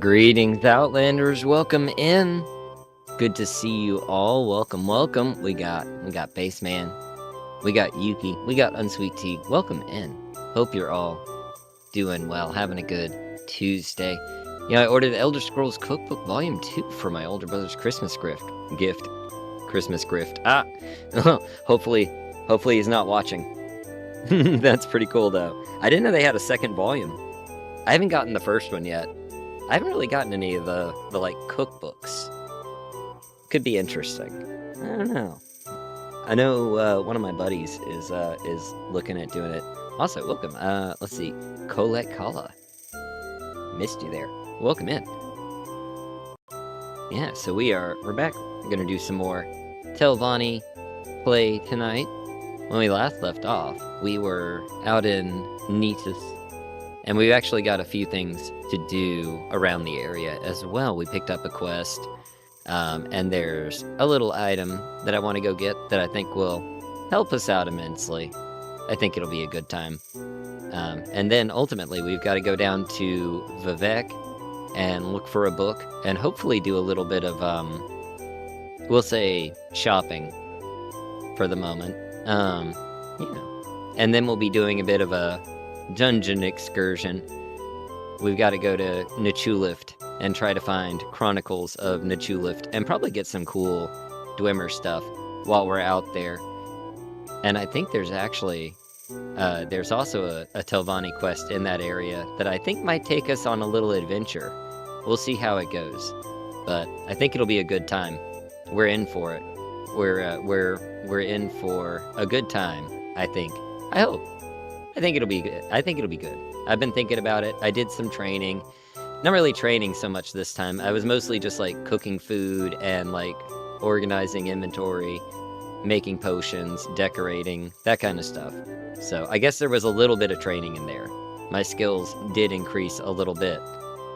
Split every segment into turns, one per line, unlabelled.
Greetings, Outlanders. Welcome in. Good to see you all. Welcome, welcome. We got Baseman. We got Yuki. We got Unsweet Tea. Welcome in. Hope you're all doing well, having a good Tuesday. I ordered Elder Scrolls Cookbook Volume 2 for my older brother's Christmas gift. Christmas gift. Hopefully he's not watching. That's pretty cool, though. I didn't know they had a second volume. I haven't gotten the first one yet. I haven't really gotten any of the like cookbooks. Could be interesting. I don't know. I know one of my buddies is looking at doing it. Also, welcome. Let's see, Colette Kala. Missed you there. Welcome in. Yeah, so we're back. We're gonna do some more Telvanni play tonight. When we last left off, we were out in Nitus, and we've actually got a few things to do around the area as well. We picked up a quest, and there's a little item that I want to go get that I think will help us out immensely. I think it'll be a good time. And then ultimately, we've got to go down to Vivek and look for a book, and hopefully do a little bit of, we'll say, shopping for the moment. And then we'll be doing a bit of a dungeon excursion. We've got to go to Nichulift and try to find Chronicles of Nichulift and probably get some cool Dwemer stuff while we're out there. And I think there's actually, there's also a Telvanni quest in that area that I think might take us on a little adventure. We'll see how it goes, but I think it'll be a good time. We're in for it. We're in for a good time, I think. I hope. I think it'll be good. I think it'll be good. I've been thinking about it. I did some training. Not really training so much this time. I was mostly just like cooking food and like organizing inventory, making potions, decorating, that kind of stuff. So I guess there was a little bit of training in there. My skills did increase a little bit.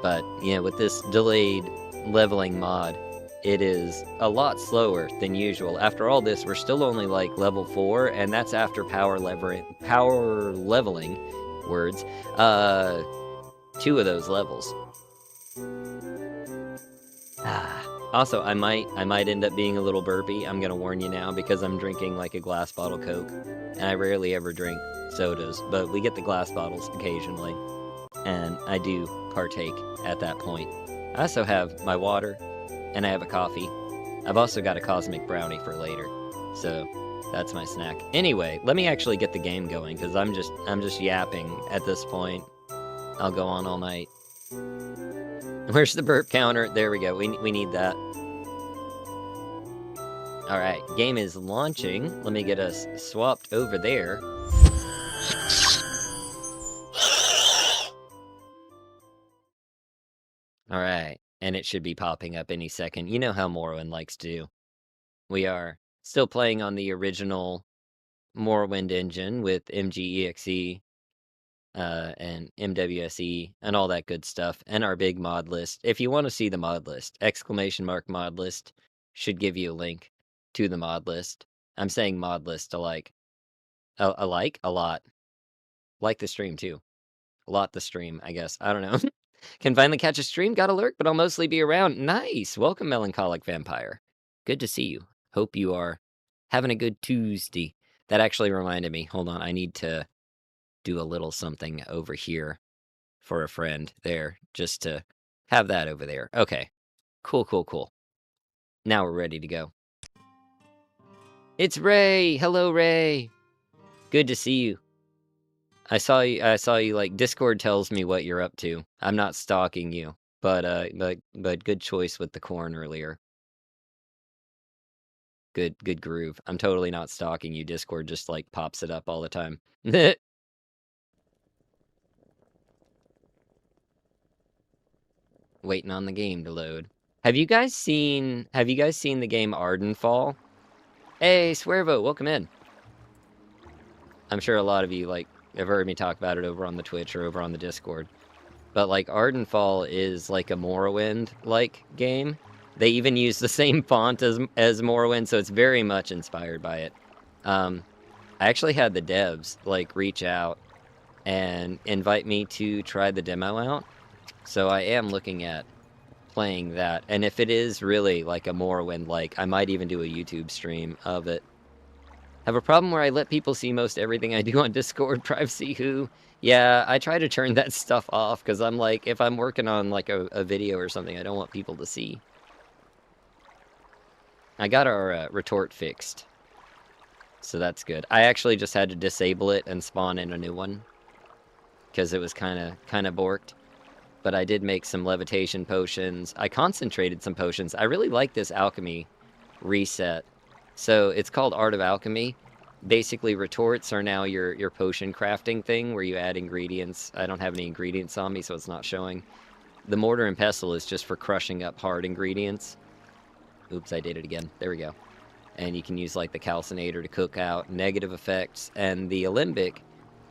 But yeah, with this delayed leveling mod, it is a lot slower than usual. After all this, we're still only like level 4, and that's after power leveling words. 2 of those levels. Also, I might end up being a little burpy. I'm gonna warn you now because I'm drinking like a glass bottle Coke, and I rarely ever drink sodas, but we get the glass bottles occasionally, and I do partake at that point. I also have my water, and I have a coffee. I've also got a cosmic brownie for later, so that's my snack. Anyway, let me actually get the game going, because I'm just yapping at this point. I'll go on all night. Where's the burp counter? There we go. We need that. Alright, game is launching. Let me get us swapped over there. Alright, and it should be popping up any second. You know how Morrowind likes to do. We are still playing on the original Morrowind engine with MGEXE and MWSE and all that good stuff, and our big mod list. If you want to see the mod list, !mod list should give you a link to the mod list. I'm saying mod list to like, a lot. Like the stream too. A lot the stream, I guess. I don't know. Can finally catch a stream, got a lurk, but I'll mostly be around. Nice! Welcome, Melancholic Vampire. Good to see you. Hope you are having a good Tuesday. That actually reminded me. Hold on, I need to do a little something over here for a friend there, just to have that over there. Okay. Cool. Now we're ready to go. It's Ray! Hello, Ray! Good to see you. I saw you, like, Discord tells me what you're up to. I'm not stalking you, but good choice with the corn earlier. Good groove. I'm totally not stalking you. Discord just, like, pops it up all the time. Waiting on the game to load. Have you guys seen the game Ardenfall? Hey, Swearvo, welcome in. I'm sure a lot of you, like, have heard me talk about it over on the Twitch or over on the Discord. But, like, Ardenfall is, like, a Morrowind-like game. They even use the same font as Morrowind, so it's very much inspired by it. I actually had the devs, like, reach out and invite me to try the demo out. So I am looking at playing that. And if it is really like a Morrowind, like, I might even do a YouTube stream of it. Have a problem where I let people see most everything I do on Discord. Privacy who? Yeah, I try to turn that stuff off because I'm like, if I'm working on like a video or something, I don't want people to see. I got our retort fixed, so that's good. I actually just had to disable it and spawn in a new one because it was kind of borked. But I did make some levitation potions. I concentrated some potions. I really like this alchemy reset. So it's called Art of Alchemy. Basically, retorts are now your potion crafting thing where you add ingredients. I don't have any ingredients on me, so it's not showing. The mortar and pestle is just for crushing up hard ingredients. Oops, I did it again. There we go. And you can use like the calcinator to cook out negative effects. And the alembic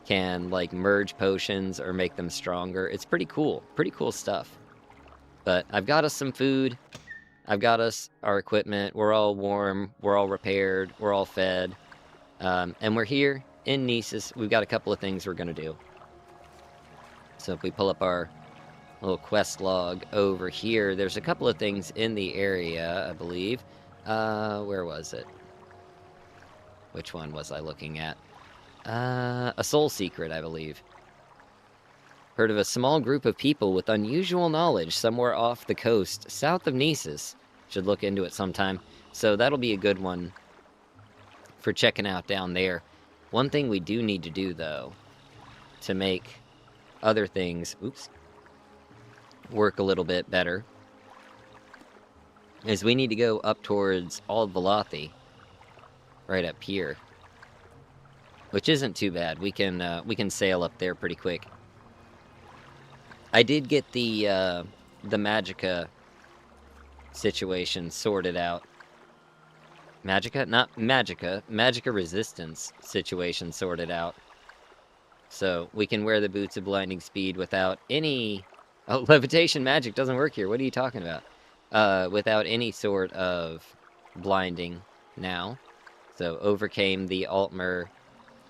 can like merge potions or make them stronger. It's pretty cool stuff. But I've got us some food. I've got us our equipment. We're all warm. We're all repaired. We're all fed. And we're here in Nisus. We've got a couple of things we're going to do. So if we pull up our little quest log over here, there's a couple of things in the area, I believe. Where was it? Which one was I looking at? A soul secret, I believe. Heard of a small group of people with unusual knowledge somewhere off the coast, south of Nisus. Should look into it sometime. So that'll be a good one for checking out down there. One thing we do need to do, though, to make other things, work a little bit better, is we need to go up towards Aldvalathi, right up here. Which isn't too bad. We can sail up there pretty quick. I did get the Magicka situation sorted out. Magicka? Not Magicka. Magicka resistance situation sorted out. So we can wear the boots of blinding speed without any... Oh, levitation magic doesn't work here. What are you talking about? Without any sort of blinding now. So overcame the Altmer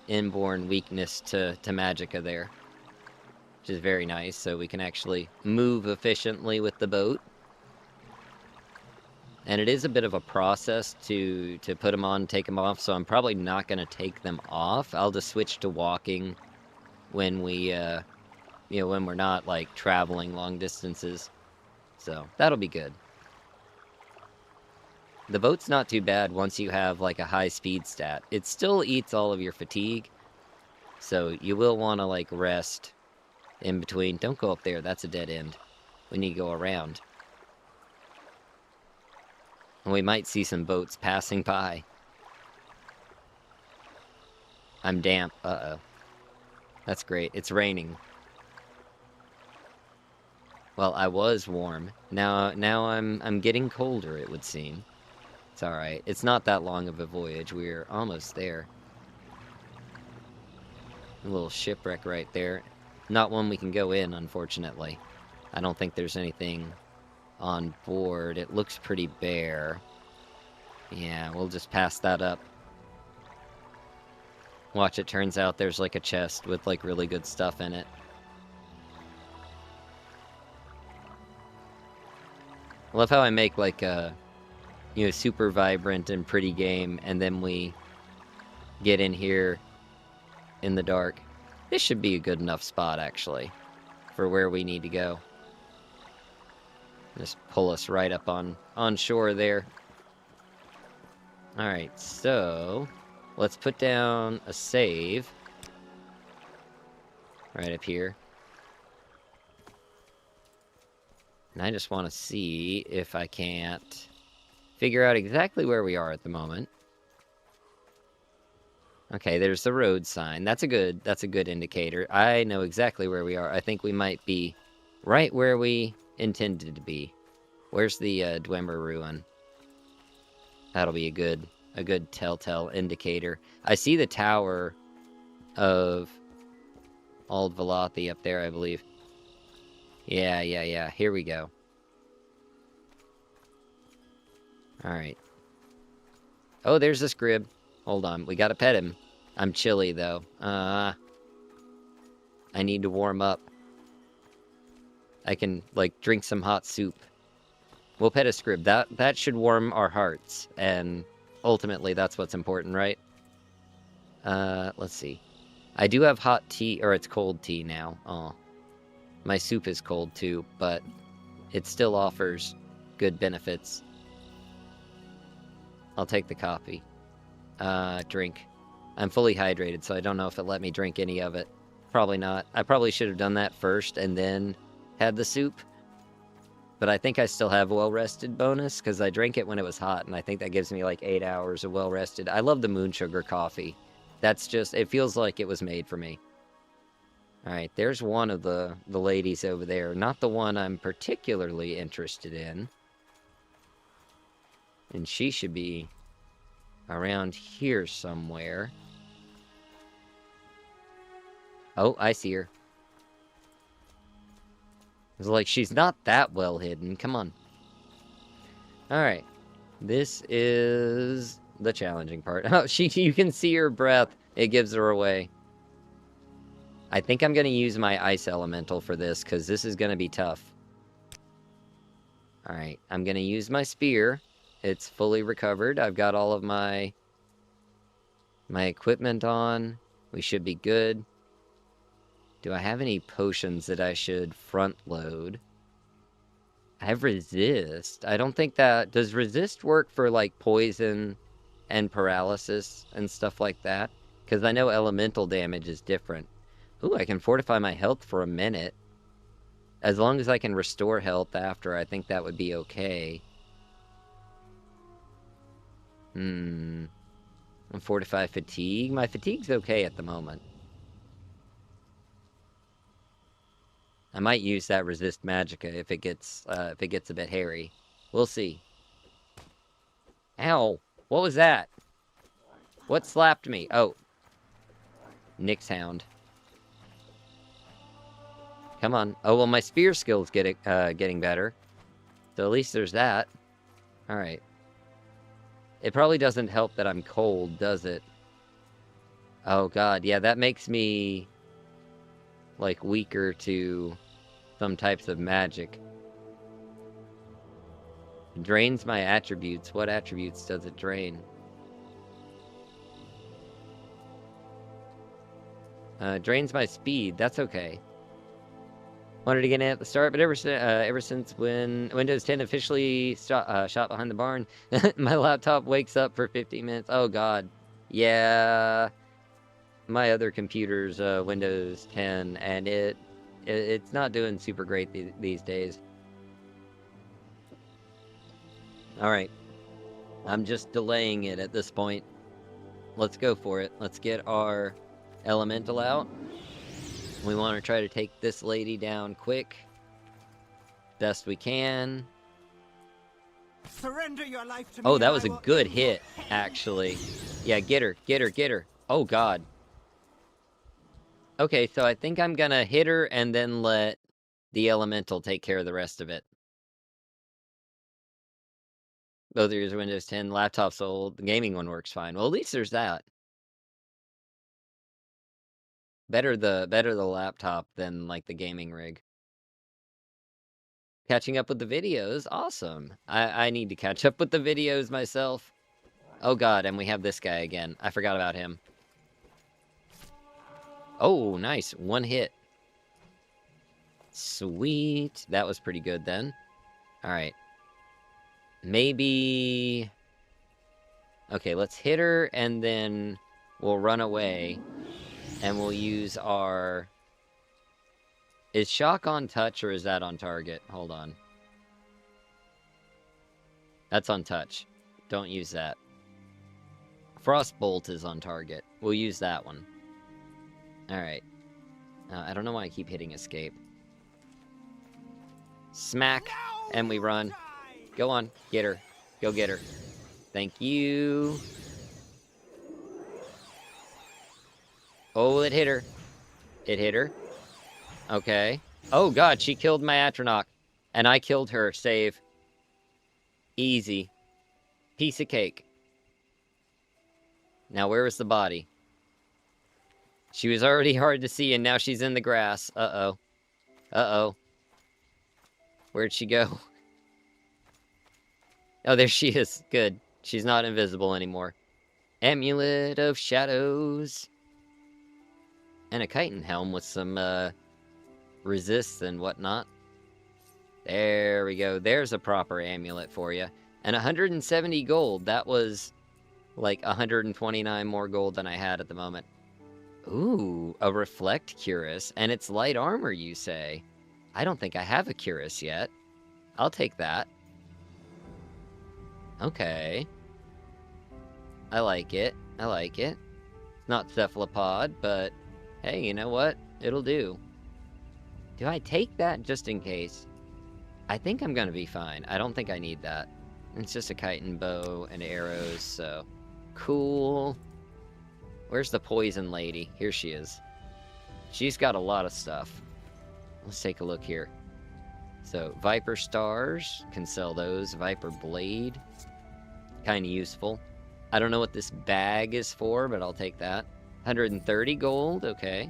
inborn weakness to Magicka there, which is very nice. So we can actually move efficiently with the boat, and it is a bit of a process to put them on, take them off. So I'm probably not going to take them off. I'll just switch to walking when we, when we're not like traveling long distances. So that'll be good. The boat's not too bad once you have like a high speed stat. It still eats all of your fatigue, so you will want to like rest in between. Don't go up there, that's a dead end. We need to go around. And we might see some boats passing by. I'm damp, uh-oh. That's great, it's raining. Well, I was warm. Now I'm getting colder, it would seem. It's alright. It's not that long of a voyage. We're almost there. A little shipwreck right there. Not one we can go in, unfortunately. I don't think there's anything on board. It looks pretty bare. Yeah, we'll just pass that up. Watch, it turns out there's like a chest with like really good stuff in it. I love how I make like a... super vibrant and pretty game, and then we get in here in the dark. This should be a good enough spot, actually, for where we need to go. Just pull us right up on shore there. Alright, so let's put down a save right up here. And I just want to see if I can't figure out exactly where we are at the moment. Okay, there's the road sign. That's a good indicator. I know exactly where we are. I think we might be right where we intended to be. Where's the Dwemer ruin? That'll be a good telltale indicator. I see the tower of Aldvalathi up there, I believe. Yeah. Here we go. Alright. Oh, there's this Grib. Hold on, we gotta pet him. I'm chilly, though. I need to warm up. I can, like, drink some hot soup We'll pet a scrib. That should warm our hearts, and ultimately that's what's important, right? Let's see. I do have hot tea, or it's cold tea now. Oh. My soup is cold too, but it still offers good benefits. I'll take the coffee. Drink. I'm fully hydrated, so I don't know if it let me drink any of it. Probably not. I probably should have done that first and then had the soup. But I think I still have well-rested bonus, because I drank it when it was hot, and I think that gives me like 8 hours of well-rested. I love the moon sugar coffee. That's just, it feels like it was made for me. Alright, there's one of the ladies over there. Not the one I'm particularly interested in. And she should be around here somewhere. Oh, I see her. It's like, she's not that well hidden. Come on. Alright. This is the challenging part. Oh, you can see her breath. It gives her away. I think I'm going to use my ice elemental for this, because this is going to be tough. Alright, I'm going to use my spear. It's fully recovered. I've got all of my equipment on. We should be good. Do I have any potions that I should front load? I have resist. I don't think that... Does resist work for, like, poison and paralysis and stuff like that? Because I know elemental damage is different. Ooh, I can fortify my health for a minute. As long as I can restore health after, I think that would be okay. And fortify fatigue? My fatigue's okay at the moment. I might use that resist magicka if it gets a bit hairy. We'll see. Ow! What was that? What slapped me? Oh. Nyx Hound. Come on. Oh, well, my spear skill's getting better. So at least there's that. Alright. It probably doesn't help that I'm cold, does it? Oh, God. Yeah, that makes me, like, weaker to some types of magic. Drains my attributes. What attributes does it drain? Drains my speed. That's okay. Wanted to get in at the start, but ever since when Windows 10 officially shot behind the barn, my laptop wakes up for 15 minutes. Oh, God. Yeah. My other computer's Windows 10, and it's not doing super great these days. Alright. I'm just delaying it at this point. Let's go for it. Let's get our elemental out. We want to try to take this lady down quick. Best we can.
Surrender your life to me.
Oh, that was a good hit, actually. Yeah, get her, get her, get her. Oh, God. Okay, so I think I'm gonna hit her and then let the elemental take care of the rest of it. Both of yours are Windows 10, laptop's old, the gaming one works fine. Well, at least there's that. Better the laptop than, like, the gaming rig. Catching up with the videos, awesome. I need to catch up with the videos myself. Oh, God, and we have this guy again. I forgot about him. Oh, nice. One hit. Sweet. That was pretty good then. Alright. Maybe... Okay, let's hit her, and then we'll run away. And we'll use our... Is shock on touch, or is that on target? Hold on. That's on touch. Don't use that. Frostbolt is on target. We'll use that one. Alright. I don't know why I keep hitting escape. Smack, and we run. Go on, get her. Go get her. Thank you. Oh, it hit her. It hit her. Okay. Oh, God, she killed my Atronach. And I killed her. Save. Easy. Piece of cake. Now, where is the body? She was already hard to see, and now she's in the grass. Uh-oh. Uh-oh. Where'd she go? Oh, there she is. Good. She's not invisible anymore. Amulet of Shadows. And a chitin helm with some, resists and whatnot. There we go. There's a proper amulet for you. And 170 gold. That was like 129 more gold than I had at the moment. Ooh, a Reflect Cuirass. And it's light armor, you say? I don't think I have a Cuirass yet. I'll take that. Okay. I like it. I like it. It's not cephalopod, but hey, you know what? It'll do. Do I take that just in case? I think I'm gonna be fine. I don't think I need that. It's just a chitin bow and arrows, so... Cool. Where's the poison lady? Here she is. She's got a lot of stuff. Let's take a look here. So, Viper Stars. Can sell those. Viper Blade. Kinda useful. I don't know what this bag is for, but I'll take that. 130 gold, okay.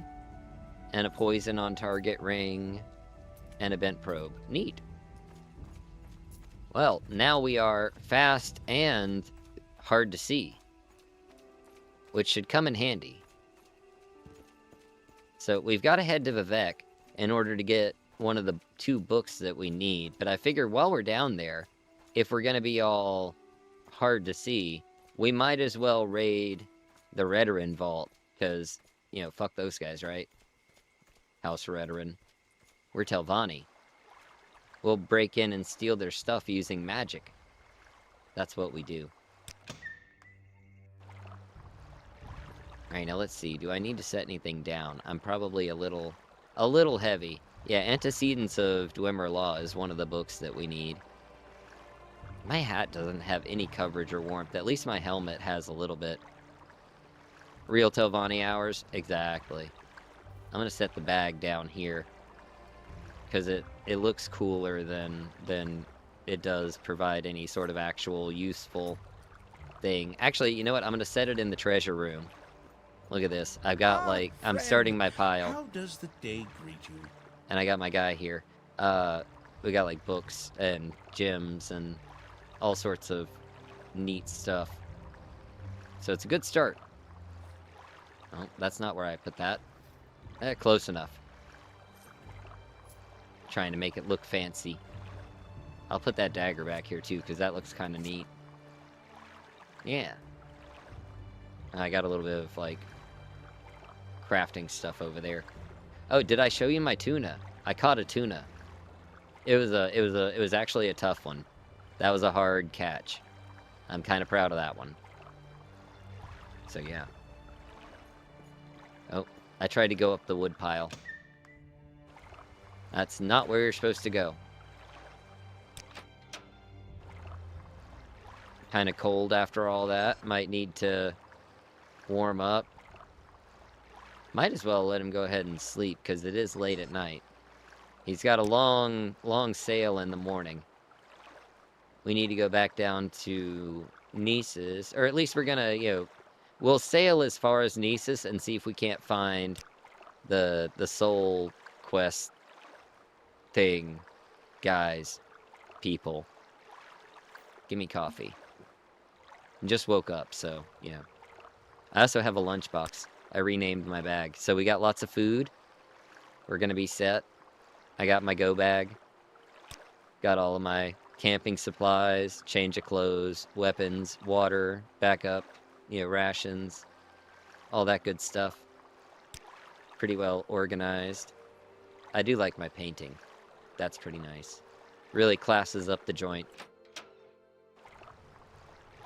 And a poison on target ring. And a bent probe. Neat. Well, now we are fast and hard to see, which should come in handy. So we've got to head to Vivek in order to get one of the 2 books that we need. But I figure while we're down there, if we're going to be all hard to see, we might as well raid the Redoran Vault, because, you know, fuck those guys, right? House Redoran. We're Telvanni. We'll break in and steal their stuff using magic. That's what we do. Alright, now let's see. Do I need to set anything down? I'm probably a little heavy. Yeah, Antecedents of Dwemer Law is one of the books that we need. My hat doesn't have any coverage or warmth. At least my helmet has a little bit. Real Telvanni hours? Exactly. I'm gonna set the bag down here, because it looks cooler than it does provide any sort of actual useful thing. Actually, you know what? I'm gonna set it in the treasure room. Look at this. I've got, like, I'm starting my pile.
How does the day greet you?
And I got my guy here. We got, like, books and gems and all sorts of neat stuff. So it's a good start. Oh, that's not where I put that. Close enough. Trying to make it look fancy. I'll put that dagger back here too, because that looks kind of neat. Yeah. I got a little bit of, like, crafting stuff over there. Oh, did I show you my tuna? I caught a tuna. It was actually a tough one. That was a hard catch. I'm kind of proud of that one. So yeah. Oh, I tried to go up the wood pile. That's not where you're supposed to go. Kind of cold after all that. Might need to warm up. Might as well let him go ahead and sleep, because it is late at night. He's got a long sail in the morning. We need to go back down to Nice's, or at least we're gonna, you know, we'll sail as far as Nice's and see if we can't find the soul quest thing, guys, people. Give me coffee. Just woke up, so, you know. I also have a lunchbox. I renamed my bag. So we got lots of food. We're gonna be set. I got my go bag. Got all of my camping supplies, change of clothes, weapons, water, backup, you know, rations, all that good stuff. Pretty well organized. I do like my painting. That's pretty nice. Really classes up the joint.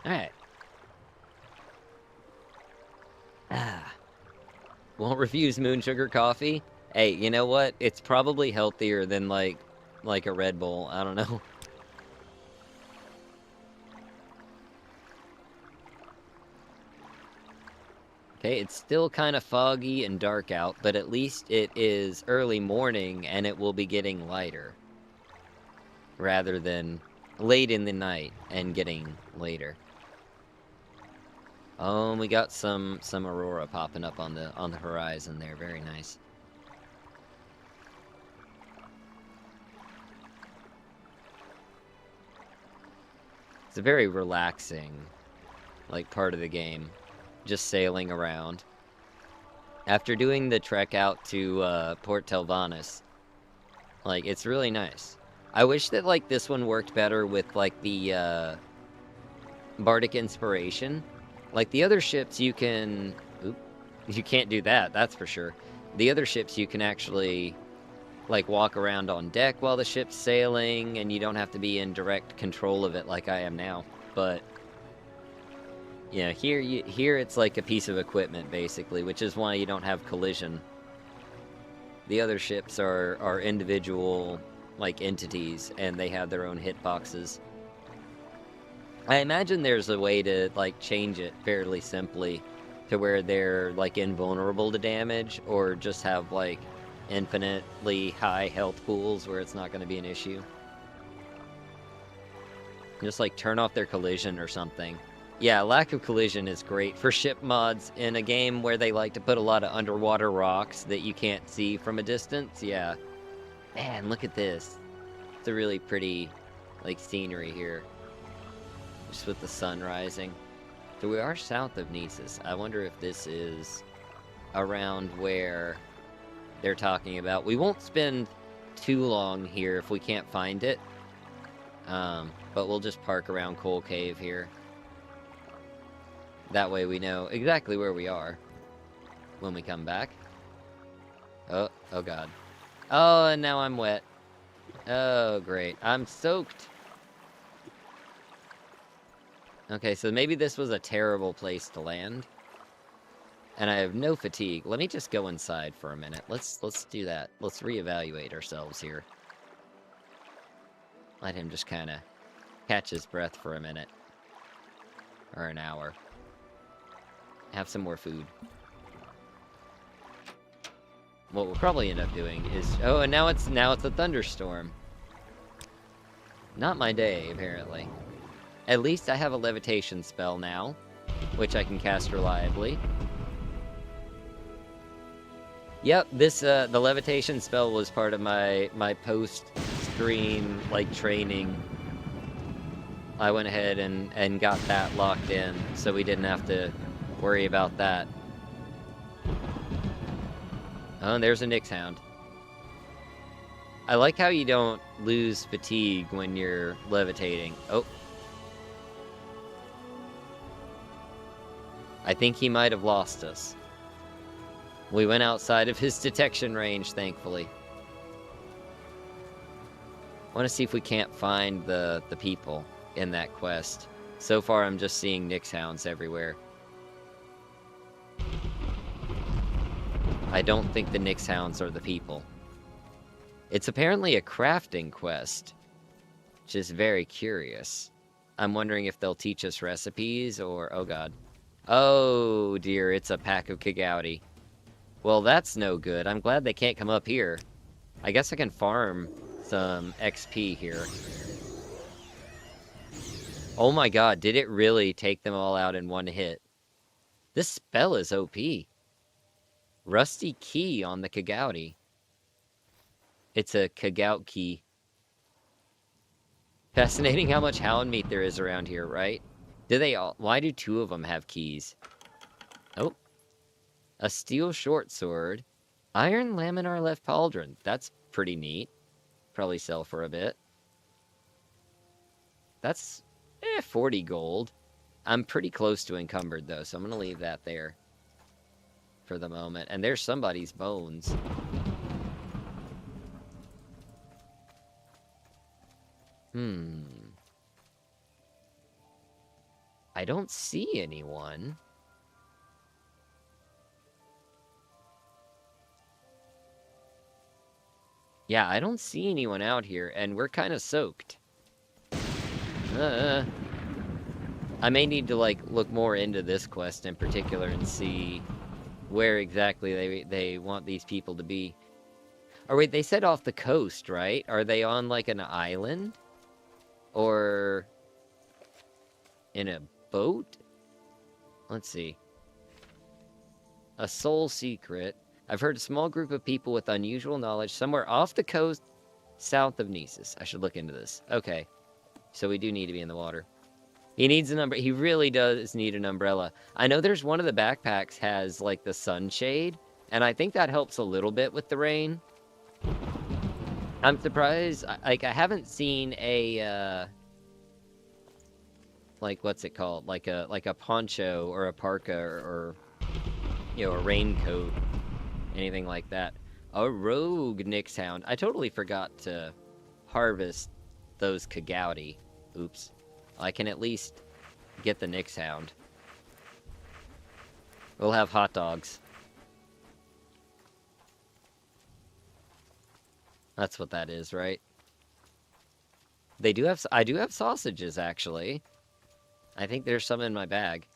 Alright. Won't refuse moon sugar coffee. Hey, you know what? It's probably healthier than like a Red Bull. I don't know. Okay, it's still kind of foggy and dark out, but at least it is early morning and it will be getting lighter. Rather than late in the night and getting later. Oh, we got some aurora popping up on the horizon there. Very nice. It's a very relaxing, like, part of the game. Just sailing around. After doing the trek out to, Port Telvanus, like, it's really nice. I wish that, like, this one worked better with, like, the, Bardic Inspiration. Like, the other ships you can... Oop. You can't do that, that's for sure. The other ships you can actually, like, walk around on deck while the ship's sailing, and you don't have to be in direct control of it like I am now. But, yeah, here it's like a piece of equipment, basically, which is why you don't have collision. The other ships are individual, like, entities, and they have their own hitboxes. I imagine there's a way to, like, change it fairly simply to where they're, like, invulnerable to damage, or just have, like, infinitely high health pools where it's not going to be an issue. Just, like, turn off their collision or something. Yeah, lack of collision is great for ship mods in a game where they like to put a lot of underwater rocks that you can't see from a distance. Yeah. Man, look at this. It's a really pretty, like, scenery here. Just with the sun rising. So we are south of Nisus. I wonder if this is around where they're talking about. We won't spend too long here if we can't find it. But we'll just park around Coal Cave here. That way we know exactly where we are when we come back. Oh god. Oh, and now I'm wet. Oh, great. I'm soaked. Okay, so maybe this was a terrible place to land. And I have no fatigue. Let me just go inside for a minute. Let's do that. Let's reevaluate ourselves here. Let him just kind of catch his breath for a minute. Or an hour. Have some more food. What we'll probably end up doing is... Oh, and now it's a thunderstorm. Not my day, apparently. At least I have a levitation spell now, which I can cast reliably. Yep, this, the levitation spell was part of my post-stream, like, training. I went ahead and got that locked in, so we didn't have to worry about that. Oh, and there's a Nyx Hound. I like how you don't lose fatigue when you're levitating. Oh. I think he might have lost us. We went outside of his detection range, thankfully. I want to see if we can't find the people in that quest. So far, I'm just seeing Nyx Hounds everywhere. I don't think the Nyx Hounds are the people. It's apparently a crafting quest, which is very curious. I'm wondering if they'll teach us recipes or... Oh, God. Oh, dear, it's a pack of Kagouti. Well, that's no good. I'm glad they can't come up here. I guess I can farm some XP here. Oh my god, did it really take them all out in one hit? This spell is OP. Rusty Key on the Kagouti. It's a Kagout key. Fascinating how much hound meat there is around here, right? Do they all... Why do two of them have keys? Oh. A steel short sword. Iron laminar left pauldron. That's pretty neat. Probably sell for a bit. That's 40 gold. I'm pretty close to encumbered though, so I'm gonna leave that there for the moment. And there's somebody's bones. I don't see anyone. Yeah, I don't see anyone out here, and we're kind of soaked. I may need to, like, look more into this quest in particular and see where exactly they want these people to be. Or wait, they said off the coast, right? Are they on, like, an island? Or in a boat? Let's see. A soul secret. I've heard a small group of people with unusual knowledge somewhere off the coast south of Nisus. I should look into this. Okay. So we do need to be in the water. He needs an umbrella. He really does need an umbrella. I know there's one of the backpacks has, like, the sunshade, and I think that helps a little bit with the rain. I'm surprised. Like, I haven't seen a, like, what's it called? Like a poncho or a parka or you know, a raincoat, anything like that. A rogue Nyx hound. I totally forgot to harvest those Kagouti. Oops. I can at least get the Nyx hound. We'll have hot dogs. That's what that is, right? They do have. I do have sausages, actually. I think there's some in my bag.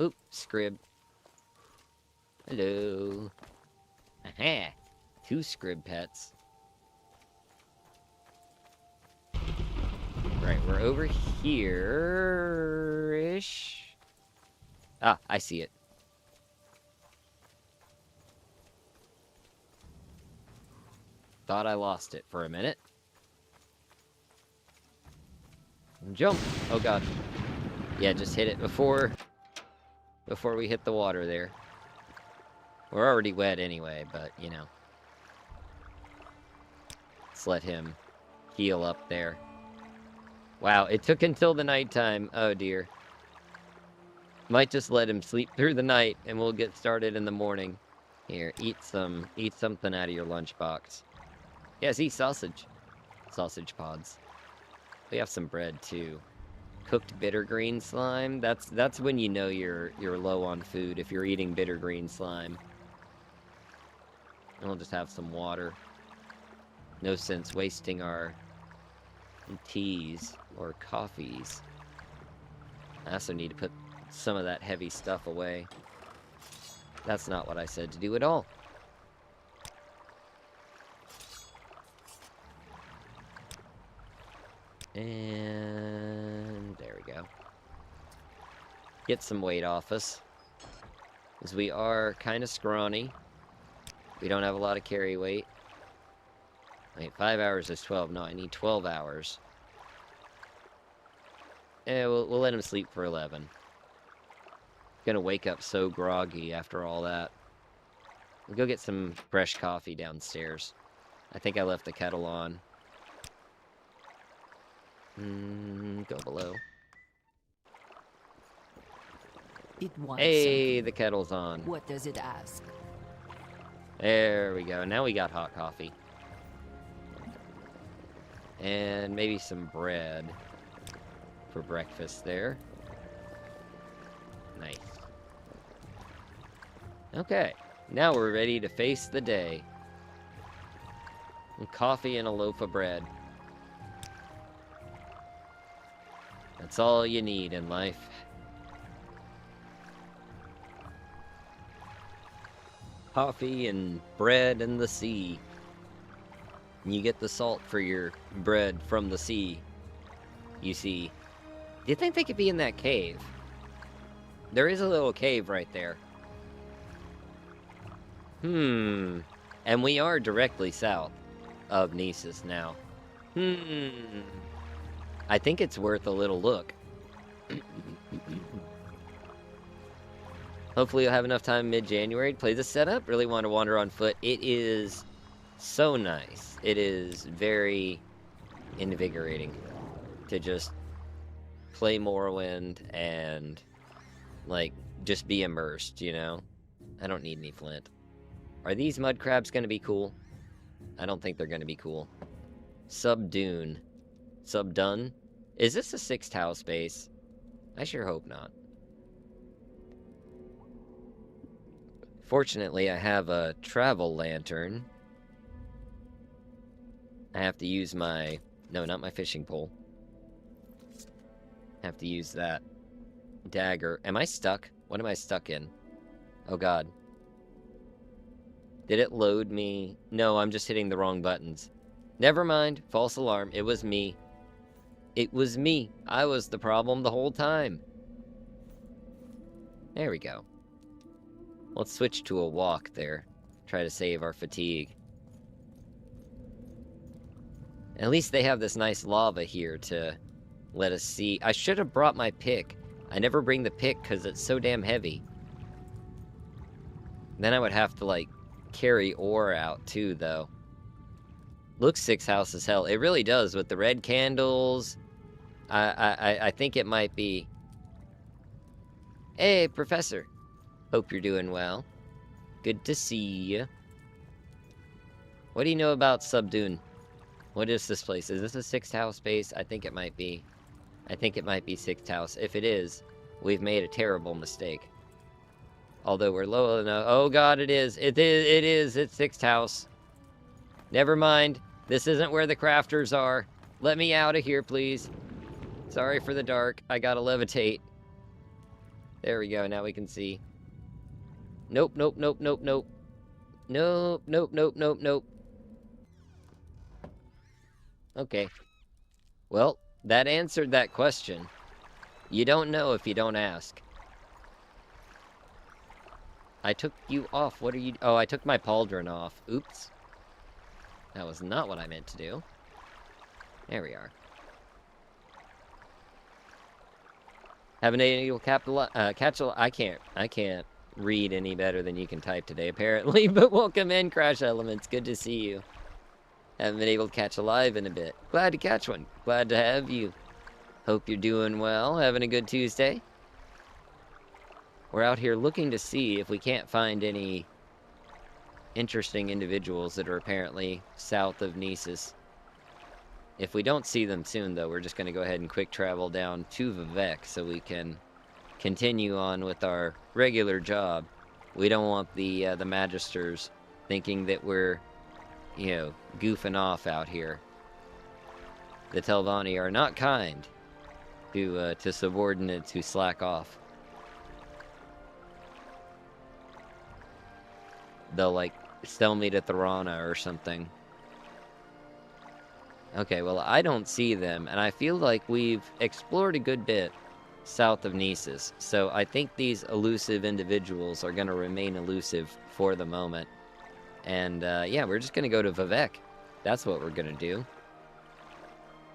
Oop, Scrib. Hello. Aha! 2 Scrib pets. Right, we're over here-ish. Ah, I see it. Thought I lost it for a minute. Jump! Oh god. Yeah, just hit it before we hit the water there. We're already wet anyway, but, you know. Let's let him heal up there. Wow, it took until the nighttime. Oh, dear. Might just let him sleep through the night, and we'll get started in the morning. Here, eat something out of your lunchbox. Yes, eat sausage. Sausage pods. We have some bread, too. Cooked bitter green slime. That's when you know you're low on food, if you're eating bitter green slime. And we'll just have some water. No sense wasting our teas or coffees. I also need to put some of that heavy stuff away. That's not what I said to do at all. And there we go. Get some weight off us. Because we are kind of scrawny. We don't have a lot of carry weight. Wait, 5 hours is 12. No, I need 12 hours. Eh, we'll let him sleep for 11. Gonna wake up so groggy after all that. We'll go get some fresh coffee downstairs. I think I left the kettle on. Go below.
It wants
Hey,
something.
the kettle's on.
What does it ask?
There we go. Now we got hot coffee. And maybe some bread for breakfast there. Nice. Okay, now we're ready to face the day. And coffee and a loaf of bread. That's all you need in life. Coffee and bread and the sea. And you get the salt for your bread from the sea. You see. Do you think they could be in that cave? There is a little cave right there. And we are directly south of Nisus now. I think it's worth a little look. Hopefully you'll have enough time mid-January to play this setup. Really want to wander on foot. It is so nice. It is very invigorating to just play Morrowind and, like, just be immersed, you know? I don't need any flint. Are these mud crabs going to be cool? I don't think they're going to be cool. Subdune. Subdone? Is this a 6th house base? I sure hope not. Fortunately, I have a travel lantern. I have to use my... No, not my fishing pole. I have to use that dagger. Am I stuck? What am I stuck in? Oh, God. Did it load me? No, I'm just hitting the wrong buttons. Never mind. False alarm. It was me. It was me. I was the problem the whole time. There we go. Let's switch to a walk there. Try to save our fatigue. At least they have this nice lava here to Let us see. I should have brought my pick. I never bring the pick because it's so damn heavy. Then I would have to, like, carry ore out, too, though. Looks 6 house as hell. It really does, with the red candles. I think it might be... Hey, Professor. Hope you're doing well. Good to see you. What do you know about Subdune? What is this place? Is this a 6th house base? I think it might be. I think it might be 6th house. If it is, we've made a terrible mistake. Although we're low enough. Oh god, it is. It is. It's 6th house. Never mind. This isn't where the crafters are. Let me out of here, please. Sorry for the dark. I gotta levitate. There we go. Now we can see. Nope, nope, nope, nope, nope. Nope, nope, nope, nope, nope. Okay. Well, that answered that question. You don't know if you don't ask. I took you off. What are you... Oh, I took my pauldron off. Oops. That was not what I meant to do. There we are. Have an able catch a... I can't read any better than you can type today, apparently. But welcome in, Crash Elements. Good to see you. Haven't been able to catch a live in a bit. Glad to catch one. Glad to have you. Hope you're doing well. Having a good Tuesday. We're out here looking to see if we can't find any interesting individuals that are apparently south of Nisus. If we don't see them soon, though, we're just going to go ahead and quick travel down to Vivek so we can continue on with our regular job. We don't want the Magisters thinking that we're, you know, goofing off out here. The Telvanni are not kind to subordinates who slack off. They'll, like, sell me to Tharana or something. Okay, well, I don't see them, and I feel like we've explored a good bit south of Nisus, so I think these elusive individuals are going to remain elusive for the moment. And, yeah, we're just going to go to Vivek. That's what we're going to do.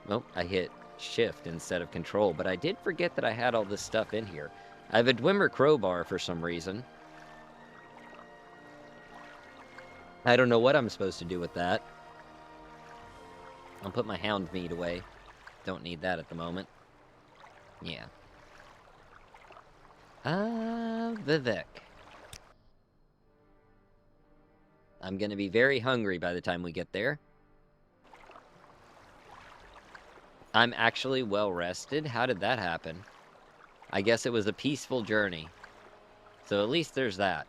Oh, I hit shift instead of control, but I did forget that I had all this stuff in here. I have a Dwemer crowbar for some reason. I don't know what I'm supposed to do with that. I'll put my hound meat away. Don't need that at the moment. Yeah. Vivek. I'm gonna be very hungry by the time we get there. I'm actually well rested? How did that happen? I guess it was a peaceful journey. So at least there's that.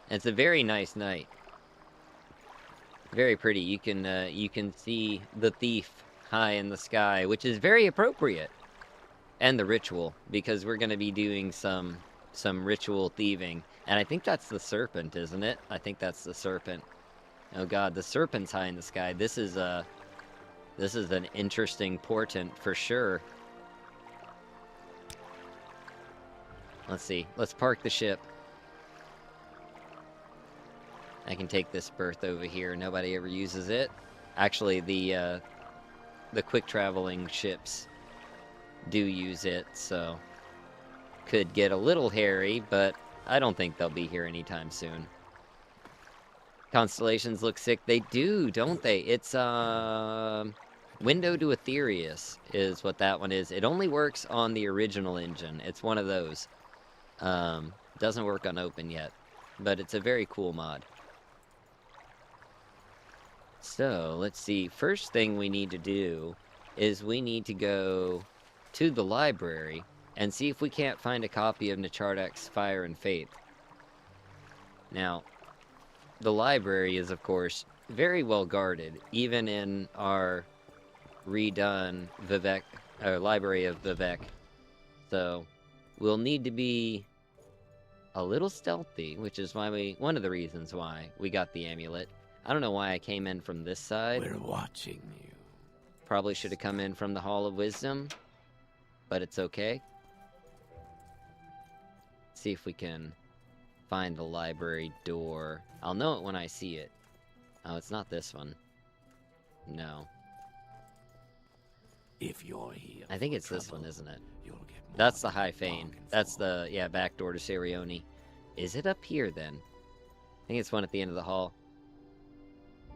It's a very nice night. Very pretty. You can see the thief high in the sky, which is very appropriate. And the ritual, because we're going to be doing some ritual thieving. And I think that's the serpent, isn't it? I think that's the serpent. Oh god, the serpent's high in the sky. This is an interesting portent for sure. Let's see. Let's park the ship. I can take this berth over here. Nobody ever uses it. Actually, the quick traveling ships do use it, so could get a little hairy, but I don't think they'll be here anytime soon. Constellations look sick. They do, don't they? It's Window to Aetherius is what that one is. It only works on the original engine. It's one of those. Doesn't work on open yet, but it's a very cool mod. So, let's see. First thing we need to do is we need to go to the library and see if we can't find a copy of Nachardak's Fire and Faith. Now, the library is, of course, very well guarded, even in our redone Vivek, or Library of Vivek. So, we'll need to be a little stealthy, which is why one of the reasons why we got the amulet. I don't know why I came in from this side.
We're watching you.
Probably should have come in from the Hall of Wisdom, but it's okay. See if we can find the library door. I'll know it when I see it. Oh, it's not this one. No.
If you're here
I think
for
it's this one,
trouble,
isn't it?
you'll get more
That's the
than
High
you
Fane.
bargain
That's
for.
the, yeah, back door to Sirioni. Is it up here, then? I think it's one at the end of the hall.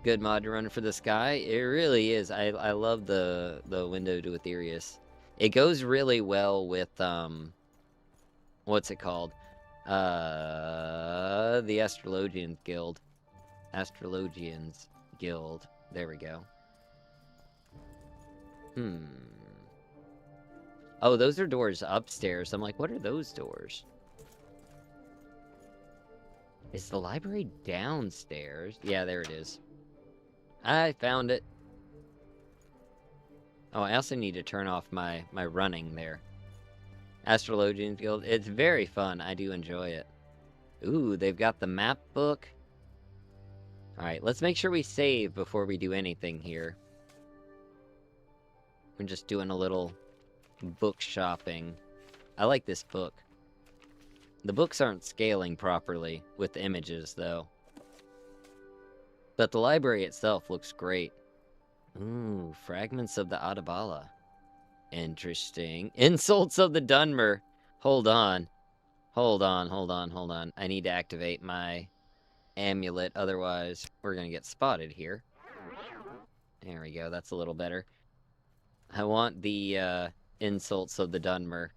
Good mod to run for the sky. It really is. I love the window to Aetherius. It goes really well with, what's it called? The Astrologians Guild. Astrologians Guild. There we go. Oh, those are doors upstairs. I'm like, what are those doors? Is the library downstairs? Yeah, there it is. I found it. Oh, I also need to turn off my running there. Astrologians Guild. It's very fun. I do enjoy it. Ooh, they've got the map book. Alright, let's make sure we save before we do anything here. We're just doing a little book shopping. I like this book. The books aren't scaling properly with the images, though. But the library itself looks great. Ooh, fragments of the Adabala. Interesting. Insults of the Dunmer. Hold on. Hold on, hold on, hold on. I need to activate my amulet, otherwise we're gonna get spotted here. There we go, that's a little better. I want the, Insults of the Dunmer.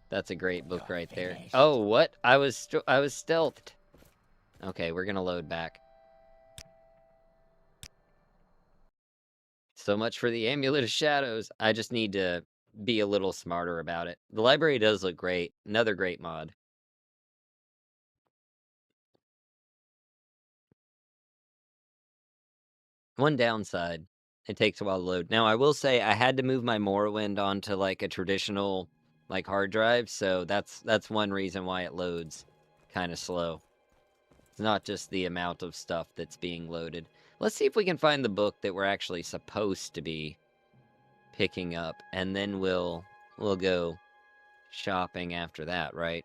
That's a great book right there. Oh, what? I was stealthed. Okay, we're gonna load back. So much for the Amulet of Shadows. I just need to be a little smarter about it. The library does look great. Another great mod. One downside, it takes a while to load. Now, I will say I had to move my Morrowind onto like a traditional like hard drive, so that's one reason why it loads kind of slow. It's not just the amount of stuff that's being loaded. Let's see if we can find the book that we're actually supposed to be picking up, and then we'll go shopping after that, right?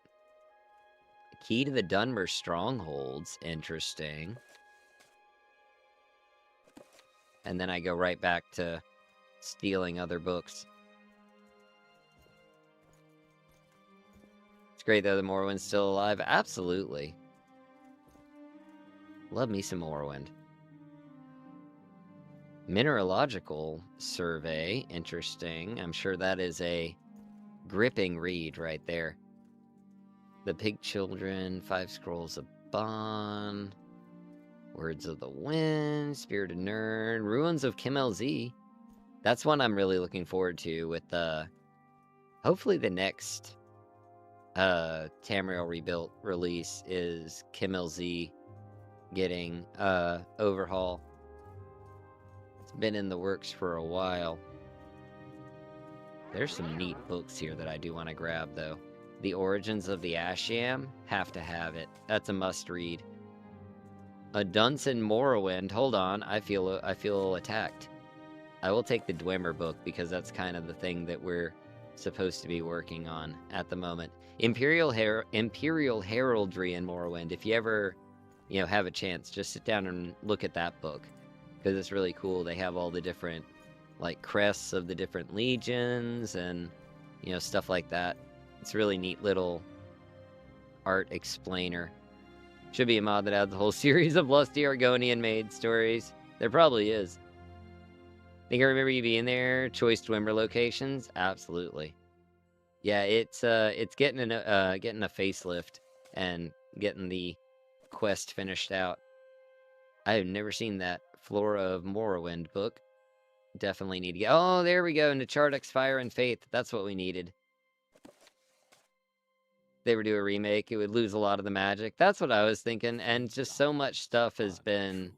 Key to the Dunmer Strongholds. Interesting. And then I go right back to stealing other books. It's great, though, the Morrowind's still alive. Absolutely. Love me some Morrowind. Mineralogical survey. Interesting. I'm sure that is a gripping read right there. The Pig Children, 5 Scrolls of Bond, Words of the Wind, Spirited Nerd, Ruins of Kim LZ. That's one I'm really looking forward to with hopefully the next Tamriel Rebuilt release is Kim LZ getting overhaul. It's been in the works for a while. There's some neat books here that I do want to grab, though. The Origins of the Ashiam, have to have it. That's a must-read. A Dunson Morrowind. Hold on, I feel attacked. I will take the Dwemer book because that's kind of the thing that we're supposed to be working on at the moment. Imperial Heraldry in Morrowind. If you ever, have a chance, just sit down and look at that book because it's really cool. They have all the different like crests of the different legions and stuff like that. It's a really neat little art explainer. Should be a mod that adds a whole series of lusty Argonian maid stories. There probably is. Think I remember you being there. Choice Dwemer locations, absolutely. Yeah, it's getting a facelift and getting the quest finished out. I have never seen that Flora of Morrowind book. Definitely need to get. Oh, there we go. Nechardex Fire and Faith. That's what we needed. They would do a remake, it would lose a lot of the magic. That's what I was thinking, and just so much stuff has been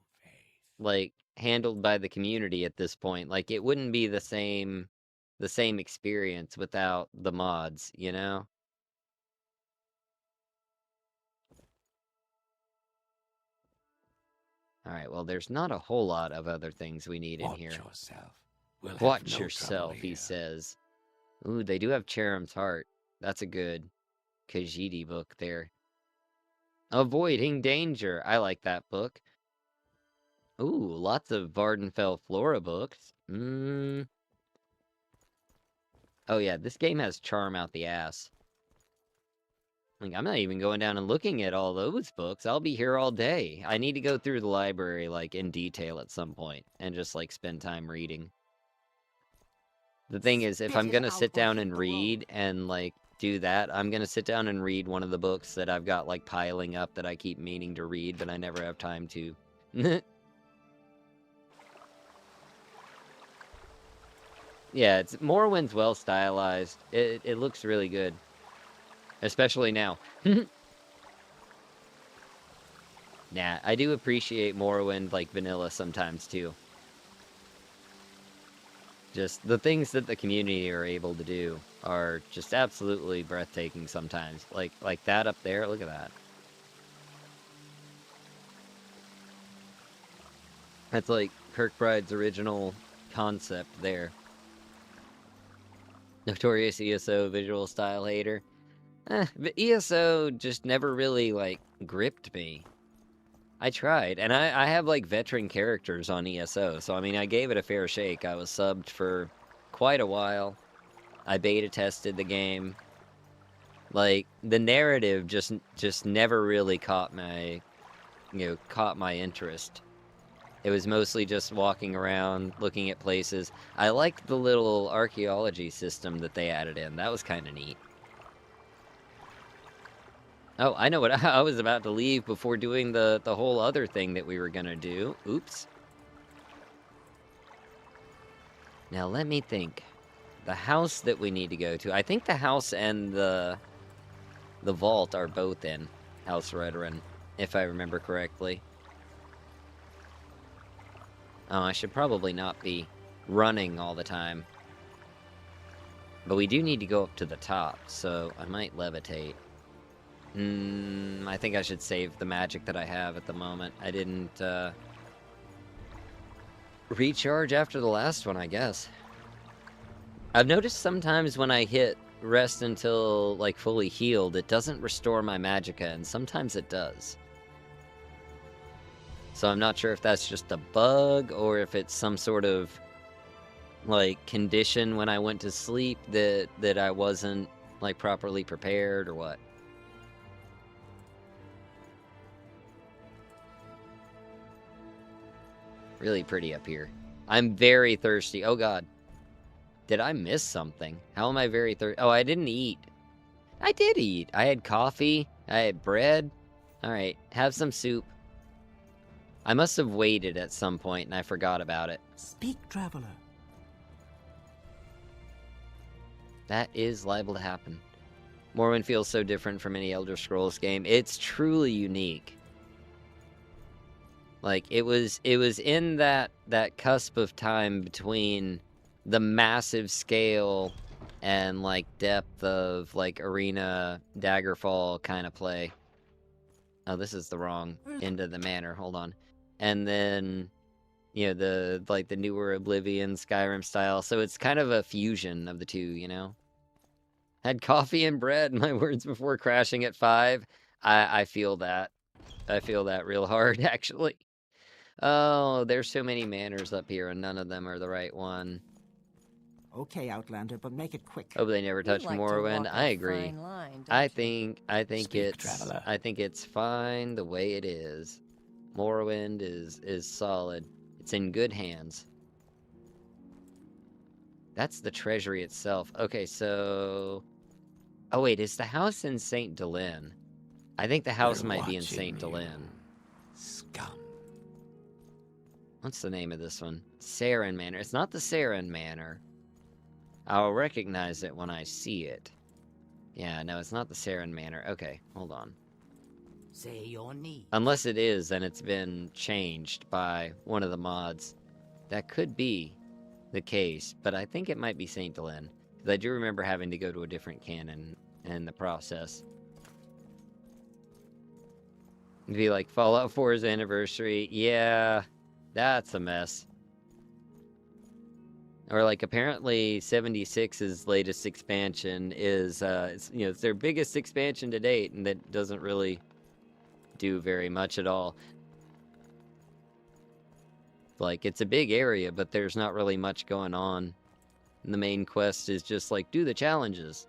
like handled by the community at this point. Like it wouldn't be the same experience without the mods, All right, well, there's not a whole lot of other things we need in here.
Watch yourself. We'll have
Watch
no
yourself,
trouble
he
here.
says. Ooh, they do have Cherum's Heart. That's a good Khajiit book there. Avoiding Danger. I like that book. Ooh, lots of Vardenfell Flora books. Oh yeah, this game has charm out the ass. Like, I'm not even going down and looking at all those books. I'll be here all day. I need to go through the library, like, in detail at some point, and just, like, spend time reading. The thing is, if
Spit
I'm
it
gonna
out
sit
or
down
hit
and
the
read
road.
and, like, do that, I'm gonna sit down and read one of the books that I've got, like, piling up that I keep meaning to read, but I never have time to. Yeah, it's Morrowind's well stylized. It looks really good. Especially now. Nah, I do appreciate Morrowind like vanilla sometimes too. Just the things that the community are able to do are just absolutely breathtaking sometimes. Like that up there, look at that. That's like Kirkbride's original concept there. Notorious ESO visual style hater. But ESO just never really like gripped me. I tried, and I have like veteran characters on ESO, so I mean I gave it a fair shake. I was subbed for quite a while. I beta tested the game. Like the narrative just never really caught my interest. It was mostly just walking around, looking at places. I liked the little archaeology system that they added in. That was kind of neat. Oh, I know what I was about to leave before doing the whole other thing that we were gonna do. Oops. Now let me think. The house that we need to go to. I think the house and the vault are both in House Redoran, if I remember correctly. Oh, I should probably not be running all the time. But we do need to go up to the top, so I might levitate. I think I should save the magic that I have at the moment. I didn't recharge after the last one, I guess. I've noticed sometimes when I hit rest until, like, fully healed, it doesn't restore my magicka, and sometimes it does. So I'm not sure if that's just a bug, or if it's some sort of, like, condition when I went to sleep that I wasn't, like, properly prepared, or what. Really pretty up here. I'm very thirsty. Oh, God. Did I miss something? How am I very thirsty? Oh, I didn't eat. I did eat. I had coffee. I had bread. All right, have some soup. I must have waited at some point and I forgot about it.
Speak, traveler.
That is liable to happen. Morrowind feels so different from any Elder Scrolls game. It's truly unique. Like it was in that cusp of time between the massive scale and like depth of like arena Daggerfall kind of play. Oh, this is the wrong end of the manor. Hold on. And then, you know, the newer Oblivion, Skyrim style. So it's kind of a fusion of the two, you know? Had coffee and bread, my words before crashing at 5. I feel that. I feel that real hard, actually. Oh, there's so many manors up here, and none of them are the right one.
Okay, Outlander, but make it quick.
Hope they never touch
like to
Morrowind.
walk
I
a
agree.
fine line,
I
don't you?
think
Speak, traveler.
I think it's fine the way it is. Morrowind is solid. It's in good hands. That's the treasury itself. Okay, so oh wait, is the house in St. Delin? I think the house
We're
might be in
watching
St.
you,
Delin.
Scum.
What's the name of this one? Saren Manor. It's not the Saren Manor. I'll recognize it when I see it. Yeah, no, it's not the Saren Manor. Okay, hold on.
Say your need.
Unless it is, then it's been changed by one of the mods. That could be the case, but I think it might be St. Delin. Because I do remember having to go to a different canon in the process. It'd be like Fallout 4's anniversary. Yeah, that's a mess. Or like apparently 76's latest expansion is it's their biggest expansion to date, and that doesn't really do very much at all. Like it's a big area, but there's not really much going on. And the main quest is just like, do the challenges.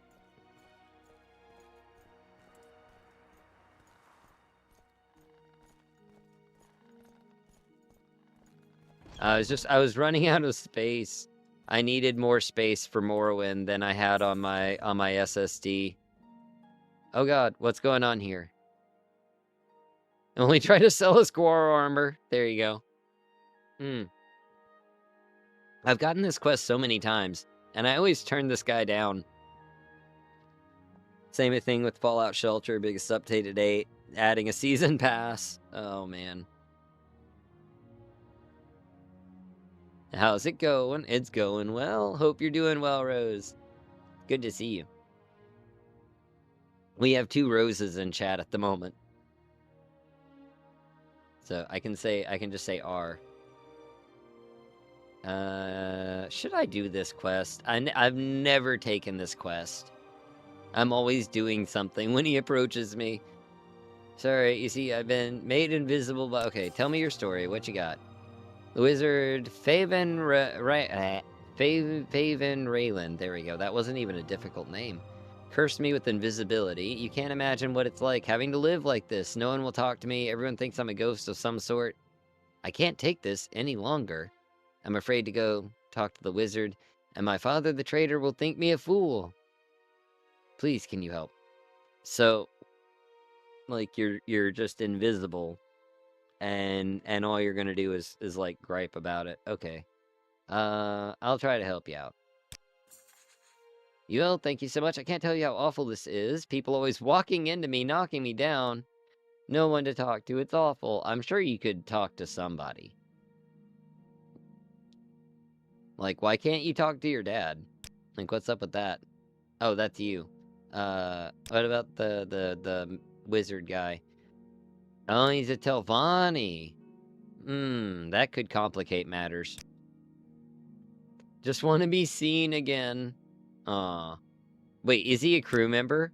I was running out of space. I needed more space for Morrowind than I had on my SSD. Oh god, what's going on here? Only try to sell a squirrel armor. There you go. I've gotten this quest so many times, and I always turn this guy down. Same thing with Fallout Shelter, biggest update to date, adding a season pass. Oh man. How's it going? It's going well. Hope you're doing well, Rose. Good to see you. We have 2 Roses in chat at the moment. So I can just say R. Should I do this quest? I've never taken this quest. I'm always doing something when he approaches me. Sorry, you see, I've been made invisible by... Okay, tell me your story. What you got? The wizard Faven Rayland. There we go. That wasn't even a difficult name. Cursed me with invisibility. You can't imagine what it's like having to live like this. No one will talk to me. Everyone thinks I'm a ghost of some sort. I can't take this any longer. I'm afraid to go talk to the wizard, and my father, the traitor, will think me a fool. Please, can you help? So, like, you're just invisible, and all you're gonna do is like gripe about it. Okay. I'll try to help you out. Well, thank you so much. I can't tell you how awful this is. People always walking into me, knocking me down. No one to talk to. It's awful. I'm sure you could talk to somebody. Like, why can't you talk to your dad? Like, what's up with that? Oh, that's you. What about the wizard guy? Oh, he's a Telvanni. That could complicate matters. Just want to be seen again. Aw. Wait, is he a crew member?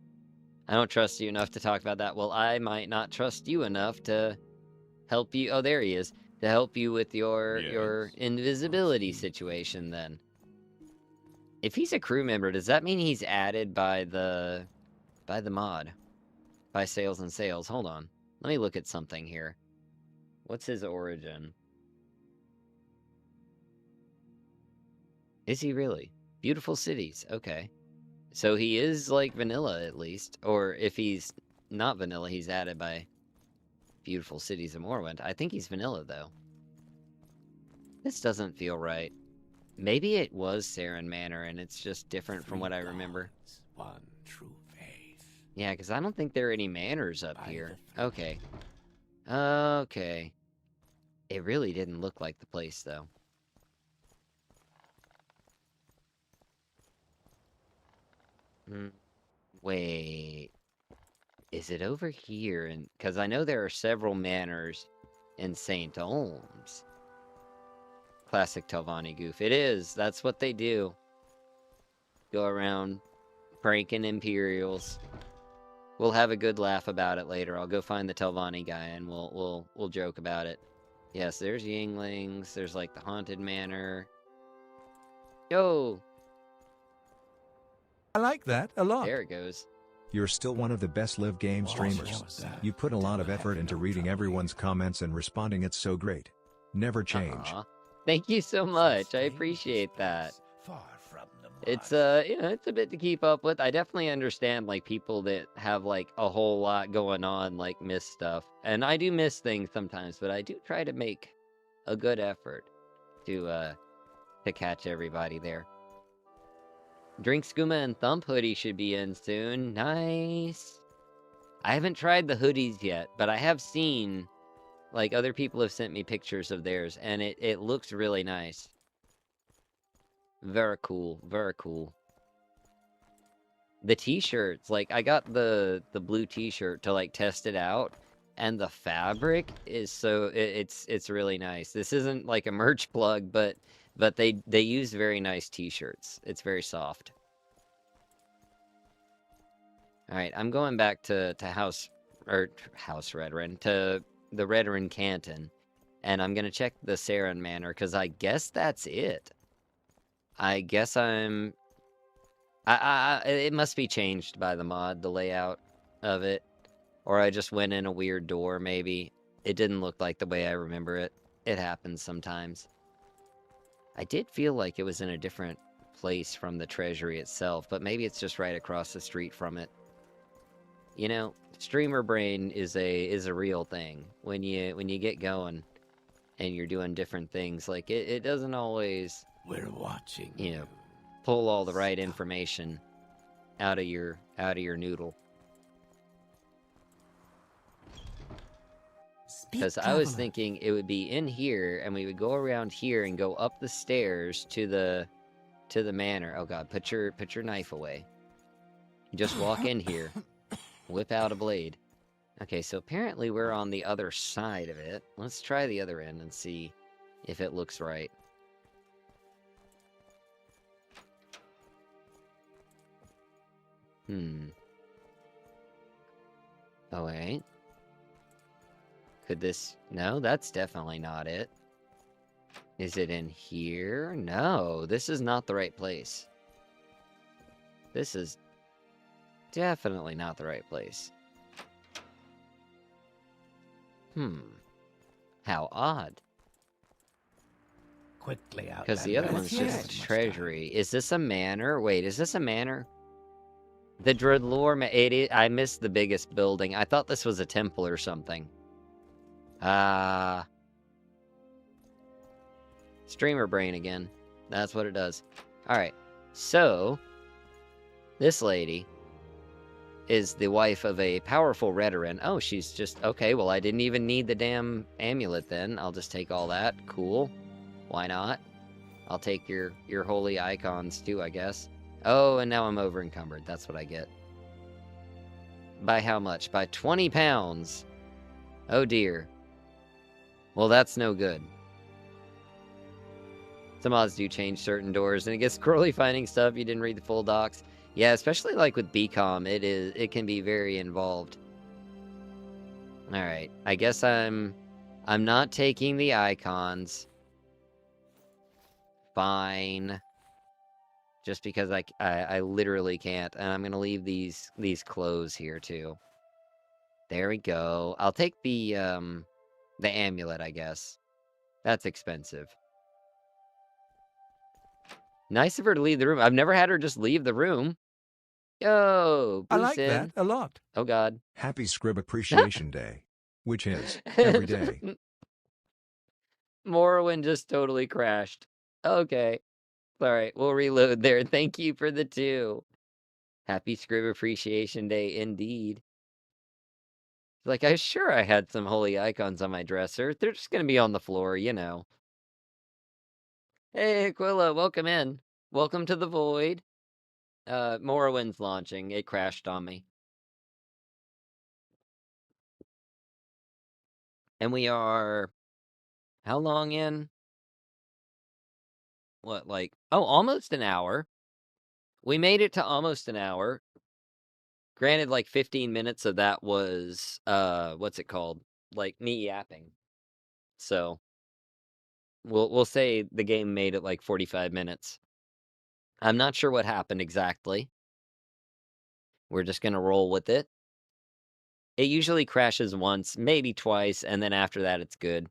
I don't trust you enough to talk about that. Well, I might not trust you enough to help you. Oh, there he is. To help you with your invisibility situation, then. If he's a crew member, does that mean he's added by the mod? By Sales and Sales. Hold on. Let me look at something here. What's his origin? Is he really? Beautiful cities. Okay. So he is like vanilla at least. Or if he's not vanilla, he's added by Beautiful Cities of Morrowind. I think he's vanilla though. This doesn't feel right. Maybe it was Saren Manor and it's just different from what I remember.
One true faith.
Yeah, because I don't think there are any manors up here. Okay. Okay. It really didn't look like the place though. Wait. Is it over here? And because I know there are several manors in St. Olms. Classic Telvanni goof. It is. That's what they do. Go around pranking Imperials. We'll have a good laugh about it later. I'll go find the Telvanni guy and we'll joke about it. Yes, there's Yinglings. There's like the Haunted Manor. Yo!
I like that a lot.
There it goes.
You're still one of the best live game streamers. You put a lot of effort into reading everyone's comments and responding. It's so great. Never change.
Thank you so much. I appreciate that. It's you know, it's a bit to keep up with. I definitely understand like people that have like a whole lot going on, like miss stuff. And I do miss things sometimes, but I do try to make a good effort to catch everybody there. Drink Skooma and Thump hoodie should be in soon. Nice. I haven't tried the hoodies yet, but I have seen, like, other people have sent me pictures of theirs, and it looks really nice. Very cool. Very cool. The t-shirts, like, I got the blue t-shirt to, like, test it out, and the fabric is so, it's really nice. This isn't, like, a merch plug, but they use very nice t-shirts. It's very soft. Alright, I'm going back to House Redrin, to the Redrin Canton. And I'm gonna check the Saren Manor, because I guess that's it. I guess I'm... it must be changed by the mod, the layout of it. Or I just went in a weird door, maybe. It didn't look like the way I remember it. It happens sometimes. I did feel like it was in a different place from the treasury itself, but maybe it's just right across the street from it. You know, streamer brain is a real thing. When you get going and you're doing different things, like it doesn't always,
We're watching.
you know, pull all the right information out of your noodle. Because I was thinking it would be in here, and we would go around here and go up the stairs to the manor. Oh God, put your knife away. Just walk in here, whip out a blade. Okay, so apparently we're on the other side of it. Let's try the other end and see if it looks right. Oh wait. Could this... No, that's definitely not it. Is it in here? No, this is not the right place. This is definitely not the right place. How odd.
Quickly out.
Because the other one's just treasury. Is this a manor? Wait, is this a manor? The Dreadlore... I missed the biggest building. I thought this was a temple or something. Streamer brain again. That's what it does. Alright, so this lady is the wife of a powerful Redoran. Oh, she's just... Okay, well, I didn't even need the damn amulet then. I'll just take all that. Cool. Why not? I'll take your holy icons too, I guess. Oh, and now I'm over encumbered. That's what I get. By how much? By 20 pounds. Oh dear. Well, that's no good. Some mods do change certain doors, and it gets squirrely finding stuff. You didn't read the full docs. Yeah, especially like with BCOM, it can be very involved. All right, I guess I'm not taking the icons. Fine. Just because I literally can't, and I'm gonna leave these clothes here too. There we go. I'll take the amulet, I guess. That's expensive. Nice of her to leave the room. I've never had her just leave the room. Yo,
I like
Bluesin.
that a lot.
Oh God.
Happy Scrib Appreciation Day, which is every day.
Morrowind just totally crashed. Okay. Alright, we'll reload there. Thank you for the 2. Happy Scrib Appreciation Day indeed. Like, I had some holy icons on my dresser. They're just gonna be on the floor, you know. Hey, Aquila, welcome in. Welcome to the Void. Morrowind's launching. It crashed on me. And we are... How long in? What, like... Oh, almost an hour. We made it to almost an hour. Granted, like 15 minutes of that was, what's it called? Like me yapping. So, we'll say the game made it like 45 minutes. I'm not sure what happened exactly. We're just gonna roll with it. It usually crashes once, maybe twice, and then after that it's good.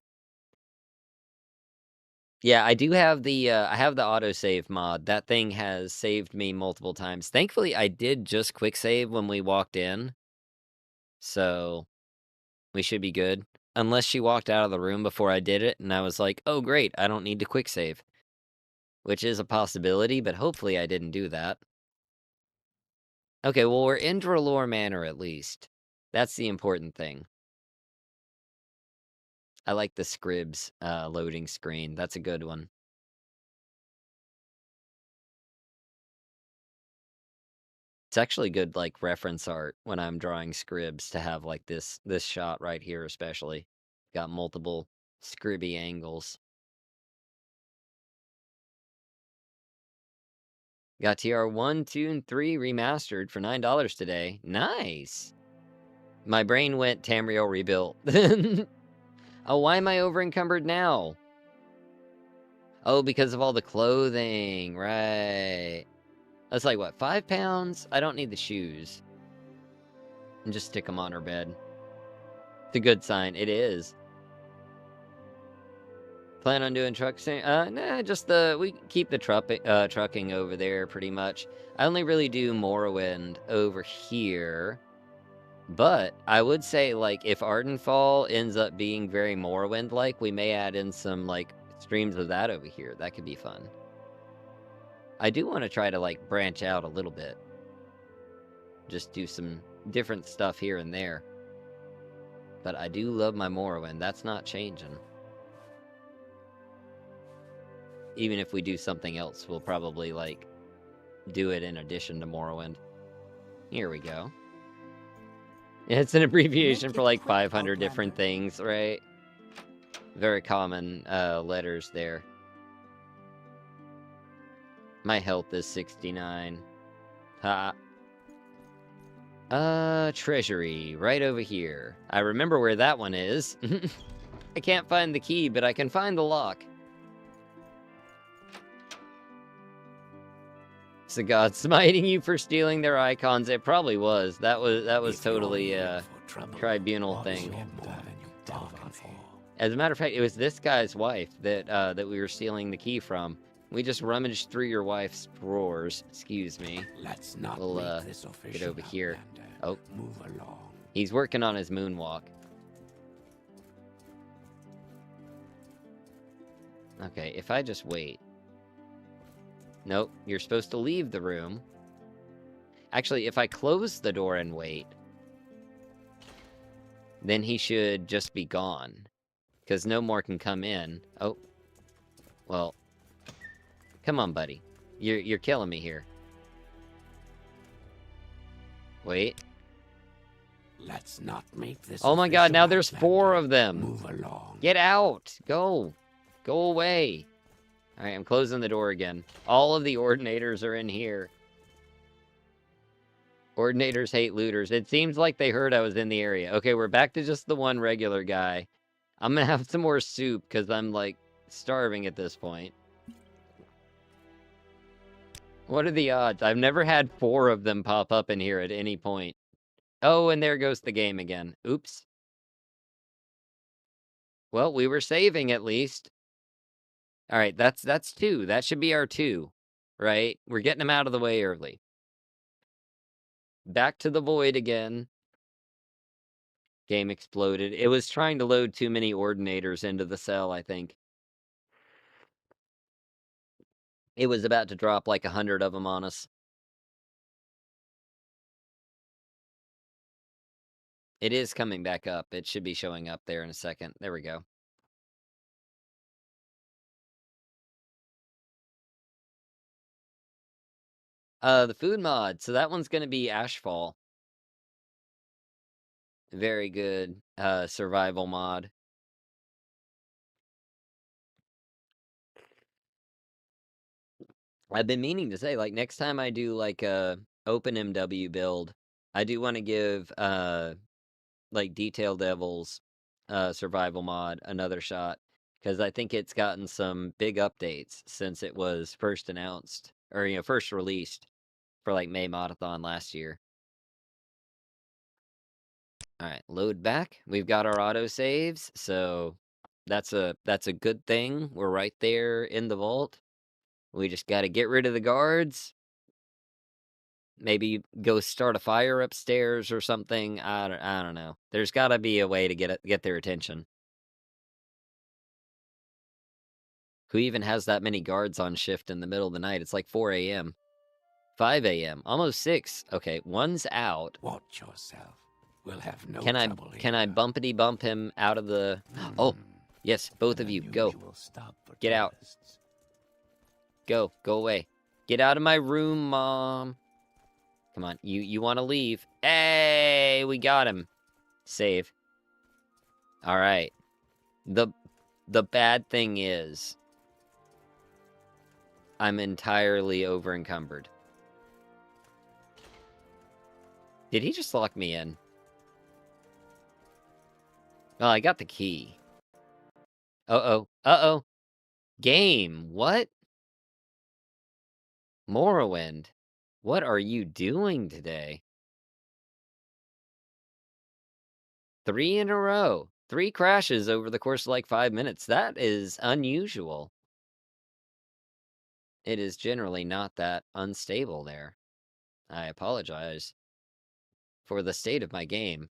Yeah, I do have the, I have the autosave mod. That thing has saved me multiple times. Thankfully, I did just quick save when we walked in. So, we should be good. Unless she walked out of the room before I did it, and I was like, oh great, I don't need to quick save. Which is a possibility, but hopefully I didn't do that. Okay, well, we're in Dralore Manor at least. That's the important thing. I like the Scribs loading screen. That's a good one. It's actually good, like, reference art when I'm drawing Scribs to have, like, this shot right here especially. Got multiple Scribby angles. Got TR 1, 2, and 3 remastered for $9 today. Nice! My brain went Tamriel rebuilt. Oh, why am I over encumbered now? Oh, because of all the clothing, right. That's like, what, 5 pounds? I don't need the shoes. And just stick them on her bed. It's a good sign. It is. Plan on doing truck soon? Nah, just we keep the trucking over there pretty much. I only really do Morrowind over here. But I would say, like, if Ardenfall ends up being very Morrowind-like, we may add in some, like, streams of that over here. That could be fun. I do want to try to, like, branch out a little bit. Just do some different stuff here and there. But I do love my Morrowind. That's not changing. Even if we do something else, we'll probably, like, do it in addition to Morrowind. Here we go. It's an abbreviation for, like, 500 different things, right? Very common letters there. My health is 69. Ha. Treasury, right over here. I remember where that one is. I can't find the key, but I can find the lock. Is the god smiting you for stealing their icons? It probably was. That was totally a tribunal thing. As a matter of fact, it was this guy's wife that that we were stealing the key from. We just rummaged through your wife's drawers. Excuse me.
Let's not
we'll get over here. Oh,
move along.
He's working on his moonwalk. Okay, if I just wait. Nope, you're supposed to leave the room. Actually, if I close the door and wait, then he should just be gone. Because no more can come in. Oh. Well. Come on, buddy. You're killing me here. Wait.
Let's not make this.
Oh my god, now there's
Outlander.
4 of them.
Move along.
Get out. Go. Go away. Alright, I'm closing the door again. All of the ordinators are in here. Ordinators hate looters. It seems like they heard I was in the area. Okay, we're back to just the one regular guy. I'm gonna have some more soup, because I'm, like, starving at this point. What are the odds? I've never had 4 of them pop up in here at any point. Oh, and there goes the game again. Oops. Well, we were saving at least. Alright, that's 2. That should be our 2. Right? We're getting them out of the way early. Back to the void again. Game exploded. It was trying to load too many ordinators into the cell, I think. It was about to drop like 100 of them on us. It is coming back up. It should be showing up there in a second. There we go. The food mod. So that one's going to be Ashfall. Very good survival mod. I've been meaning to say, like, next time I do, like, a open MW build, I do want to give, like, Detail Devil's survival mod another shot. Because I think it's gotten some big updates since it was first announced. Or, you know, first released for, like, May Modathon last year. Alright, load back. We've got our autosaves, so that's a good thing. We're right there in the vault. We just gotta get rid of the guards. Maybe go start a fire upstairs or something. I don't know. There's gotta be a way to get their attention. Who even has that many guards on shift in the middle of the night? It's like 4 a.m. 5 a.m. Almost 6. Okay, one's out.
Watch yourself. We'll have no
Can
trouble
I
here.
bumpity bump him out of the... Oh, yes, both of you, go. Get out. Go away. Get out of my room, Mom. Come on, you want to leave. Hey, we got him. Save. All right. The bad thing is I'm entirely over encumbered. Did he just lock me in? Well, I got the key. Uh-oh. Uh-oh. Game, what? Morrowind, what are you doing today? 3 in a row. 3 crashes over the course of, like, 5 minutes. That is unusual. It is generally not that unstable there. I apologize for the state of my game.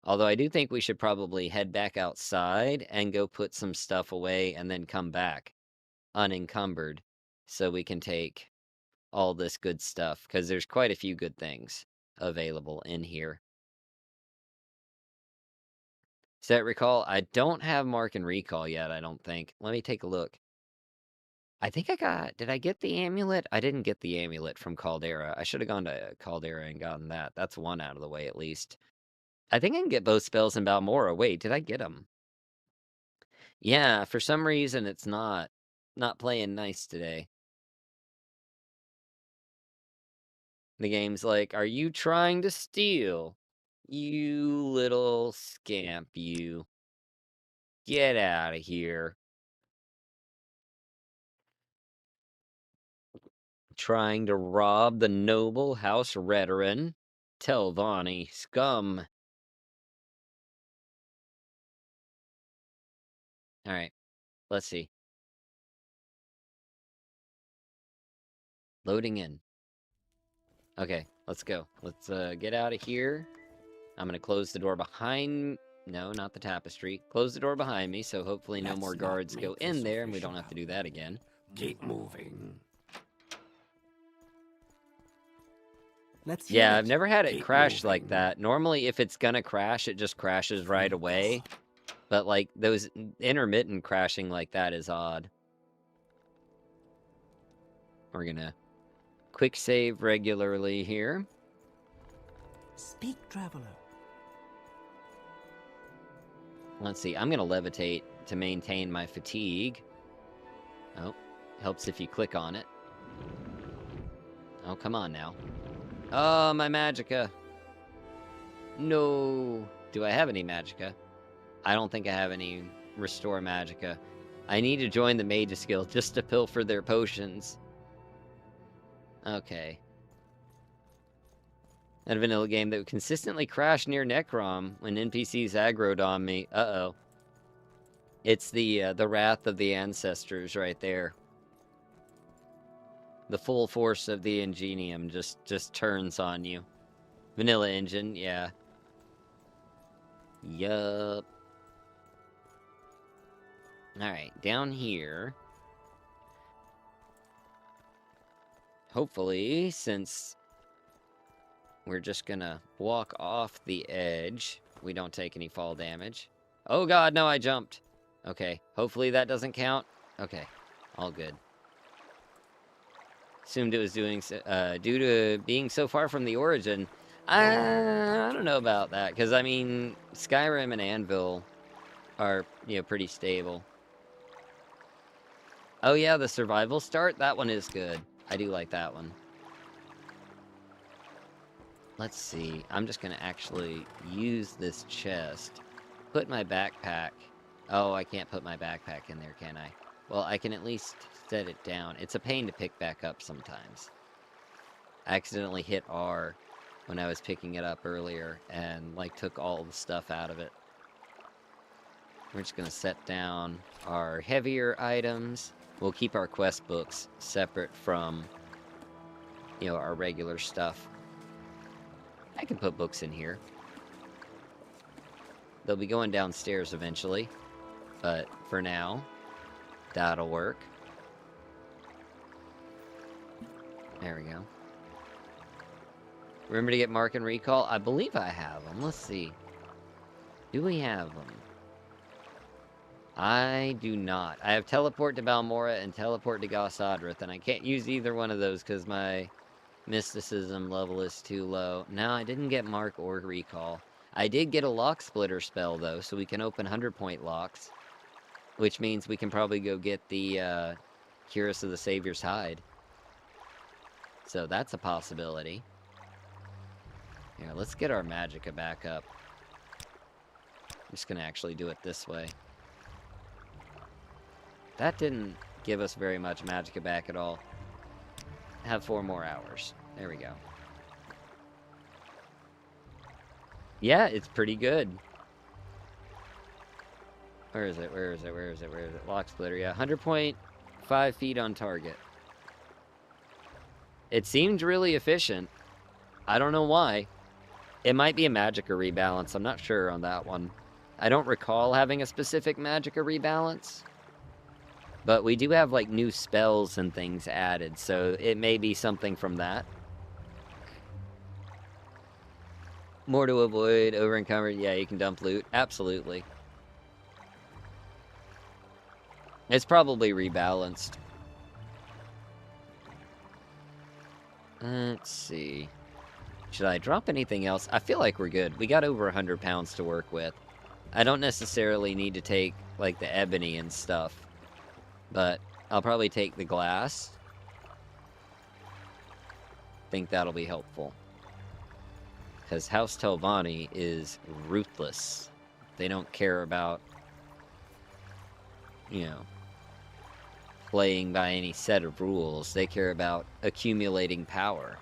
Although I do think we should probably head back outside and go put some stuff away and then come back unencumbered so we can take all this good stuff, because there's quite a few good things available in here. Set recall, I don't have mark and recall yet, I don't think. Let me take a look. I think did I get the amulet? I didn't get the amulet from Caldera. I should have gone to Caldera and gotten that. That's one out of the way at least. I think I can get both spells in Balmora. Wait, did I get them? Yeah, for some reason it's not playing nice today. The game's like, are you trying to steal? You little scamp, you. Get out of here. Trying to rob the noble House Redoran? Telvanni, scum. Alright, let's see. Loading in. Okay, let's go. Let's get out of here. I'm gonna close the door behind... No, not the tapestry. Close the door behind me, so hopefully no more guards go in there, and we don't have to do that again.
Keep moving.
Yeah, I've never had it crash like that. Normally, if it's gonna crash, it just crashes right away. But, like, those intermittent crashing like that is odd. We're gonna quick save regularly here.
Speak, traveler.
Let's see, I'm gonna levitate to maintain my fatigue. Oh, helps if you click on it. Oh, come on now. Oh, my magicka. No. Do I have any magicka? I don't think I have any restore magicka. I need to join the Mage's Guild just to pilfer their potions. Okay. That vanilla game that would consistently crash near Necrom when NPCs aggroed on me. Uh-oh. It's the wrath of the ancestors right there. The full force of the Ingenium just turns on you. Vanilla engine, yeah. Yup. Alright, down here. Hopefully, since we're just gonna walk off the edge, we don't take any fall damage. Oh god, no, I jumped. Okay, hopefully that doesn't count. Okay, all good. Assumed it was doing due to being so far from the origin. I don't know about that, because, I mean, Skyrim and Anvil are, you know, pretty stable. Oh yeah, the survival start? That one is good. I do like that one. Let's see. I'm just going to actually use this chest. Put my backpack. Oh, I can't put my backpack in there, can I? Well, I can at least set it down. It's a pain to pick back up sometimes. I accidentally hit R when I was picking it up earlier and, like, took all the stuff out of it. We're just going to set down our heavier items. We'll keep our quest books separate from, you know, our regular stuff. I can put books in here. They'll be going downstairs eventually, but for now, that'll work. There we go. Remember to get mark and recall? I believe I have them. Let's see. Do we have them? I do not. I have teleport to Balmora and teleport to Gossadrith, and I can't use either one of those because my mysticism level is too low. No, I didn't get mark or recall. I did get a lock splitter spell, though, so we can open 100-point locks, which means we can probably go get the Curus of the Savior's Hide. So that's a possibility. Here, let's get our magicka back up. I'm just going to actually do it this way. That didn't... give us very much magicka back at all. Have 4 more hours. There we go. Yeah, it's pretty good. Where is it? Where is it? Where is it? Where is it? Lock splitter, yeah. 100.5 feet on target. It seemed really efficient. I don't know why. It might be a magicka rebalance. I'm not sure on that one. I don't recall having a specific magicka rebalance. But we do have, like, new spells and things added, so it may be something from that. More to avoid, over encumbered. Yeah, you can dump loot. Absolutely. It's probably rebalanced. Let's see. Should I drop anything else? I feel like we're good. We got over 100 pounds to work with. I don't necessarily need to take, like, the ebony and stuff. But I'll probably take the glass. Think that'll be helpful. Because House Telvanni is ruthless. They don't care about, you know, playing by any set of rules. They care about accumulating power.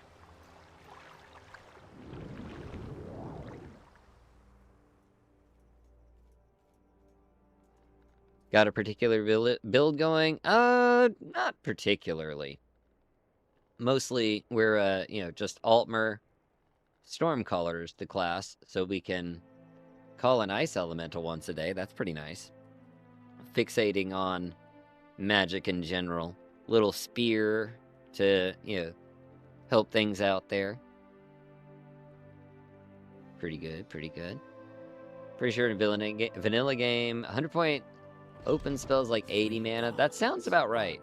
Got a particular build going? Not particularly. Mostly, we're, you know, just Altmer Stormcallers the class, so we can call an Ice Elemental once a day. That's pretty nice. Fixating on magic in general. Little spear to, you know, help things out there. Pretty good, pretty good. Pretty sure in vanilla game, 100 point open spells like 80 mana. That sounds about right.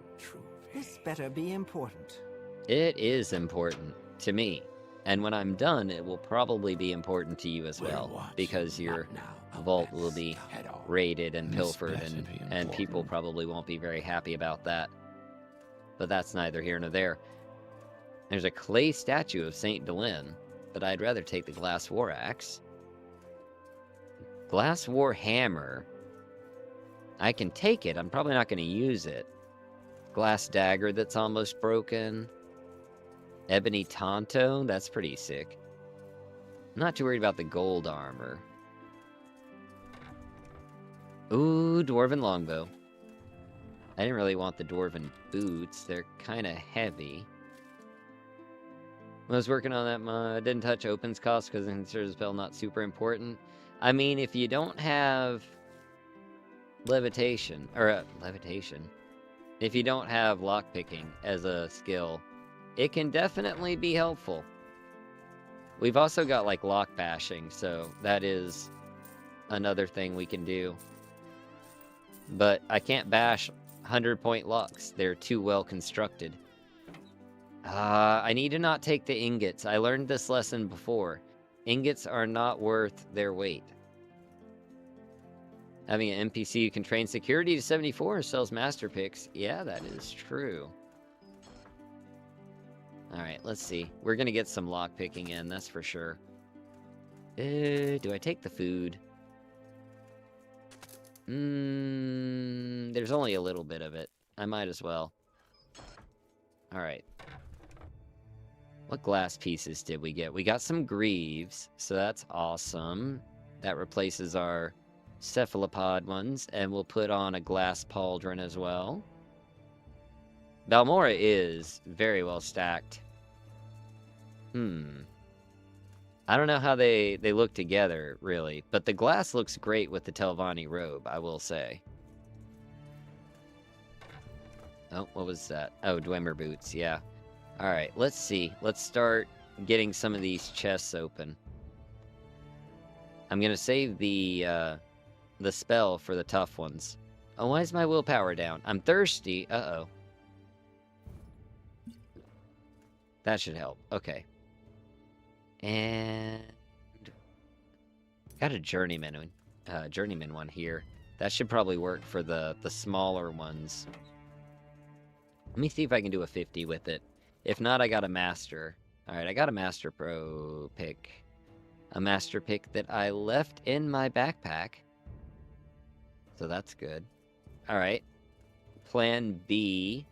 This better be important.
It is important to me. And when I'm done, it will probably be important to you as well. Because your vault will be raided and pilfered, and people probably won't be very happy about that. But that's neither here nor there. There's a clay statue of Saint Delin, but I'd rather take the glass war axe. Glass war hammer. I can take it. I'm probably not going to use it. Glass dagger that's almost broken. Ebony Tonto. That's pretty sick. I'm not too worried about the gold armor. Ooh, Dwarven longbow. I didn't really want the Dwarven boots. They're kind of heavy. When I was working on that mod, I didn't touch opens cost because I consider the spell not super important. I mean, if you don't have levitation, if you don't have lockpicking as a skill, it can definitely be helpful. We've also got, like, lock bashing, so that is another thing we can do. But I can't bash 100-point locks. They're too well constructed. I need to not take the ingots. I learned this lesson before. Ingots are not worth their weight. Having an NPC who can train security to 74 and sells master picks. Yeah, that is true. Alright, let's see. We're gonna get some lockpicking in, that's for sure. Do I take the food? There's only a little bit of it. I might as well. Alright. What glass pieces did we get? We got some greaves, so that's awesome. That replaces our cephalopod ones, and we'll put on a glass pauldron as well. Balmora is very well stacked. I don't know how they look together, really, but the glass looks great with the Telvanni robe, I will say. Oh, what was that? Oh, Dwemer boots, yeah. Alright, let's see. Let's start getting some of these chests open. I'm gonna save the spell for the tough ones. Oh, why is my willpower down? I'm thirsty. Uh-oh. That should help. Okay. And got a journeyman one here. That should probably work for the smaller ones. Let me see if I can do a 50 with it. If not, I got a master. Alright, I got a master pro pick. A master pick that I left in my backpack. So that's good. Alright. Plan B.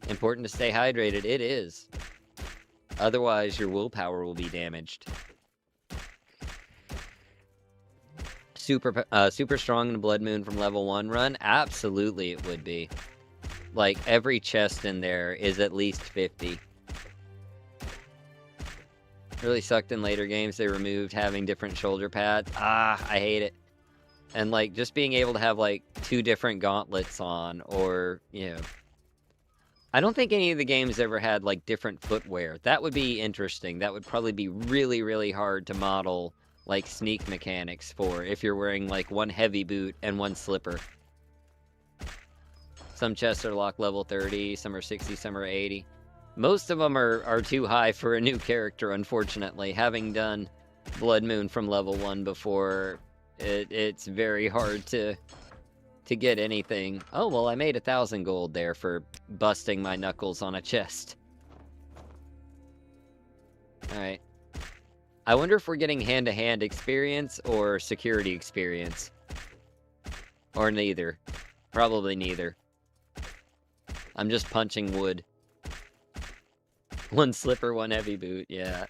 Important to stay hydrated. It is. Otherwise, your willpower will be damaged. Super strong in a Blood Moon from level 1 run? Absolutely it would be. Like, every chest in there is at least 50. Really sucked in later games. They removed having different shoulder pads. Ah, I hate it. And, like, just being able to have, like, 2 different gauntlets on, or, you know... I don't think any of the games ever had, like, different footwear. That would be interesting. That would probably be really, really hard to model, like, sneak mechanics for, if you're wearing, like, one heavy boot and one slipper. Some chests are locked level 30, some are 60, some are 80. Most of them are too high for a new character, unfortunately. Having done Blood Moon from level 1 before, it's very hard to get anything. Oh, well, I made 1,000 gold there for busting my knuckles on a chest. Alright. I wonder if we're getting hand-to-hand experience or security experience. Or neither. Probably neither. I'm just punching wood. One slipper, one heavy boot, yeah.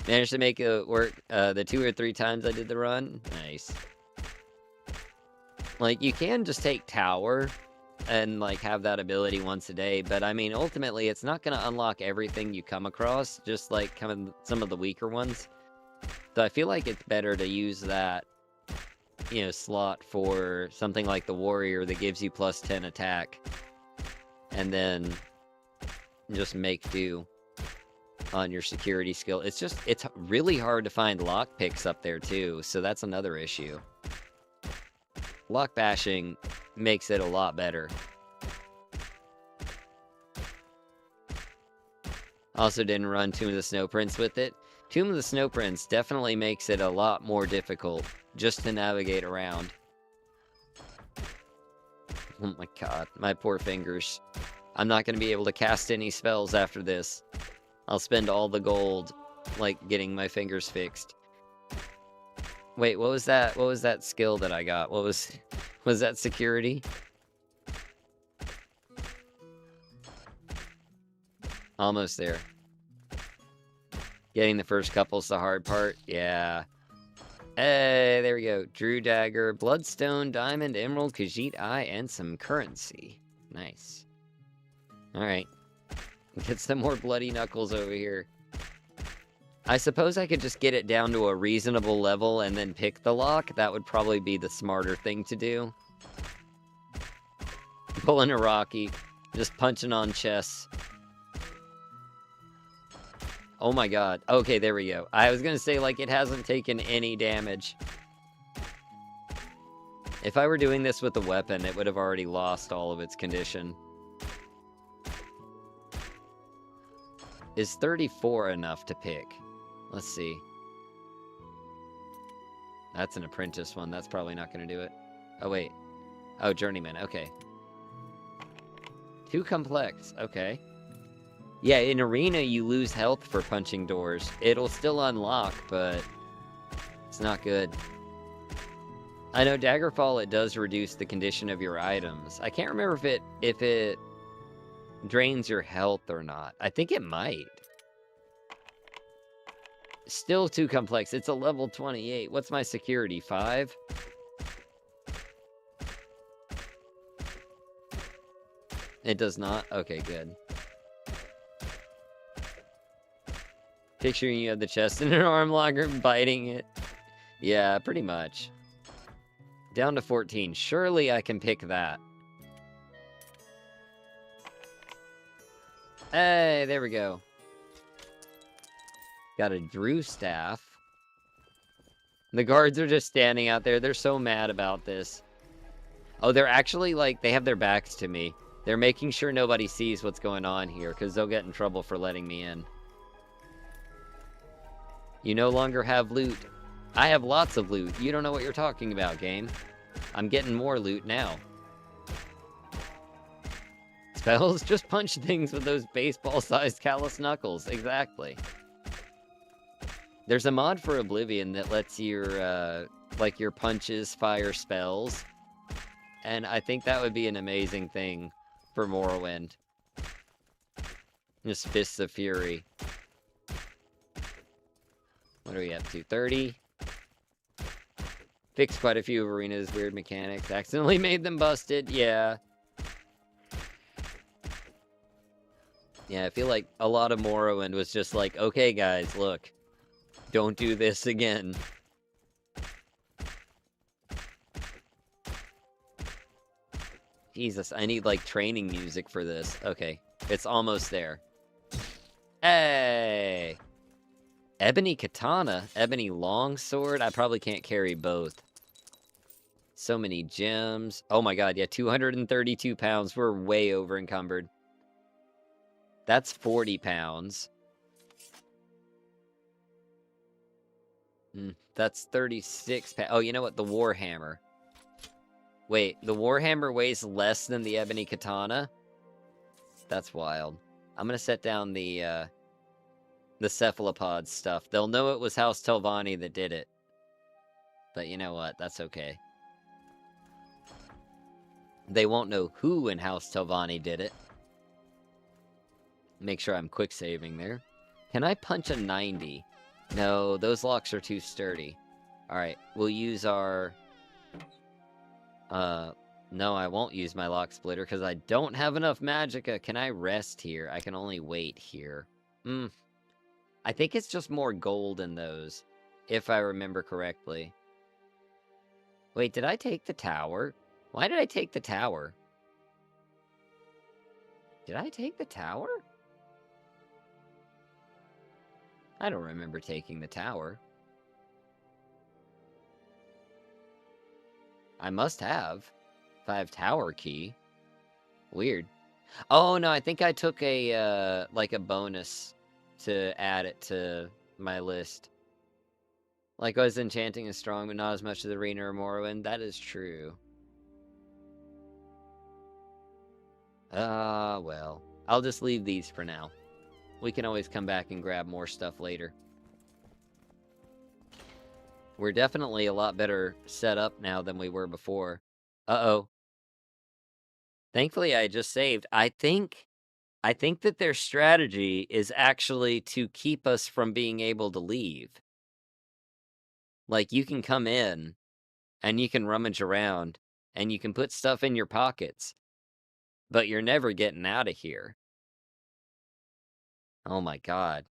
Managed to make it work the 2 or 3 times I did the run. Nice. Like, you can just take Tower and, like, have that ability once a day, but, I mean, ultimately, it's not gonna unlock everything you come across, just, like, some of the weaker ones. So I feel like it's better to use that, you know, slot for something like the Warrior that gives you plus 10 attack. And then just make do on your security skill. It's really hard to find lockpicks up there, too, so that's another issue. Lock bashing makes it a lot better. Also didn't run Tomb of the Snow Prince with it. Tomb of the Snow Prince definitely makes it a lot more difficult just to navigate around. Oh my god, my poor fingers. I'm not going to be able to cast any spells after this. I'll spend all the gold, like, getting my fingers fixed. Wait, what was that? What was that skill that I got? What was that security? Almost there. Getting the first couple's the hard part. Yeah. Hey, there we go. Drew Dagger, Bloodstone, Diamond, Emerald, Khajiit Eye, and some currency. Nice. Alright. Get some more bloody knuckles over here. I suppose I could just get it down to a reasonable level and then pick the lock. That would probably be the smarter thing to do. Pulling a Rocky. Just punching on chests. Oh my god. Okay, there we go. I was gonna say, like, it hasn't taken any damage. If I were doing this with a weapon, it would have already lost all of its condition. Is 34 enough to pick? Let's see. That's an apprentice one. That's probably not going to do it. Oh, wait. Oh, journeyman. Okay. Too complex. Okay. Yeah, in Arena, you lose health for punching doors. It'll still unlock, but it's not good. I know Daggerfall, it does reduce the condition of your items. I can't remember if it drains your health or not. I think it might. Still too complex. It's a level 28. What's my security? 5? It does not? Okay, good. Picturing you have the chest in an arm locker biting it. Yeah, pretty much. Down to 14. Surely I can pick that. Hey, there we go. Got a Drew staff. The guards are just standing out there. They're so mad about this. Oh, they're actually, like, they have their backs to me. They're making sure nobody sees what's going on here, because they'll get in trouble for letting me in. You no longer have loot. I have lots of loot. You don't know what you're talking about, game. I'm getting more loot now. Spells? Just punch things with those baseball-sized callous knuckles. Exactly. There's a mod for Oblivion that lets your, like, your punches fire spells. And I think that would be an amazing thing for Morrowind. Just Fists of Fury. What are we up to? 30? Fixed quite a few of Arena's weird mechanics. Accidentally made them busted. Yeah. Yeah, I feel like a lot of Morrowind was just like, okay, guys, look. Don't do this again. Jesus, I need, like, training music for this. Okay, it's almost there. Hey! Ebony Katana? Ebony Longsword? I probably can't carry both. So many gems. Oh my god, yeah, 232 pounds. We're way over encumbered. That's 40 pounds. That's 36 pounds. Oh, you know what? The Warhammer. Wait, the Warhammer weighs less than the Ebony Katana? That's wild. I'm gonna set down the cephalopod stuff. They'll know it was House Telvanni that did it. But you know what? That's okay. They won't know who in House Telvanni did it. Make sure I'm quick saving there. Can I punch a 90? No, those locks are too sturdy. Alright, we'll use our... No, I won't use my lock splitter because I don't have enough magicka. Can I rest here? I can only wait here. I think it's just more gold in those, if I remember correctly. Wait, did I take the tower? Why did I take the tower? Did I take the tower? I don't remember taking the tower. I must have. If I have tower key. Weird. Oh, no, I think I took a, like a bonus to add it to my list. Like I was enchanting is strong, but not as much as Arena or Morrowind. That is true. Well. I'll just leave these for now. We can always come back and grab more stuff later. We're definitely a lot better set up now than we were before. Uh-oh. Thankfully, I just saved. I think that their strategy is actually to keep us from being able to leave. Like, you can come in, and you can rummage around, and you can put stuff in your pockets, but you're never getting out of here. Oh my god.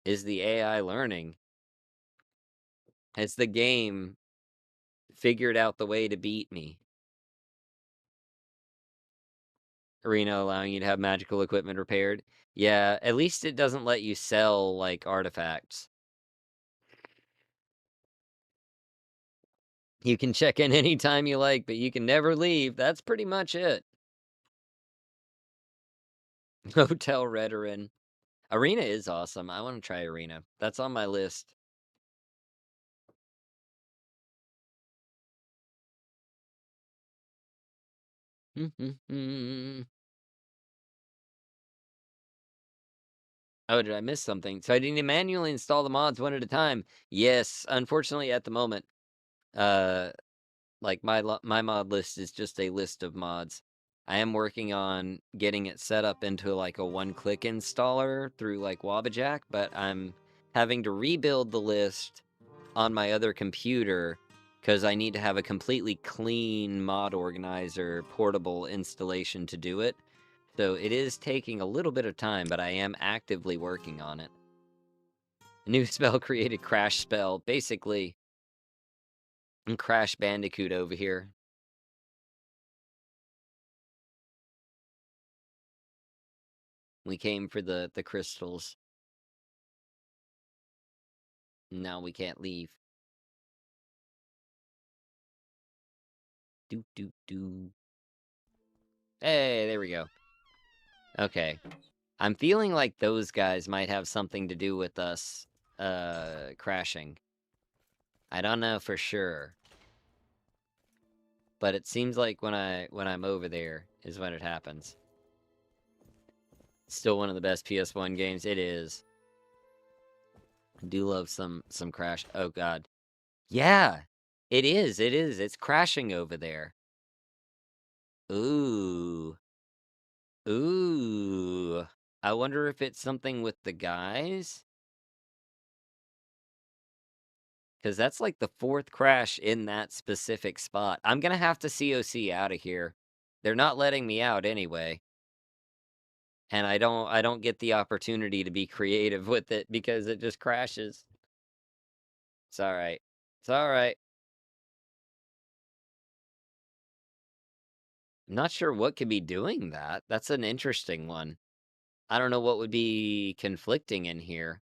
Is the AI learning? Has the game figured out the way to beat me? Arena allowing you to have magical equipment repaired. Yeah, at least it doesn't let you sell, like, artifacts. You can check in anytime you like, but you can never leave. That's pretty much it. Hotel Redoran. Arena is awesome. I want to try Arena. That's on my list. Oh, did I miss something? So I need to manually install the mods one at a time. Yes, unfortunately at the moment, like my mod list is just a list of mods. I am working on getting it set up into like a one-click installer through like Wabbajack, but I'm having to rebuild the list on my other computer because I need to have a completely clean mod organizer portable installation to do it. So it is taking a little bit of time, but I am actively working on it. A new spell created Crash Spell, basically. Crash Bandicoot over here. We came for the crystals. Now we can't leave. Do do do. Hey, there we go. Okay. I'm feeling like those guys might have something to do with us crashing. I don't know for sure. But it seems like when I'm over there is when it happens. Still one of the best PS1 games. It is. Do love some crash. Oh god. Yeah. It is. It is. It's crashing over there. Ooh. Ooh. I wonder if it's something with the guys? Because that's like the 4th crash in that specific spot. I'm gonna have to COC out of here. They're not letting me out anyway. And I don't get the opportunity to be creative with it because it just crashes. It's alright. It's alright. I'm not sure what could be doing that. That's an interesting one. I don't know what would be conflicting in here.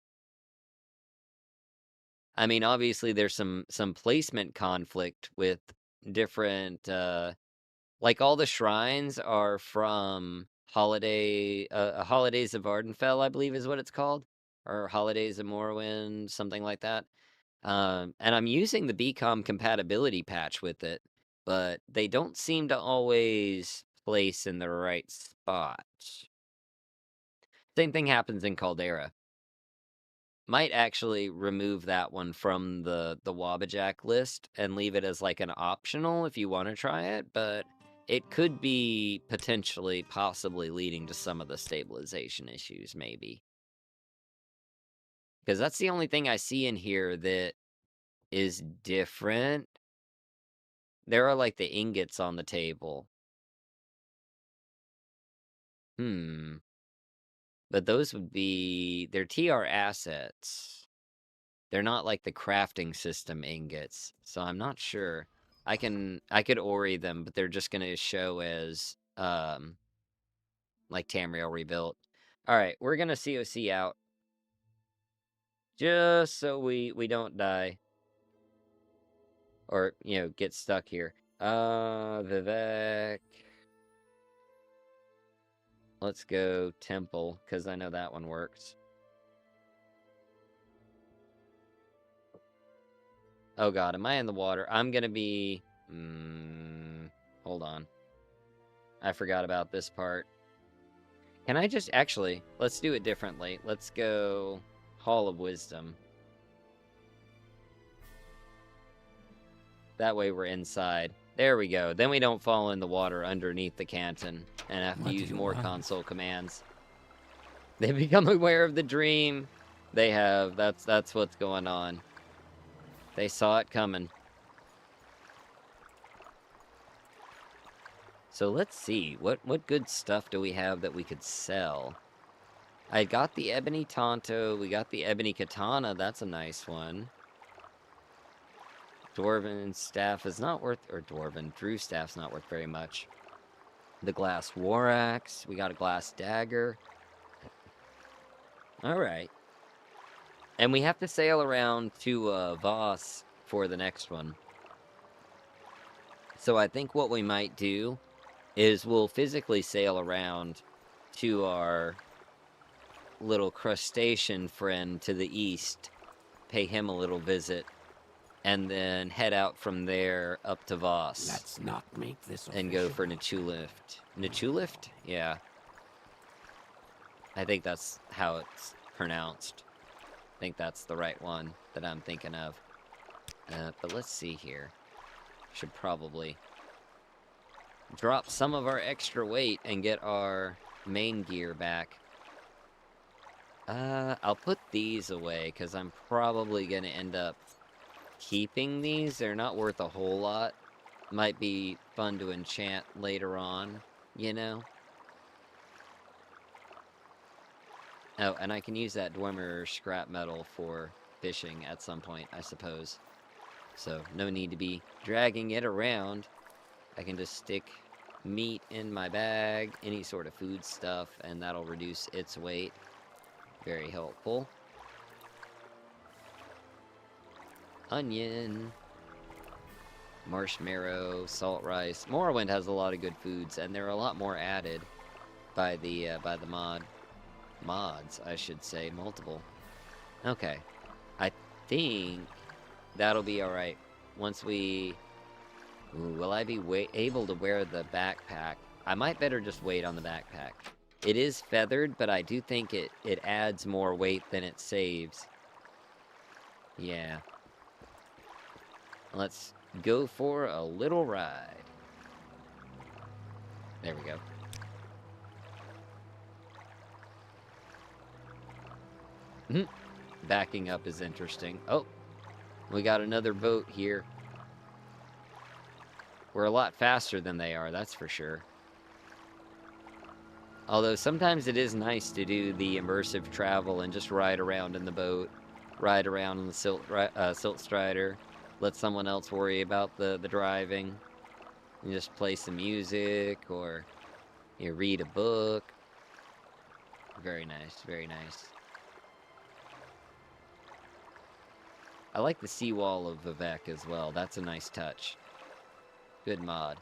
I mean, obviously there's some placement conflict with different like all the shrines are from Holidays of Ardenfell, I believe is what it's called, or Holidays of Morrowind, something like that. And I'm using the BCom compatibility patch with it, but they don't seem to always place in the right spot. Same thing happens in Caldera. Might actually remove that one from the Wabbajack list and leave it as like an optional if you want to try it, but it could be potentially possibly leading to some of the stabilization issues, maybe. Because that's the only thing I see in here that is different. There are like the ingots on the table. But those would be, they're TR assets. They're not like the crafting system ingots, so I'm not sure. I could ori them, but they're just gonna show as like Tamriel rebuilt. Alright, we're gonna COC out. Just so we don't die. Or, you know, get stuck here. Vivek. Let's go Temple, because I know that one works. Oh god, am I in the water? I'm gonna be... hold on. I forgot about this part. Can I just... Actually, let's do it differently. Let's go Hall of Wisdom. That way we're inside. There we go. Then we don't fall in the water underneath the canton and have to use more console commands. They become aware of the dream. They have. That's what's going on. They saw it coming. So let's see. What good stuff do we have that we could sell? I got the Ebony Tonto. We got the Ebony Katana. That's a nice one. Dwarven Staff is not worth... Or Dwarven. Drew Staff's not worth very much. The Glass War Axe. We got a Glass Dagger. Alright. And we have to sail around to Voss for the next one. So I think what we might do is we'll physically sail around to our little crustacean friend to the east, pay him a little visit, and then head out from there up to Voss.
Let's not make this
and go for Nichulift. Nichulift? Yeah. I think that's how it's pronounced. I think that's the right one that I'm thinking of. But let's see here. Should probably drop some of our extra weight and get our main gear back. I'll put these away because I'm probably going to end up keeping these. They're not worth a whole lot. Might be fun to enchant later on, you know? Oh, and I can use that Dwemer scrap metal for fishing at some point, I suppose. So, no need to be dragging it around. I can just stick meat in my bag, any sort of food stuff, and that'll reduce its weight. Very helpful. Onion. Marshmallow, salt rice. Morrowind has a lot of good foods, and there are a lot more added by the mods, I should say, multiple. Okay, I think that'll be all right. Once we, will I be able to wear the backpack? I might better just wait on the backpack. It is feathered, but I do think it adds more weight than it saves. Yeah. Let's go for a little ride. There we go. Backing up is interesting. Oh, we got another boat here. We're a lot faster than they are, that's for sure. Although sometimes it is nice to do the immersive travel and just ride around in the boat, ride around in the Silt Strider, let someone else worry about the driving, and just play some music or read a book. Very nice, very nice. I like the seawall of Vivek as well. That's a nice touch. Good mod.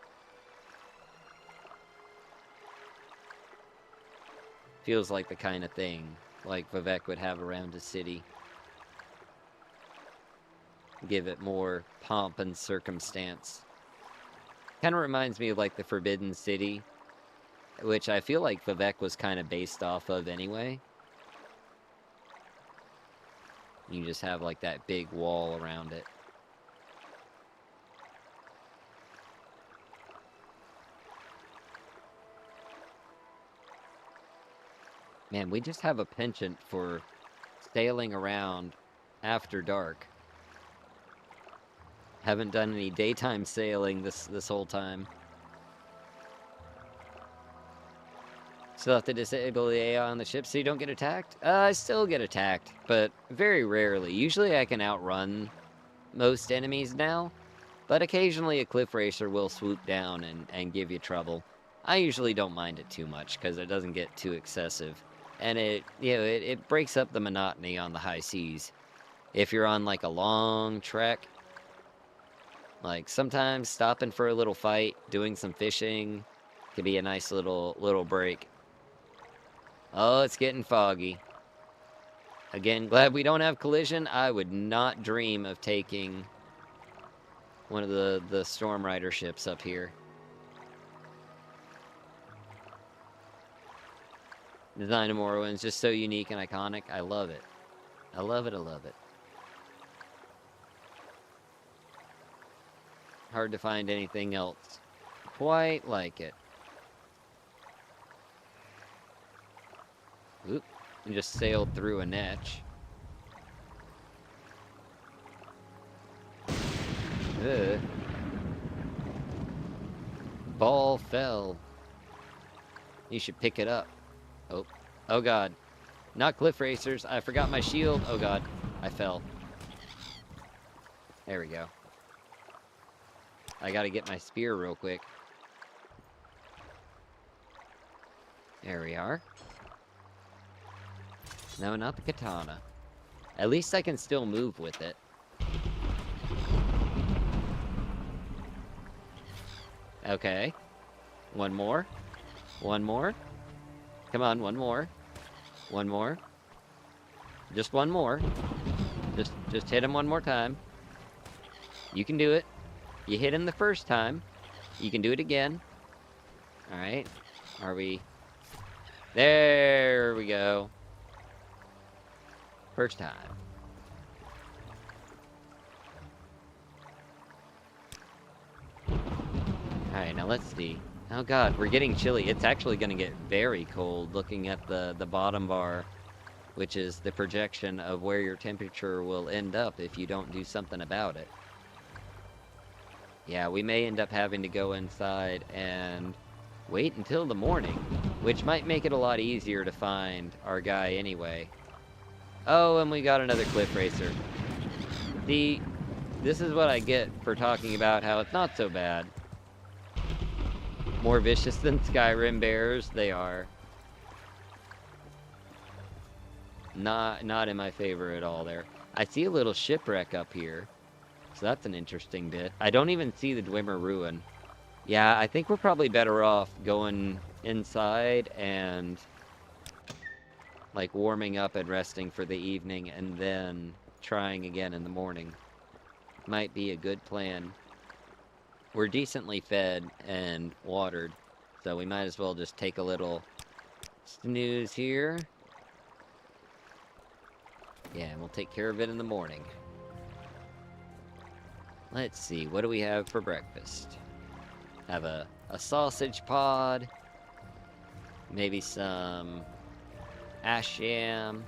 Feels like the kind of thing like Vivek would have around a city. Give it more pomp and circumstance. Kind of reminds me of like the Forbidden City, which I feel like Vivek was kind of based off of anyway. You just have like that big wall around it. Man, we just have a penchant for sailing around after dark. Haven't done any daytime sailing this whole time. Still have to disable the AI on the ship so you don't get attacked? I still get attacked, but very rarely. Usually I can outrun most enemies now, but occasionally a cliff racer will swoop down and give you trouble. I usually don't mind it too much because it doesn't get too excessive. And it breaks up the monotony on the high seas. If you're on like a long trek, like sometimes stopping for a little fight, doing some fishing, could be a nice little break. Oh, it's getting foggy. Again, glad we don't have collision. I would not dream of taking one of the Storm Rider ships up here. Design of Morrowind is just so unique and iconic. I love it. I love it, I love it. Hard to find anything else quite like it. Oop, and just sailed through a niche. Ugh. Ball fell. You should pick it up. Oh. Oh god. Not cliff racers. I forgot my shield. Oh god. I fell. There we go. I gotta get my spear real quick. There we are. No, not the katana. At least I can still move with it. Okay. One more. One more. Come on, one more. One more. Just one more. Just hit him one more time. You can do it. You hit him the first time. You can do it again. Alright. Are we... There we go. First time. Alright, now let's see. Oh god, we're getting chilly. It's actually going to get very cold looking at the bottom bar, which is the projection of where your temperature will end up if you don't do something about it. Yeah, we may end up having to go inside and wait until the morning, which might make it a lot easier to find our guy anyway. Oh, and we got another cliff racer. See, this is what I get for talking about how it's not so bad. More vicious than Skyrim bears, they are. Not in my favor at all there. I see a little shipwreck up here. So that's an interesting bit. I don't even see the Dwemer Ruin. Yeah, I think we're probably better off going inside and like warming up and resting for the evening and then trying again in the morning. Might be a good plan. We're decently fed and watered, so we might as well just take a little snooze here. Yeah, and we'll take care of it in the morning. Let's see, what do we have for breakfast? Have a sausage pod. Maybe some ash yam.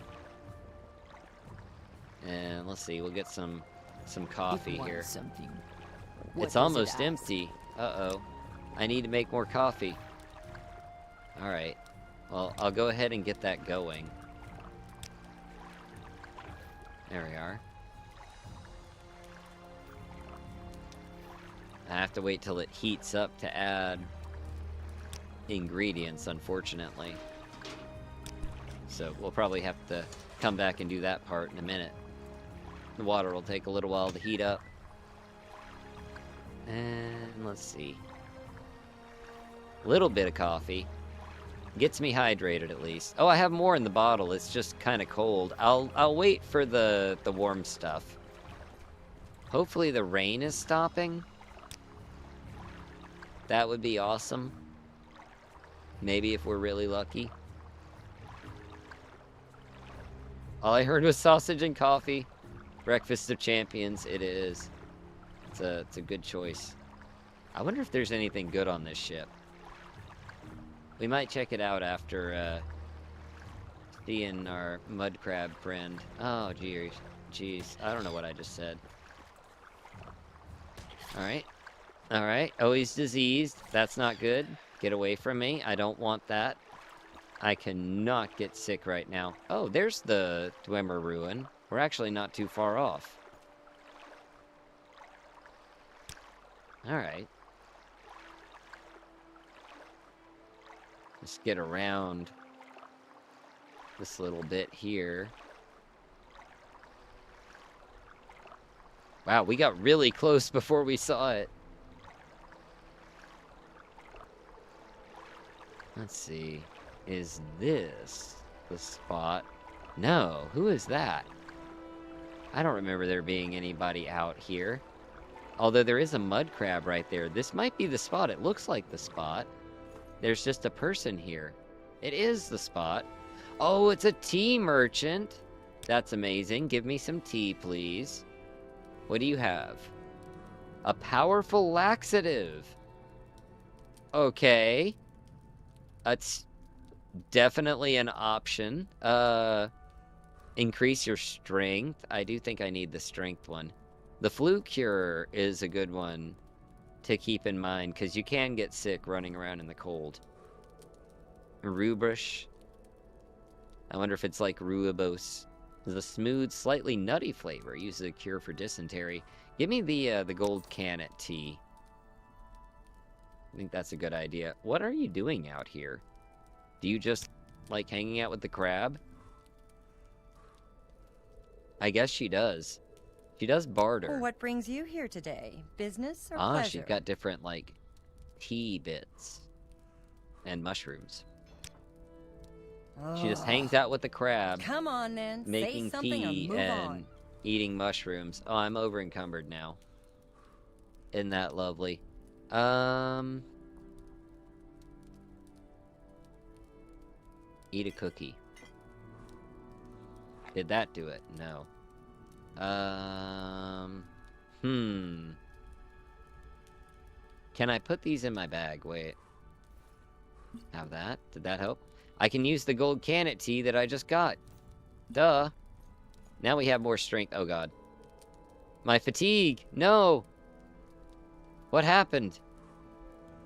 And let's see, we'll get some coffee here.
Something.
It's almost empty. Uh-oh. I need to make more coffee. Alright. Well, I'll go ahead and get that going. There we are. I have to wait till it heats up to add ingredients, unfortunately. So we'll probably have to come back and do that part in a minute. The water will take a little while to heat up. And let's see. A little bit of coffee. Gets me hydrated at least. Oh, I have more in the bottle. It's just kind of cold. I'll wait for the warm stuff. Hopefully the rain is stopping. That would be awesome. Maybe if we're really lucky. All I heard was sausage and coffee. Breakfast of champions, it is. It's a good choice. I wonder if there's anything good on this ship. We might check it out after seeing our mud crab friend. Oh, jeez. I don't know what I just said. Alright. Alright. Oh, he's diseased. That's not good. Get away from me. I don't want that. I cannot get sick right now. Oh, there's the Dwemer ruin. We're actually not too far off. Alright. Let's get around this little bit here. Wow, we got really close before we saw it. Let's see. Is this the spot? No, who is that? I don't remember there being anybody out here. Although there is a mud crab right there. This might be the spot. It looks like the spot. There's just a person here. It is the spot. Oh, it's a tea merchant. That's amazing. Give me some tea, please. What do you have? A powerful laxative. Okay. That's definitely an option. Increase your strength. I do think I need the strength one. The flu cure is a good one to keep in mind, because you can get sick running around in the cold. Rubrush. I wonder if it's like rooibos. The smooth, slightly nutty flavor uses a cure for dysentery. Give me the gold cannet tea. I think that's a good idea. What are you doing out here? Do you just like hanging out with the crab? I guess she does. She does barter.
Well, what brings you here today? Business or
Ah,
pleasure?
she's got different, like, tea bits. And mushrooms. She just hangs out with the crab.
Come on, then.
Making
Say something
tea
and move
and
on.
eating mushrooms. Oh, I'm over encumbered now. Isn't that lovely? Eat a cookie. Did that do it? No. Can I put these in my bag? Wait. Have that? Did that help? I can use the gold cannet tea that I just got. Duh. Now we have more strength. Oh, God. My fatigue. No. What happened?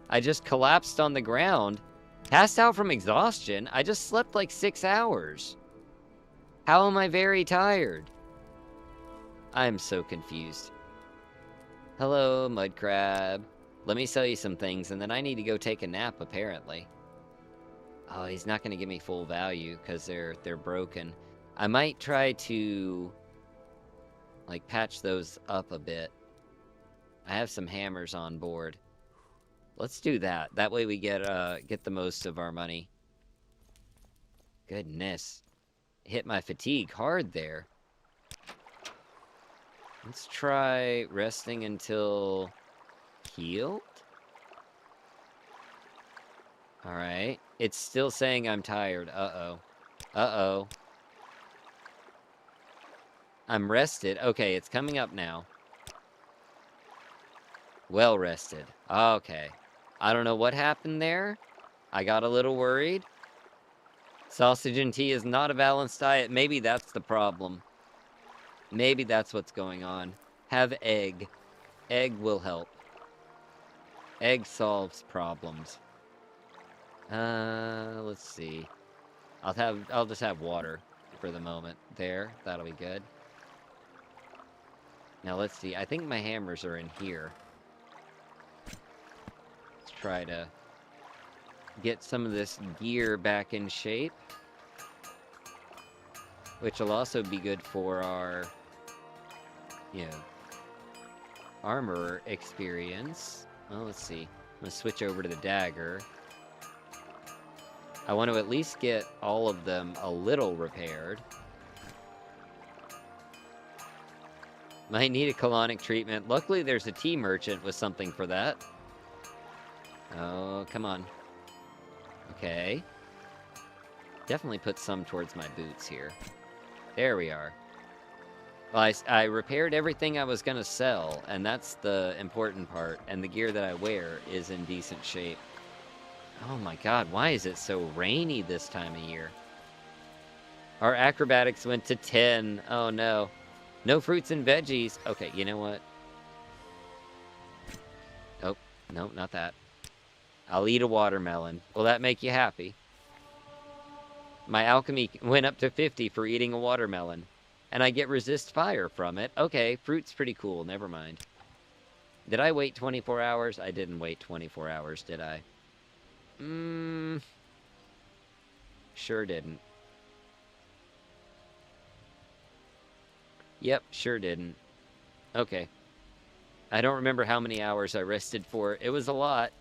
I just collapsed on the ground. Passed out from exhaustion. I just slept like 6 hours. How am I very tired? I am so confused. Hello, mud crab. Let me sell you some things, and then I need to go take a nap, apparently. Oh, he's not going to give me full value, because they're broken. I might try to, like, patch those up a bit. I have some hammers on board. Let's do that. That way we get the most of our money. Goodness. Hit my fatigue hard there. Let's try resting until healed. Alright. It's still saying I'm tired. Uh-oh. Uh-oh. I'm rested. Okay, it's coming up now. Well rested. Okay. I don't know what happened there. I got a little worried. Sausage and tea is not a balanced diet. Maybe that's the problem. Maybe that's what's going on. Have egg. Egg will help. Egg solves problems. Let's see. I'll just have water for the moment. There, that'll be good. Now let's see. I think my hammers are in here. Let's try to get some of this gear back in shape, which will also be good for our, you know, armor experience. Well, let's see. I'm gonna switch over to the dagger. I want to at least get all of them a little repaired. Might need a colonic treatment. Luckily, there's a tea merchant with something for that. Oh, come on. Okay. Definitely put some towards my boots here. There we are. Well, I repaired everything I was going to sell, and that's the important part. And the gear that I wear is in decent shape. Oh my god, why is it so rainy this time of year? Our acrobatics went to 10. Oh no. No fruits and veggies. Okay, you know what? Oh, no, not that. I'll eat a watermelon. Will that make you happy? My alchemy went up to 50 for eating a watermelon. And I get resist fire from it. Okay, fruit's pretty cool. Never mind. Did I wait 24 hours? I didn't wait 24 hours, did I? Sure didn't. Yep, sure didn't. Okay. I don't remember how many hours I rested for. It was a lot.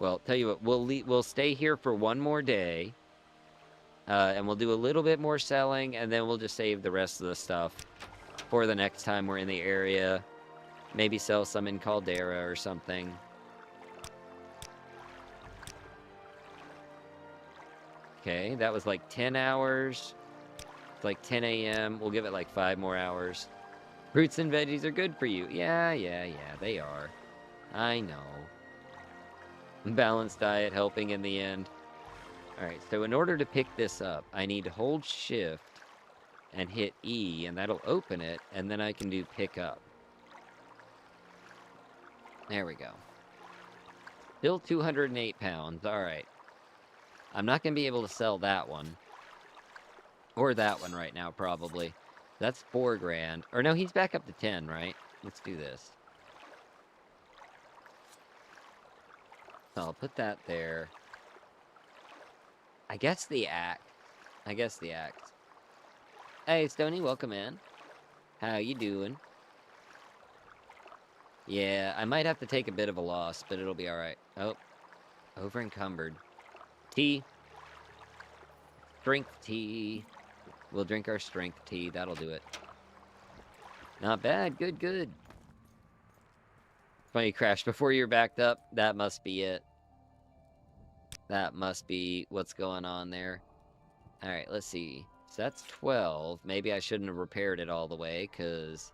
Well, tell you what, we'll stay here for one more day. And we'll do a little bit more selling, and then we'll just save the rest of the stuff for the next time we're in the area. Maybe sell some in Caldera or something. Okay, that was like 10 hours. It's like 10 a.m. We'll give it like 5 more hours. Fruits and veggies are good for you. Yeah, they are. I know. Balanced diet helping in the end. Alright, so in order to pick this up, I need to hold shift and hit E, and that'll open it, and then I can do pick up. There we go. Still 208 pounds. Alright. I'm not going to be able to sell that one. Or that one right now, probably. That's 4 grand. Or no, he's back up to 10, right? Let's do this. So I'll put that there. I guess the axe. Hey, Stoney, welcome in. How you doing? Yeah, I might have to take a bit of a loss, but it'll be alright. Oh, over encumbered. Tea. Strength tea. We'll drink our strength tea. That'll do it. Not bad. Good. Funny crash before you're backed up. That must be it. That must be what's going on there. Alright, let's see. So that's 12. Maybe I shouldn't have repaired it all the way, because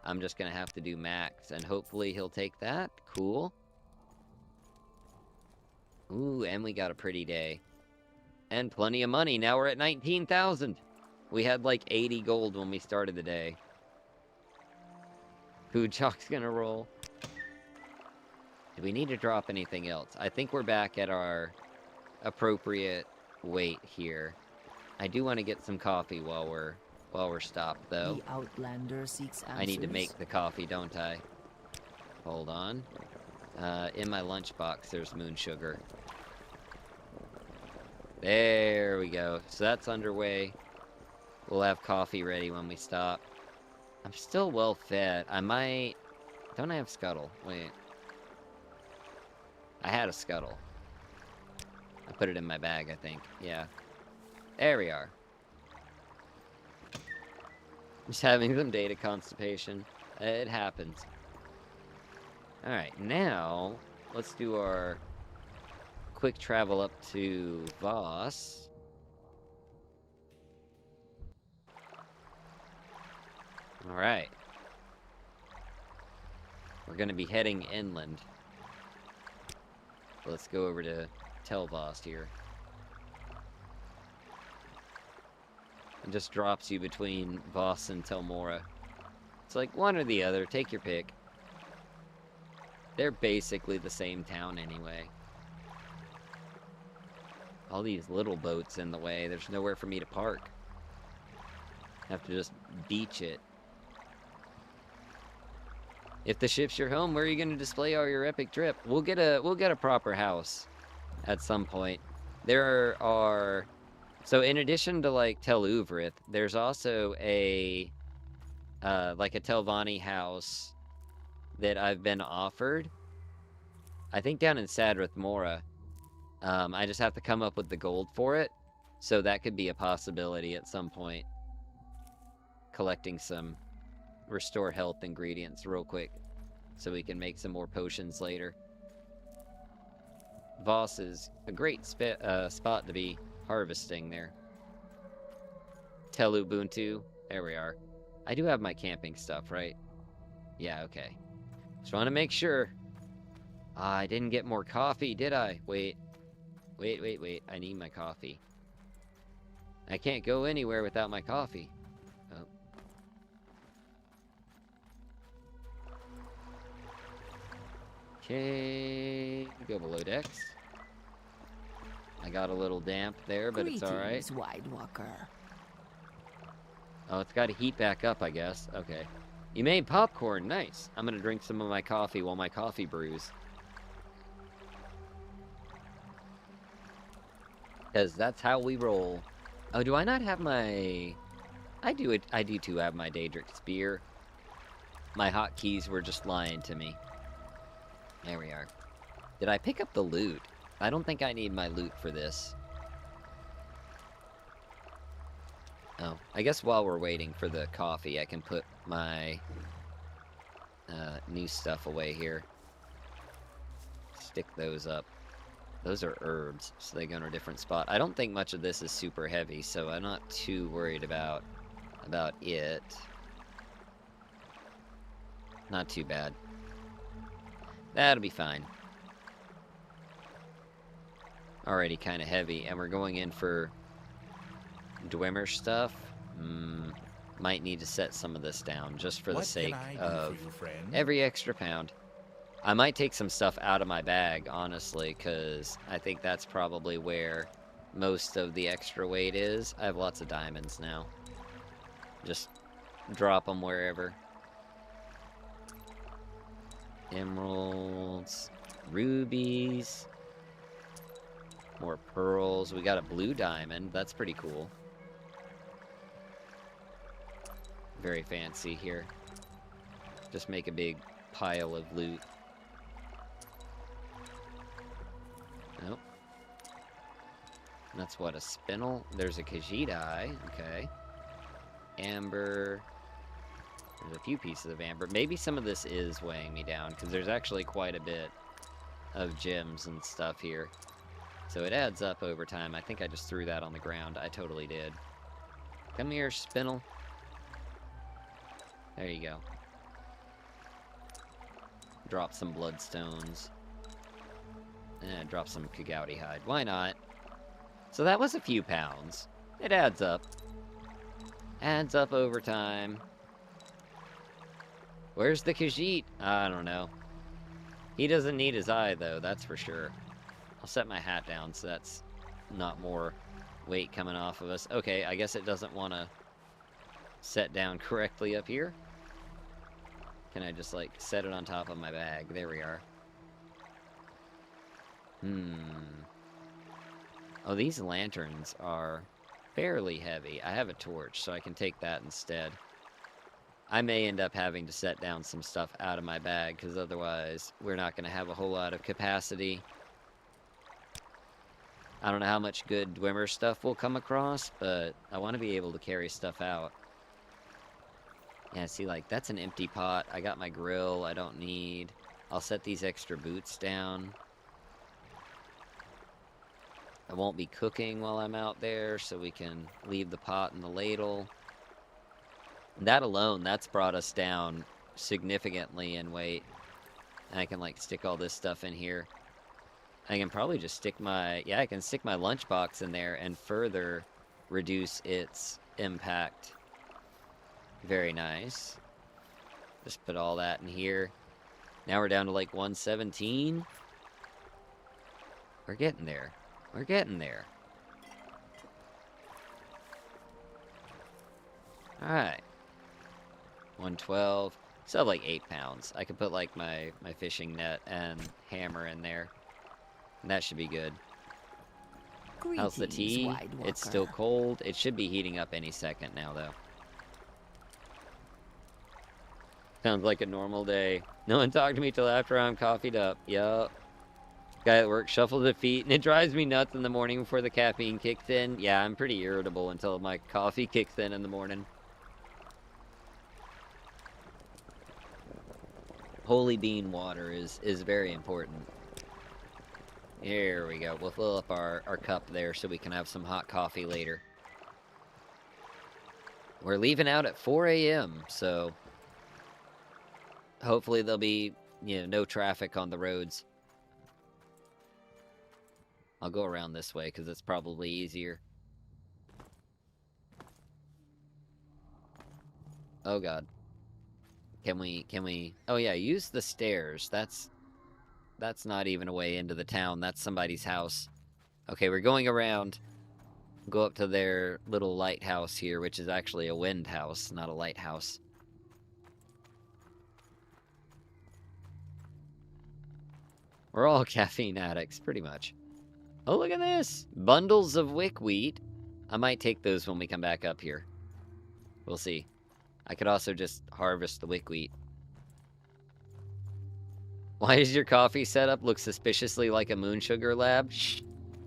I'm just going to have to do max, and hopefully he'll take that. Cool. Ooh, and we got a pretty day. And plenty of money. Now we're at 19,000. We had like 80 gold when we started the day. Food chalk's gonna roll. Do we need to drop anything else? I think we're back at our appropriate weight here. I do want to get some coffee while we're stopped, though.
The Outlander seeks answers.
I need to make the coffee, don't I? Hold on. In my lunchbox, there's moon sugar. There we go. So that's underway. We'll have coffee ready when we stop. I'm still well fed. I might... Don't I have scuttle? Wait. I had a scuttle. I put it in my bag, I think. Yeah. There we are. Just having some data constipation. It happens. Alright, now... Let's do our... quick travel up to Voss. Alright. We're going to be heading inland. Let's go over to Telvost here. It just drops you between Voss and Telmora. It's like one or the other. Take your pick. They're basically the same town anyway. All these little boats in the way. There's nowhere for me to park. Have to just beach it. If the ship's your home, where are you going to display all your epic trip? We'll get a proper house at some point. There are, so in addition to like Tel Uvrith, there's also a like a Telvanni house that I've been offered. I think down in Sadrith Mora. I just have to come up with the gold for it, so that could be a possibility at some point. Collecting some restore health ingredients real quick so we can make some more potions later. Voss is a great spot to be harvesting there. Tel Ubuntu, there we are. I do have my camping stuff, right? Yeah, okay. Just want to make sure. I didn't get more coffee, did I? Wait. I need my coffee. I can't go anywhere without my coffee. Oh. Okay, go below decks. I got a little damp there, but it's alright.
Wide Walker.
Oh, it's got to heat back up, I guess. Okay. You made popcorn, nice. I'm gonna drink some of my coffee while my coffee brews. Because that's how we roll. Oh, do I not have my... I do too have my Daedric Spear. My hotkeys were just lying to me. There we are. Did I pick up the loot? I don't think I need my loot for this. Oh, I guess while we're waiting for the coffee, I can put my new stuff away here. Stick those up. Those are herbs, so they go in a different spot. I don't think much of this is super heavy, so I'm not too worried about it. Not too bad. That'll be fine. Already kind of heavy, and we're going in for Dwemer stuff. Might need to set some of this down, just for the sake of every extra pound. I might take some stuff out of my bag, honestly, because I think that's probably where most of the extra weight is. I have lots of diamonds now. Just drop them wherever. Emeralds, rubies, more pearls. We got a blue diamond. That's pretty cool. Very fancy here. Just make a big pile of loot. Nope. That's what, a spinel? There's a Khajiit eye. Okay. Amber. There's a few pieces of amber. Maybe some of this is weighing me down, because there's actually quite a bit of gems and stuff here. So it adds up over time. I think I just threw that on the ground. I totally did. Come here, spinel. There you go. Drop some bloodstones. And drop some Kagouti hide. Why not? So that was a few pounds. It adds up. Adds up over time. Where's the Khajiit? I don't know. He doesn't need his eye, though, that's for sure. I'll set my hat down so that's not more weight coming off of us. Okay, I guess it doesn't want to set down correctly up here. Can I just, like, set it on top of my bag? There we are. Oh, these lanterns are fairly heavy. I have a torch, so I can take that instead. I may end up having to set down some stuff out of my bag, because otherwise we're not going to have a whole lot of capacity. I don't know how much good Dwemer stuff will come across, but I want to be able to carry stuff out. Yeah, see, like, that's an empty pot. I got my grill I don't need. I'll set these extra boots down. I won't be cooking while I'm out there, so we can leave the pot and the ladle. That alone, that's brought us down significantly in weight. And I can, like, stick all this stuff in here. I can probably just stick my... Yeah, I can stick my lunchbox in there and further reduce its impact. Very nice. Just put all that in here. Now we're down to, like, 117. We're getting there. We're getting there. Alright. 112. Still have like 8 pounds. I could put like my fishing net and hammer in there. And that should be good. How's the tea? It's still cold. It should be heating up any second now though. Sounds like a normal day. No one talked to me till after I'm coffeeed up. Yup. Guy at work shuffles his feet, and it drives me nuts in the morning before the caffeine kicks in. Yeah, I'm pretty irritable until my coffee kicks in the morning. Holy bean water is very important. Here we go. We'll fill up our cup there so we can have some hot coffee later. We're leaving out at 4 a.m., so hopefully there'll be, no traffic on the roads. I'll go around this way because it's probably easier. Oh god. Can we... Oh yeah, use the stairs. That's not even a way into the town. That's somebody's house. Okay, we're going around. Go up to their little lighthouse here, which is actually a wind house, not a lighthouse. We're all caffeine addicts, pretty much. Oh, look at this! Bundles of wickweed. I might take those when we come back up here. We'll see. I could also just harvest the wickweed. Why does your coffee setup look suspiciously like a moon sugar lab? Shh.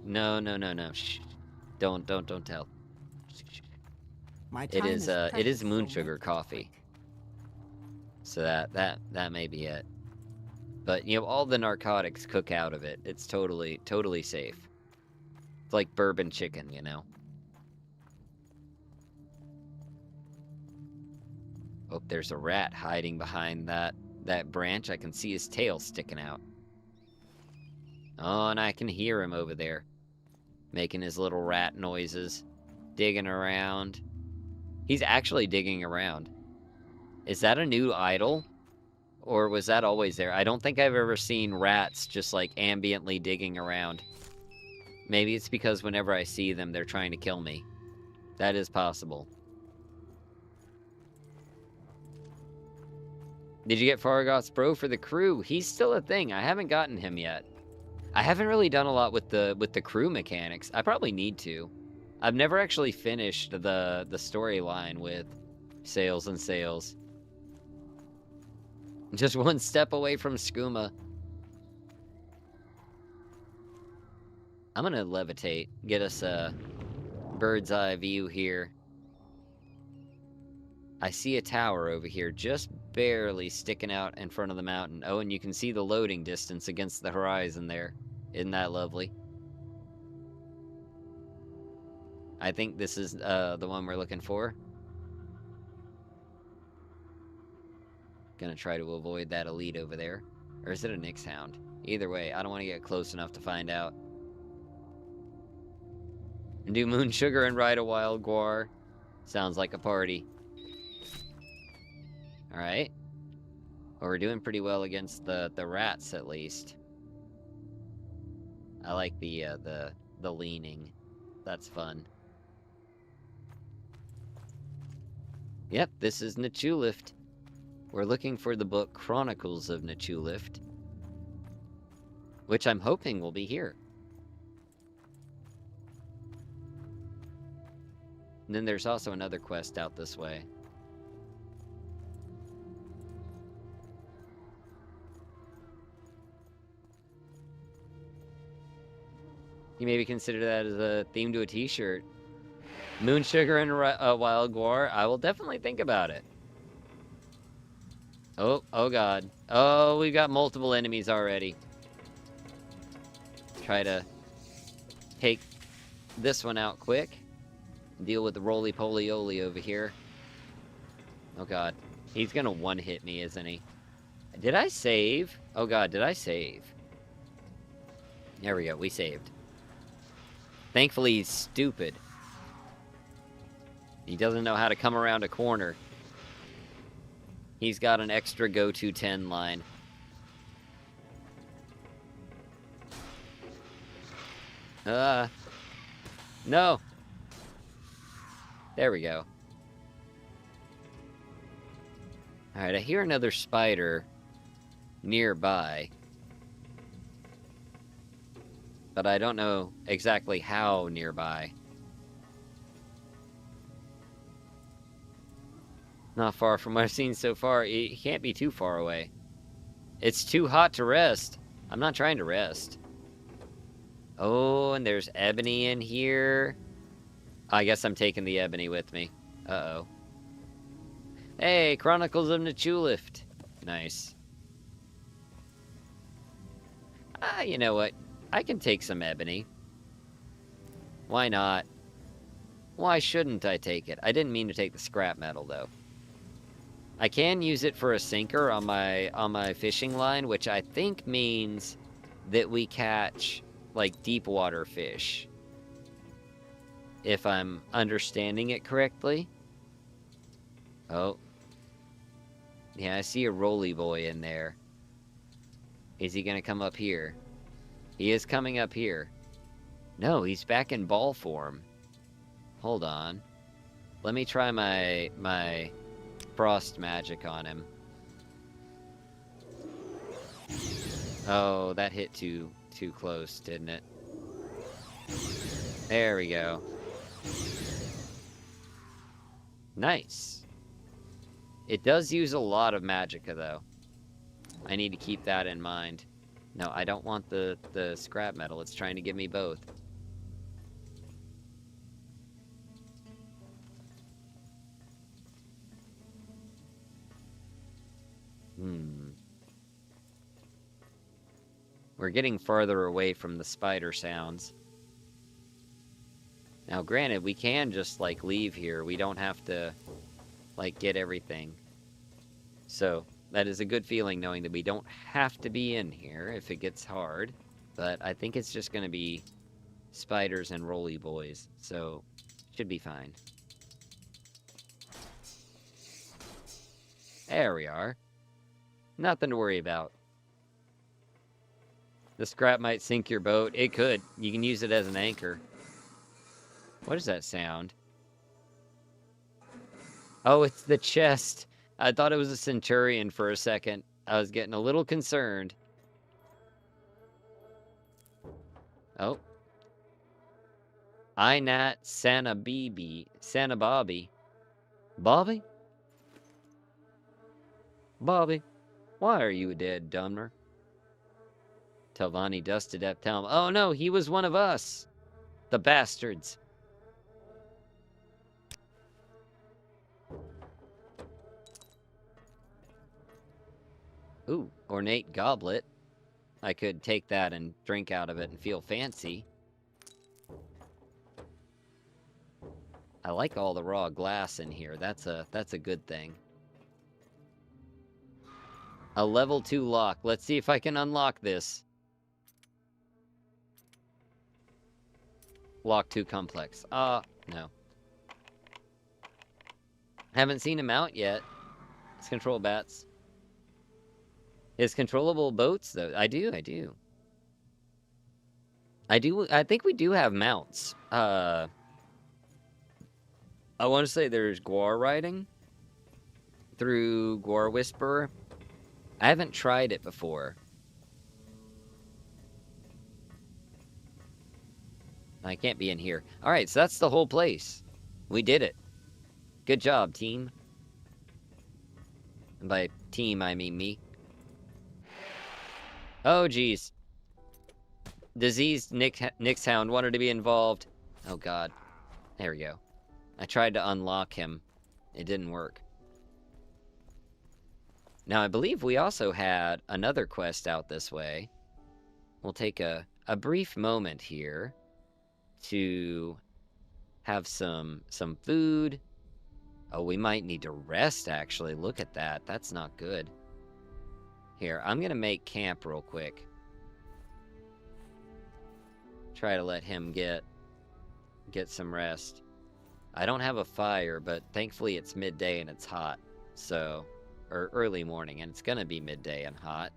No. Shh. Don't tell. It is moon sugar coffee. So that may be it. But, all the narcotics cook out of it. It's totally safe. It's like bourbon chicken, Oh, there's a rat hiding behind that branch. I can see his tail sticking out. Oh, and I can hear him over there. Making his little rat noises. Digging around. He's actually digging around. Is that a new idol? Or was that always there? I don't think I've ever seen rats just like ambiently digging around. Maybe it's because whenever I see them, they're trying to kill me. That is possible. Did you get Fargoth's bro for the crew? He's still a thing. I haven't gotten him yet. I haven't really done a lot with the crew mechanics. I probably need to. I've never actually finished the storyline with Sails and Sails. Just one step away from skooma. I'm gonna levitate. Get us a bird's eye view here. I see a tower over here, just barely sticking out in front of the mountain. Oh, and you can see the loading distance against the horizon there. Isn't that lovely? I think this is the one we're looking for. Gonna try to avoid that elite over there. Or is it a Nyx hound? Either way, I don't want to get close enough to find out. Do moon sugar and ride a wild guar. Sounds like a party. Alright. Well, we're doing pretty well against the rats, at least. I like the leaning. That's fun. Yep, this is Nachulift. We're looking for the book Chronicles of Nachulift, which I'm hoping will be here. And then there's also another quest out this way. You maybe consider that as a theme to a t-shirt. Moon sugar and wild guar. I will definitely think about it. Oh god. Oh, we've got multiple enemies already. Try to take this one out quick. Deal with the roly-poly-oly over here. Oh god. He's gonna one-hit me, isn't he? Did I save? Oh god, did I save? There we go, we saved. Thankfully, he's stupid. He doesn't know how to come around a corner. He's got an extra go-to 10 line. No. There we go. Alright, I hear another spider nearby. But I don't know exactly how nearby. Not far from what I've seen so far. It can't be too far away. It's too hot to rest. I'm not trying to rest. Oh, and there's ebony in here. I guess I'm taking the ebony with me. Uh-oh. Hey, Chronicles of Nachulift. Nice. You know what? I can take some ebony. Why not? Why shouldn't I take it? I didn't mean to take the scrap metal, though. I can use it for a sinker on my fishing line, which I think means that we catch, like, deep water fish. If I'm understanding it correctly. Oh. Yeah, I see a roly boy in there. Is he gonna come up here? He is coming up here. No, he's back in ball form. Hold on. Let me try my frost magic on him. Oh, that hit too close, didn't it? There we go. Nice. It does use a lot of magicka, though. I need to keep that in mind. No, I don't want the scrap metal. It's trying to give me both. We're getting farther away from the spider sounds. Now, granted, we can just, like, leave here. We don't have to, like, get everything. So, that is a good feeling knowing that we don't have to be in here if it gets hard. But I think it's just going to be spiders and roly boys. So, should be fine. There we are. Nothing to worry about. The scrap might sink your boat. It could. You can use it as an anchor. What is that sound? Oh, it's the chest. I thought it was a centurion for a second. I was getting a little concerned. Oh. Inat Santa Bobby. Bobby? Bobby, why are you dead, Dunmer? Telvanni dusted at Telm. Oh no, he was one of us. The bastards. Ooh, ornate goblet. I could take that and drink out of it and feel fancy. I like all the raw glass in here. That's a good thing. A level 2 lock. Let's see if I can unlock this. Lock 2 complex. No. Haven't seen him out yet. Let's control bats. Is controllable boats, though? I do. I think we do have mounts. I want to say there's Guar riding through Guar Whisperer. I haven't tried it before. I can't be in here. Alright, so that's the whole place. We did it. Good job, team. And by team, I mean me. Oh, geez. Diseased Nyx Hound wanted to be involved. Oh, God. There we go. I tried to unlock him. It didn't work. Now, I believe we also had another quest out this way. We'll take a brief moment here to have some food. Oh, we might need to rest, actually. Look at that. That's not good. Here, I'm gonna make camp real quick. Try to let him get some rest. I don't have a fire, but thankfully it's midday and it's hot. So, or early morning, and it's gonna be midday and hot.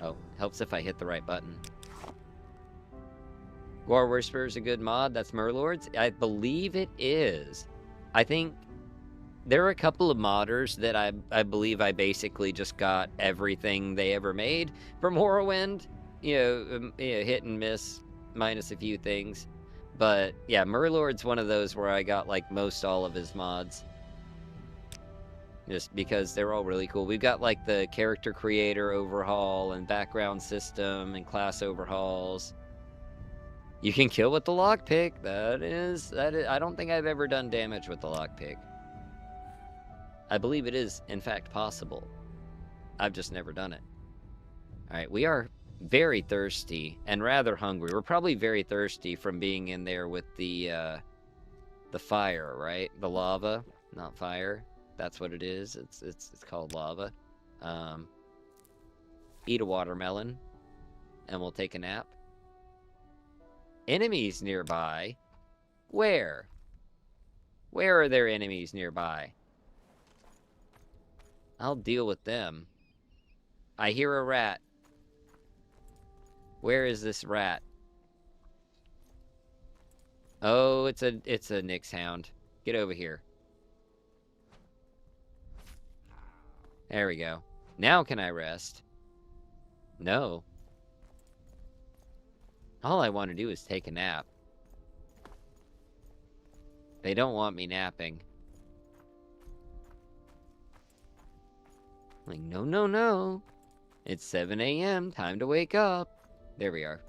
Oh, helps if I hit the right button. War Whisperer is a good mod. That's Murlocs. I believe it is. I think there are a couple of modders that I believe I basically just got everything they ever made from Morrowind. Hit and miss, minus a few things. But yeah, Murlord's one of those where I got like most all of his mods. Just because they're all really cool. We've got like the character creator overhaul and background system and class overhauls. You can kill with the lockpick. That is, I don't think I've ever done damage with the lockpick. I believe it is, in fact, possible. I've just never done it. Alright, we are very thirsty and rather hungry. We're probably very thirsty from being in there with the fire, right? The lava, not fire. That's what it is. It's called lava. Eat a watermelon, and we'll take a nap. Enemies nearby? Where? Where are there enemies nearby? I'll deal with them. I hear a rat. Where is this rat? Oh, it's a Nyx hound. Get over here. There we go. Now can I rest? No. All I want to do is take a nap. They don't want me napping. Like, no, no, no. It's 7 a.m. Time to wake up. There we are.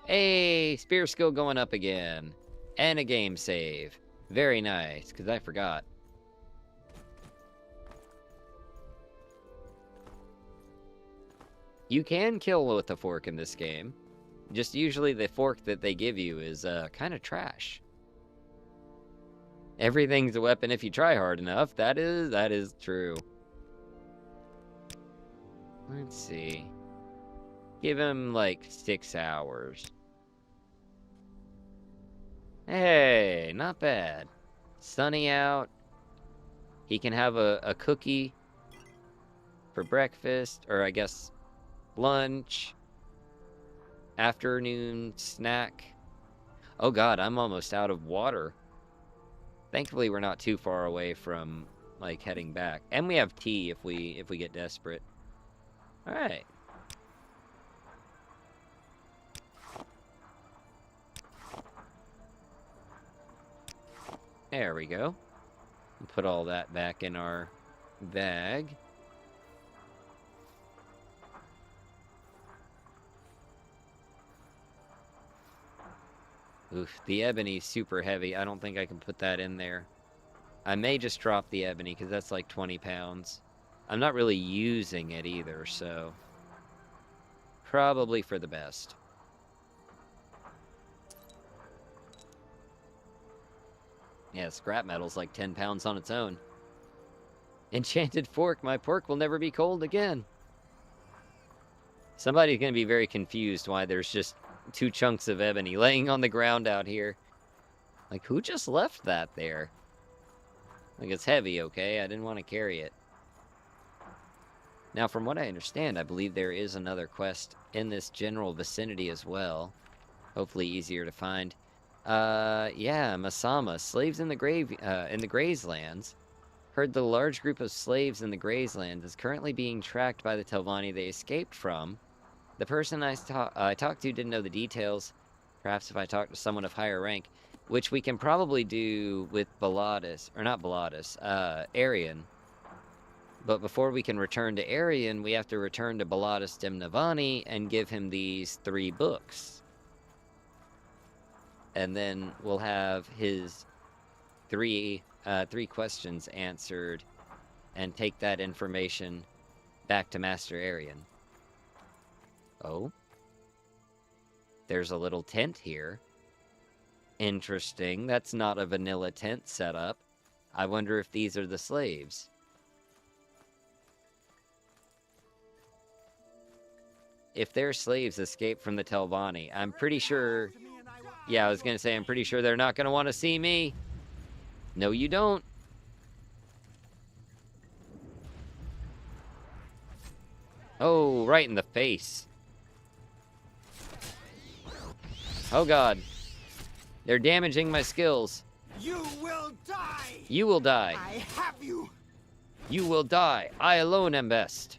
Hey, spear skill going up again. And a game save. Very nice, because I forgot. You can kill with a fork in this game. Just usually the fork that they give you is kind of trash. Everything's a weapon if you try hard enough. That is true. Let's see. Give him like 6 hours. Hey, not bad. Sunny out. He can have a cookie for breakfast, or I guess lunch, afternoon snack. Oh god, I'm almost out of water. Thankfully, we're not too far away from like heading back, and we have tea if we get desperate. All right. There we go. Put all that back in our bag. Oof, the ebony's super heavy. I don't think I can put that in there. I may just drop the ebony, because that's like 20 pounds. I'm not really using it either, so probably for the best. Yeah, scrap metal's like 10 pounds on its own. Enchanted fork. My pork will never be cold again. Somebody's going to be very confused why there's just 2 chunks of ebony laying on the ground out here. Like, who just left that there? Like, it's heavy, okay? I didn't want to carry it. Now, from what I understand, I believe there is another quest in this general vicinity as well. Hopefully easier to find. Yeah, Masama. Slaves in the Grazelands. Heard the large group of slaves in the Grazelands is currently being tracked by the Telvanni they escaped from. The person I talked to didn't know the details. Perhaps if I talked to someone of higher rank, which we can probably do with Balatus, or not Balatus, Arian. But before we can return to Arian, we have to return to Balatus Demnavani and give him these 3 books. And then we'll have his 3 questions answered and take that information back to Master Arian. Oh. There's a little tent here. Interesting. That's not a vanilla tent setup. I wonder if these are the slaves. If their slaves escape from the Telvanni, I'm pretty sure... Yeah, I was gonna say, I'm pretty sure they're not gonna want to see me. No, you don't. Oh, right in the face. Oh, God. They're damaging my skills.
You will die!
You will die.
I have you!
You will die. I alone am best.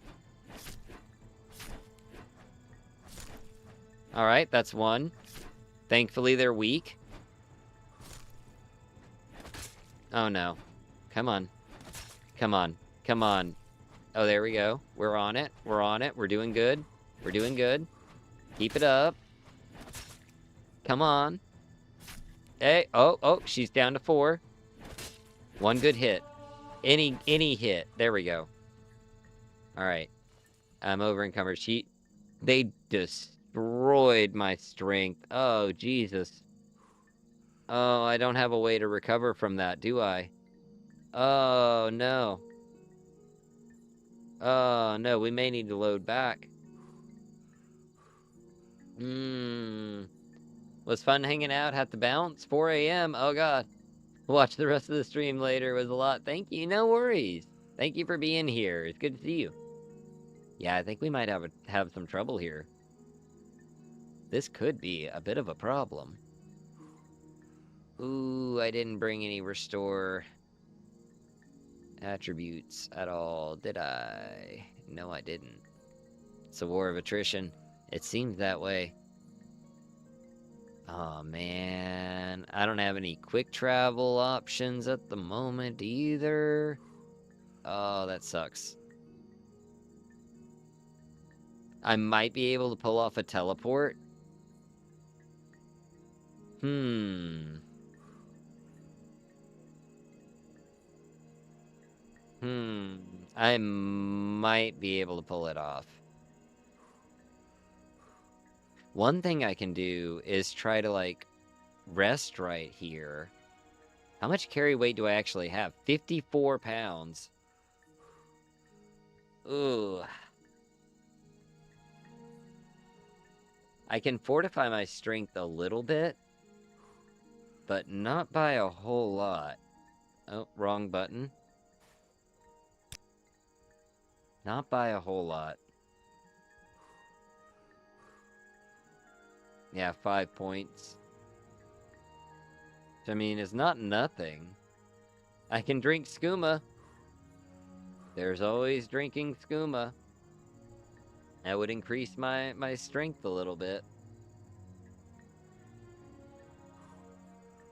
Alright, that's one. Thankfully, they're weak. Oh, no. Come on. Come on. Come on. Oh, there we go. We're on it. We're on it. We're doing good. We're doing good. Keep it up. Come on. Hey. Oh, she's down to 4. One good hit. Any hit. There we go. Alright. I'm over encumbered. They destroyed my strength. Oh, Jesus. Oh, I don't have a way to recover from that, do I? Oh, no. Oh, no, we may need to load back. Was fun hanging out, had to bounce. 4 a.m. Oh, God. Watch the rest of the stream later. It was a lot. Thank you. No worries. Thank you for being here. It's good to see you. Yeah, I think we might have some trouble here. This could be a bit of a problem. Ooh, I didn't bring any restore attributes at all, did I? No, I didn't. It's a war of attrition. It seems that way. Oh, man. I don't have any quick travel options at the moment either. Oh, that sucks. I might be able to pull off a teleport. I might be able to pull it off. One thing I can do is try to, like, rest right here. How much carry weight do I actually have? 54 pounds. Ooh. I can fortify my strength a little bit, but not by a whole lot. Oh, wrong button. Not by a whole lot. Yeah, 5 points. Which, I mean, is not nothing. I can drink skooma. There's always drinking skooma. That would increase my strength a little bit.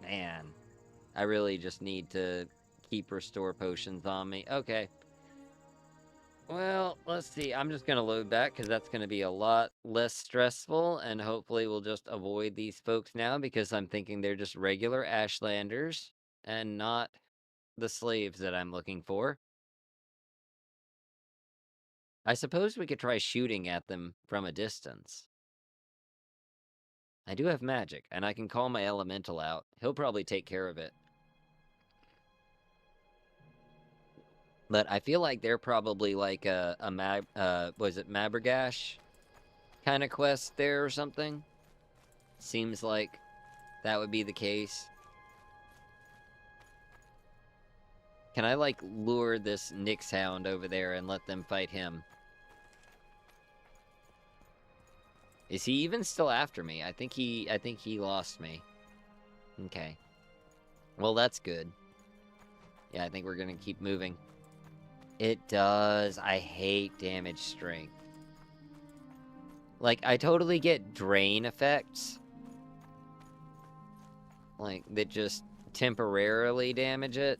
Man, I really just need to keep restore potions on me. Okay. Well, let's see. I'm just going to load back because that's going to be a lot less stressful, and hopefully we'll just avoid these folks now because I'm thinking they're just regular Ashlanders and not the slaves that I'm looking for. I suppose we could try shooting at them from a distance. I do have magic, and I can call my elemental out. He'll probably take care of it. But I feel like they're probably like was it Mabragash kind of quest there or something? Seems like that would be the case. Can I, like, lure this Nyx Hound over there and let them fight him? Is he even still after me? I think he lost me. Okay. Well, that's good. Yeah, I think we're gonna keep moving. It does. I hate damage strength. Like, I totally get drain effects. Like, that just temporarily damage it.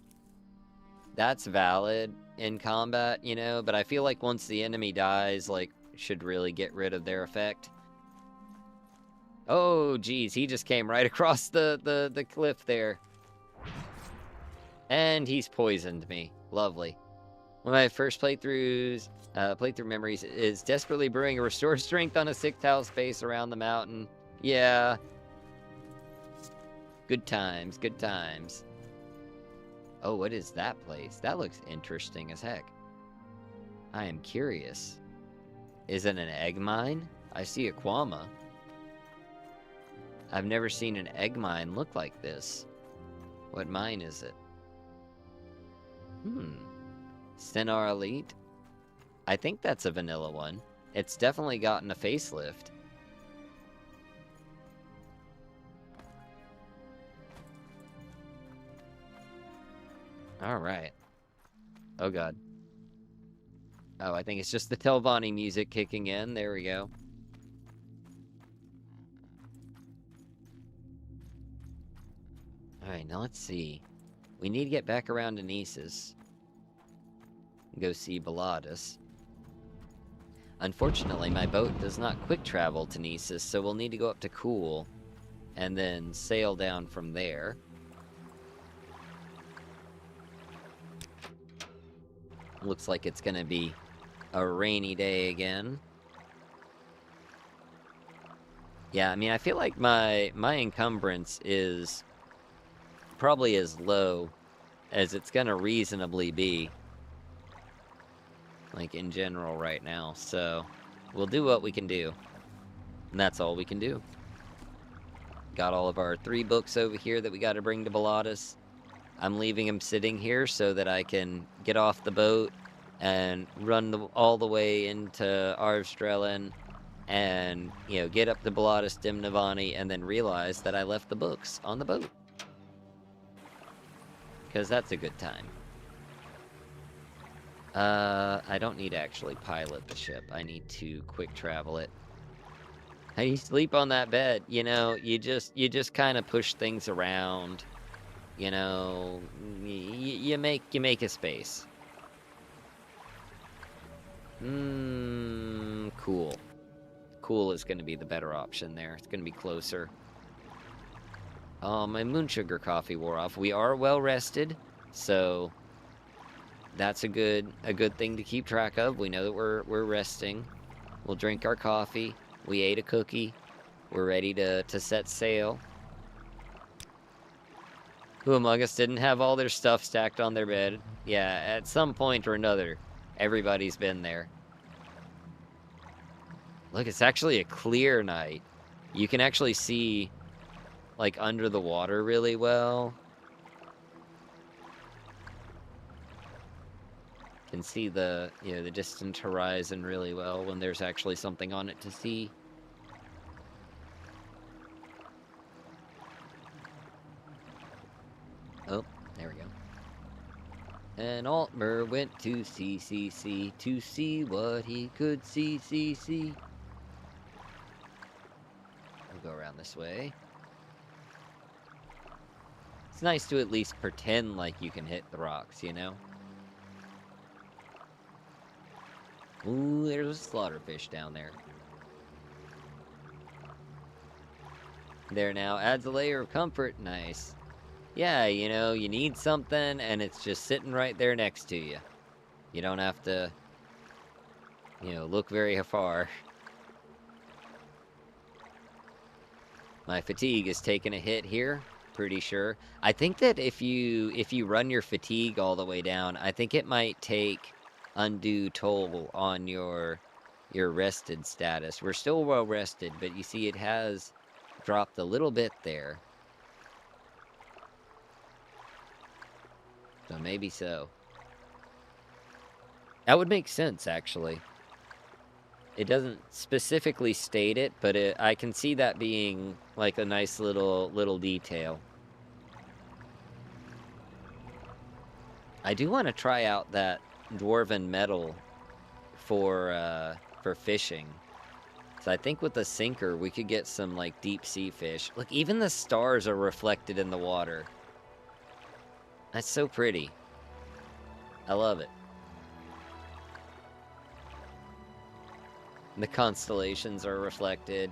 That's valid in combat, you know? But I feel like once the enemy dies, like, should really get rid of their effect. Oh, geez, he just came right across the cliff there. And he's poisoned me. Lovely. One of my first playthrough memories is desperately brewing a restore strength on a 6-tile space around the mountain. Yeah. Good times, good times. Oh, what is that place? That looks interesting as heck. I am curious. Is it an egg mine? I see a Quama. I've never seen an egg mine look like this. What mine is it? Stenar Elite? I think that's a vanilla one. It's definitely gotten a facelift. Alright. Oh god. Oh, I think it's just the Telvanni music kicking in. There we go. Alright, now let's see. We need to get back around to Nisus. Go see Balladus. Unfortunately, my boat does not quick travel to Nisus, so we'll need to go up to Cool and then sail down from there. Looks like it's gonna be a rainy day again. Yeah, I mean, I feel like my encumbrance is probably as low as it's gonna reasonably be, like, in general right now, so we'll do what we can do, and that's all we can do. Got all of our 3 books over here that we gotta bring to Balladus. I'm leaving them sitting here so that I can get off the boat and run all the way into Arvstrellen and, you know, get up to Balladus Dimnavani and then realize that I left the books on the boat. Because that's a good time. I don't need to actually pilot the ship. I need to quick travel it. How you sleep on that bed? You know, you just kind of push things around. You know, you make a space. Cool. Cool is going to be the better option there. It's going to be closer. My moon sugar coffee wore off. We are well rested, so that's a good thing to keep track of. We know that we're resting. We'll drink our coffee. We ate a cookie. We're ready to set sail. Who among us didn't have all their stuff stacked on their bed? Yeah, at some point or another, everybody's been there. Look, it's actually a clear night. You can actually see, like, under the water really well. Can see the, you know, the distant horizon really well when there's actually something on it to see. Oh, there we go. And Altmer went to CCC to see what he could see. We'll go around this way. It's nice to at least pretend like you can hit the rocks, you know? Ooh, there's a slaughterfish down there. There now, adds a layer of comfort. Nice. Yeah, you know, you need something, and it's just sitting right there next to you. You don't have to, you know, look very far. My fatigue is taking a hit here, pretty sure. I think that if you run your fatigue all the way down, I think it might take undue toll on your rested status. We're still well rested, but you see it has dropped a little bit there. So maybe so. That would make sense, actually. It doesn't specifically state it, but I can see that being like a nice little detail. I do want to try out that dwarven metal for fishing. So I think with the sinker we could get some like deep sea fish. Look, even the stars are reflected in the water. That's so pretty. I love it. The constellations are reflected.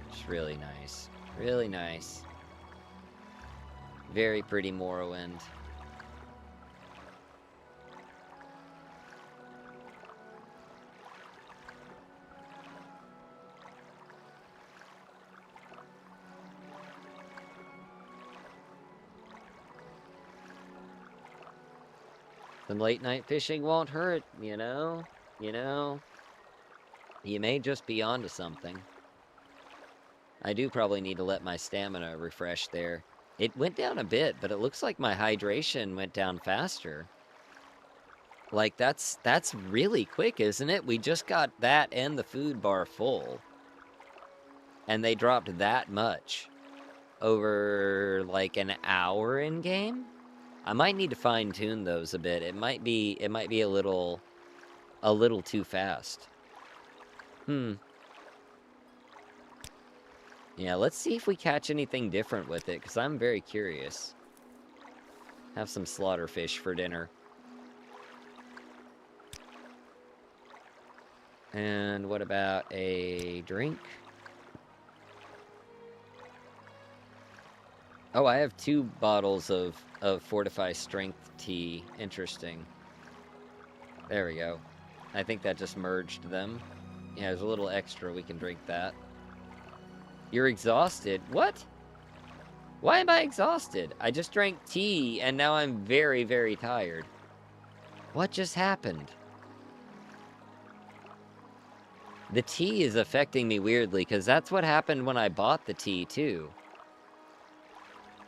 It's really nice. Really nice. Very pretty Morrowind. Some late night fishing won't hurt, you know? You know? You may just be onto something. I do probably need to let my stamina refresh there. It went down a bit, but it looks like my hydration went down faster. Like, that's really quick, isn't it? We just got that and the food bar full. And they dropped that much over, like, an hour in game? I might need to fine-tune those a bit. It might be a little too fast. Yeah, let's see if we catch anything different with it, because I'm very curious. Have some slaughterfish for dinner. And what about a drink? Oh, I have 2 bottles of Fortify Strength tea. Interesting. There we go. I think that just merged them. Yeah, there's a little extra. We can drink that. You're exhausted? What? Why am I exhausted? I just drank tea, and now I'm very, very tired. What just happened? The tea is affecting me weirdly, because that's what happened when I bought the tea, too.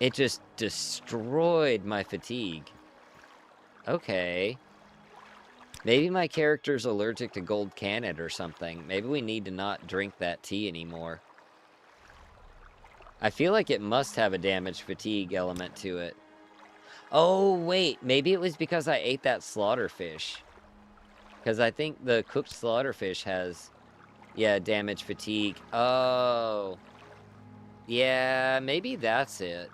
It just destroyed my fatigue. Okay. Maybe my character's allergic to gold cannon or something. Maybe we need to not drink that tea anymore. I feel like it must have a damage fatigue element to it. Oh, wait. Maybe it was because I ate that slaughterfish. Because I think the cooked slaughterfish has, yeah, damage fatigue. Oh. Yeah, maybe that's it.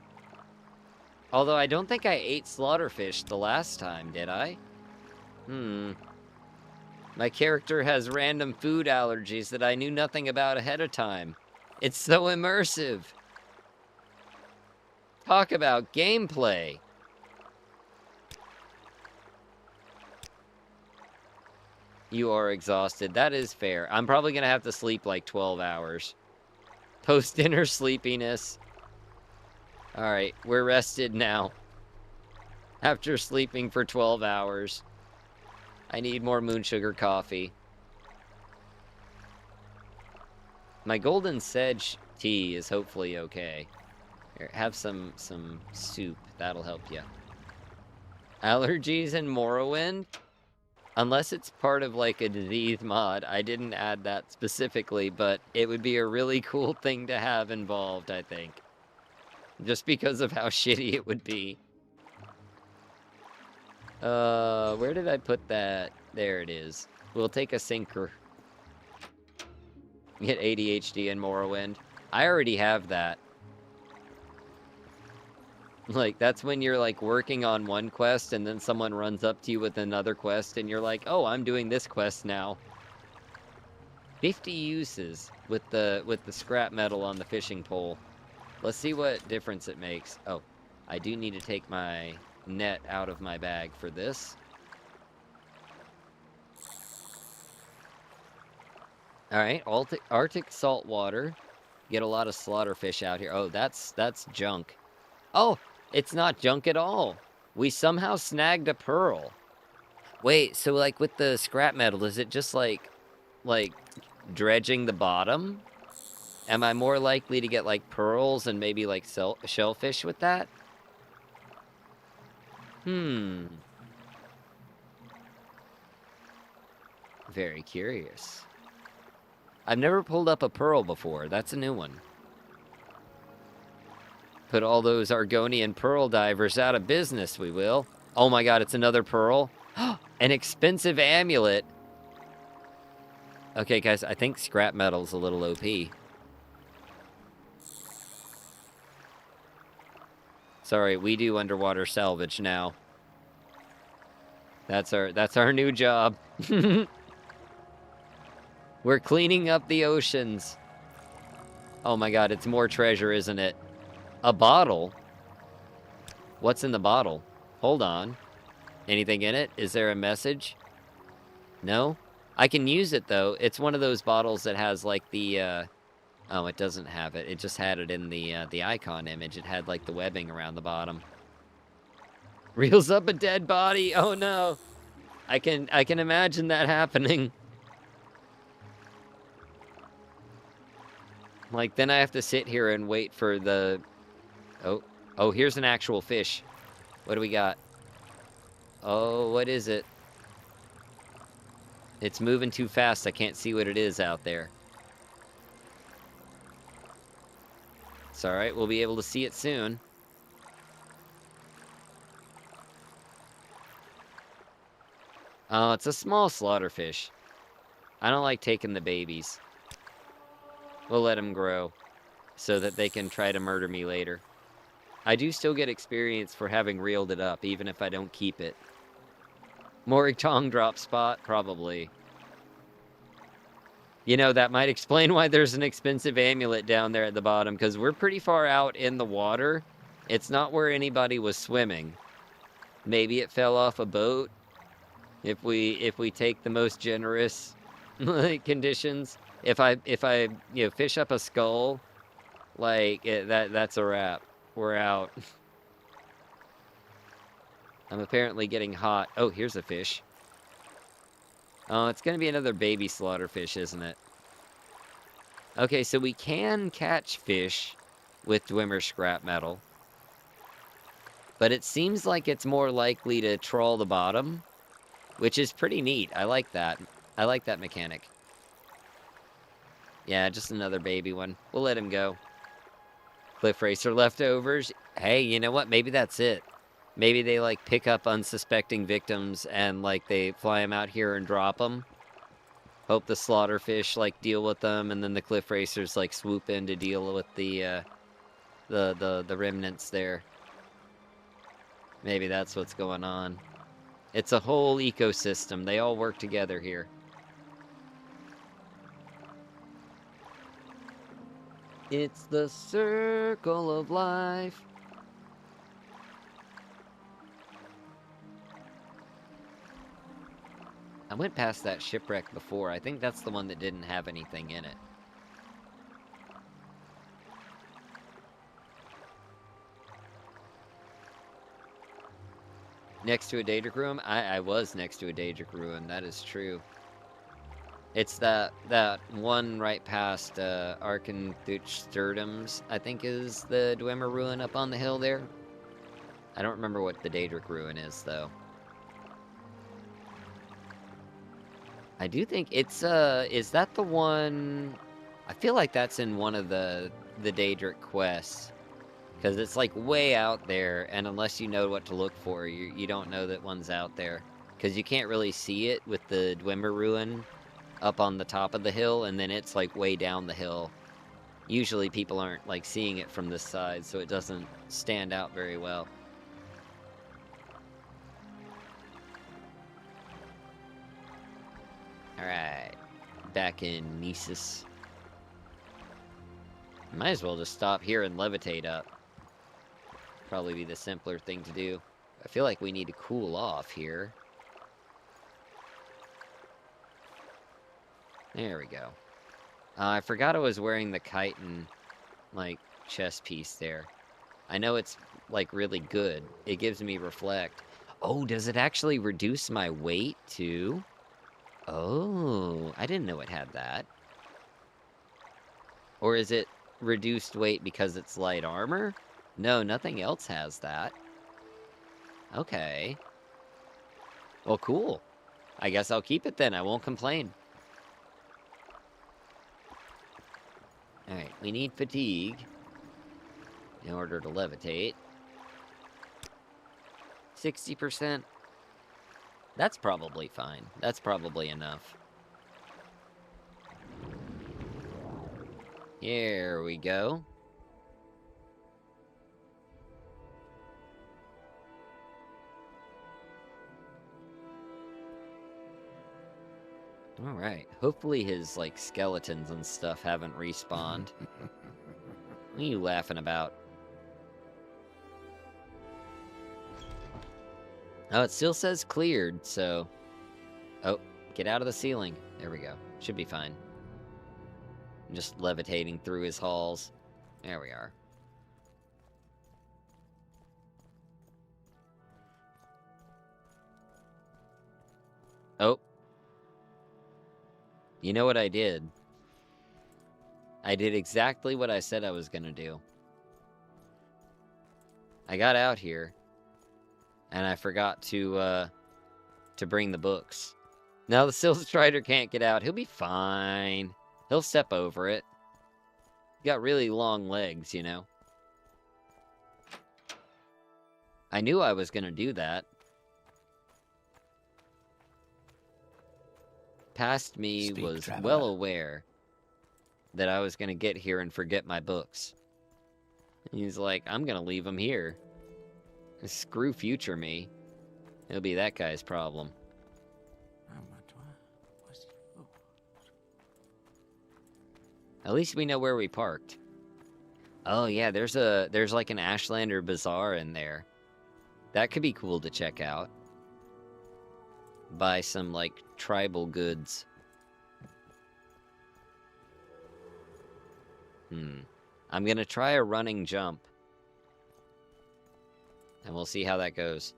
Although I don't think I ate slaughterfish the last time, did I? My character has random food allergies that I knew nothing about ahead of time. It's so immersive. Talk about gameplay. You are exhausted. That is fair. I'm probably going to have to sleep like 12 hours. Post-dinner sleepiness. Alright, we're rested now. After sleeping for 12 hours. I need more moon sugar coffee. My golden sedge tea is hopefully okay. Here, have some soup. That'll help you. Allergies in Morrowind? Unless it's part of like a disease mod. I didn't add that specifically, but it would be a really cool thing to have involved, I think. Just because of how shitty it would be. Where did I put that? There it is. We'll take a sinker. Get ADHD in Morrowind. I already have that. Like, that's when you're, like, working on one quest, and then someone runs up to you with another quest, and you're like, oh, I'm doing this quest now. 50 uses with the scrap metal on the fishing pole. Let's see what difference it makes. Oh, I do need to take my net out of my bag for this. Alright, Arctic salt water. Get a lot of slaughterfish out here. Oh, that's junk. Oh, it's not junk at all. We somehow snagged a pearl. Wait, so like with the scrap metal, is it just like dredging the bottom? Am I more likely to get like pearls and maybe like shellfish with that? Very curious. I've never pulled up a pearl before. That's a new one. Put all those Argonian pearl divers out of business, we will. Oh my god, it's another pearl. An expensive amulet. Okay, guys, I think scrap metal's a little OP. Sorry, we do underwater salvage now. That's our new job. We're cleaning up the oceans. Oh my god, it's more treasure, isn't it? A bottle? What's in the bottle? Hold on. Anything in it? Is there a message? No? I can use it, though. It's one of those bottles that has, like, the, Oh, it doesn't have it. It just had it in the icon image. It had, like, the webbing around the bottom. Reels up a dead body. Oh no. I can imagine that happening. Like, then I have to sit here and wait for the... Oh, here's an actual fish. What do we got? Oh, what is it? It's moving too fast. I can't see what it is out there. It's alright. We'll be able to see it soon. Oh, it's a small slaughterfish. I don't like taking the babies. We'll let them grow so that they can try to murder me later. I do still get experience for having reeled it up, even if I don't keep it. More tongue drop spot? Probably. You know, that might explain why there's an expensive amulet down there at the bottom, because we're pretty far out in the water. It's not where anybody was swimming. Maybe it fell off a boat. If we take the most generous conditions. If I fish up a skull, like that's a wrap. We're out. I'm apparently getting hot. Oh, here's a fish. Oh, it's gonna be another baby slaughterfish, isn't it? Okay, so we can catch fish with Dwemer scrap metal. But it seems like it's more likely to trawl the bottom, which is pretty neat. I like that. I like that mechanic. Yeah, just another baby one. We'll let him go. Cliff Racer leftovers. Hey, you know what? Maybe that's it. Maybe they, like, pick up unsuspecting victims and, like, they fly them out here and drop them. Hope the slaughterfish, like, deal with them, and then the Cliff Racers, like, swoop in to deal with the remnants there. Maybe that's what's going on. It's a whole ecosystem. They all work together here. It's the circle of life. I went past that shipwreck before. I think that's the one that didn't have anything in it. Next to a Daedric ruin? I was next to a Daedric ruin. That is true. It's that one right past Arkenthutsturdums, I think is the Dwemer ruin up on the hill there. I don't remember what the Daedric ruin is, though. I do think it's, is that the one... I feel like that's in one of the Daedric quests. Because it's, like, way out there, and unless you know what to look for, you don't know that one's out there. Because you can't really see it with the Dwemer ruin up on the top of the hill, and then it's, like, way down the hill. Usually people aren't, like, seeing it from this side, so it doesn't stand out very well. Alright, back in Nisus. Might as well just stop here and levitate up. Probably be the simpler thing to do. I feel like we need to cool off here. There we go. I forgot I was wearing the chitin, like, chest piece there. I know it's, like, really good. It gives me reflect. Oh, does it actually reduce my weight, too? Oh, I didn't know it had that. Or is it reduced weight because it's light armor? No, nothing else has that. Okay. Well, cool. I guess I'll keep it then. I won't complain. Alright, we need fatigue in order to levitate. 60%. That's probably fine. That's probably enough. Here we go. Alright. Hopefully his, like, skeletons and stuff haven't respawned. What are you laughing about? Oh, it still says cleared, so... Oh, get out of the ceiling. There we go. Should be fine. I'm just levitating through his halls. There we are. Oh. You know what I did? I did exactly what I said I was gonna do. I got out here, and I forgot to bring the books. Now the Silver Strider can't get out. He'll be fine. He'll step over it. He's got really long legs, you know. I knew I was gonna do that. Past me
Speak,
was
traveler.
well aware that I was gonna get here and forget my books. He's like, I'm gonna leave them here. Screw future me. It'll be that guy's problem. At least we know where we parked. Oh yeah, there's like an Ashlander bazaar in there. That could be cool to check out. Buy some like tribal goods. I'm gonna try a running jump. And we'll see how that goes.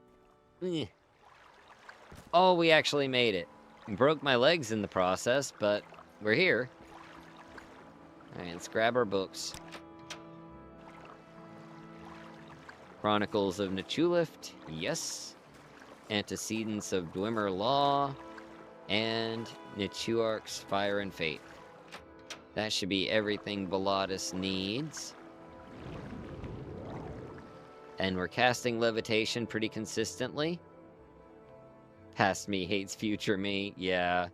Oh, we actually made it. Broke my legs in the process, but we're here. Alright, let's grab our books. Chronicles of Nechulift, yes. Antecedents of Dwemer Law, and Nechuarch's Fire and Fate. That should be everything Balatus needs. And we're casting Levitation pretty consistently. Past me hates future me, yeah.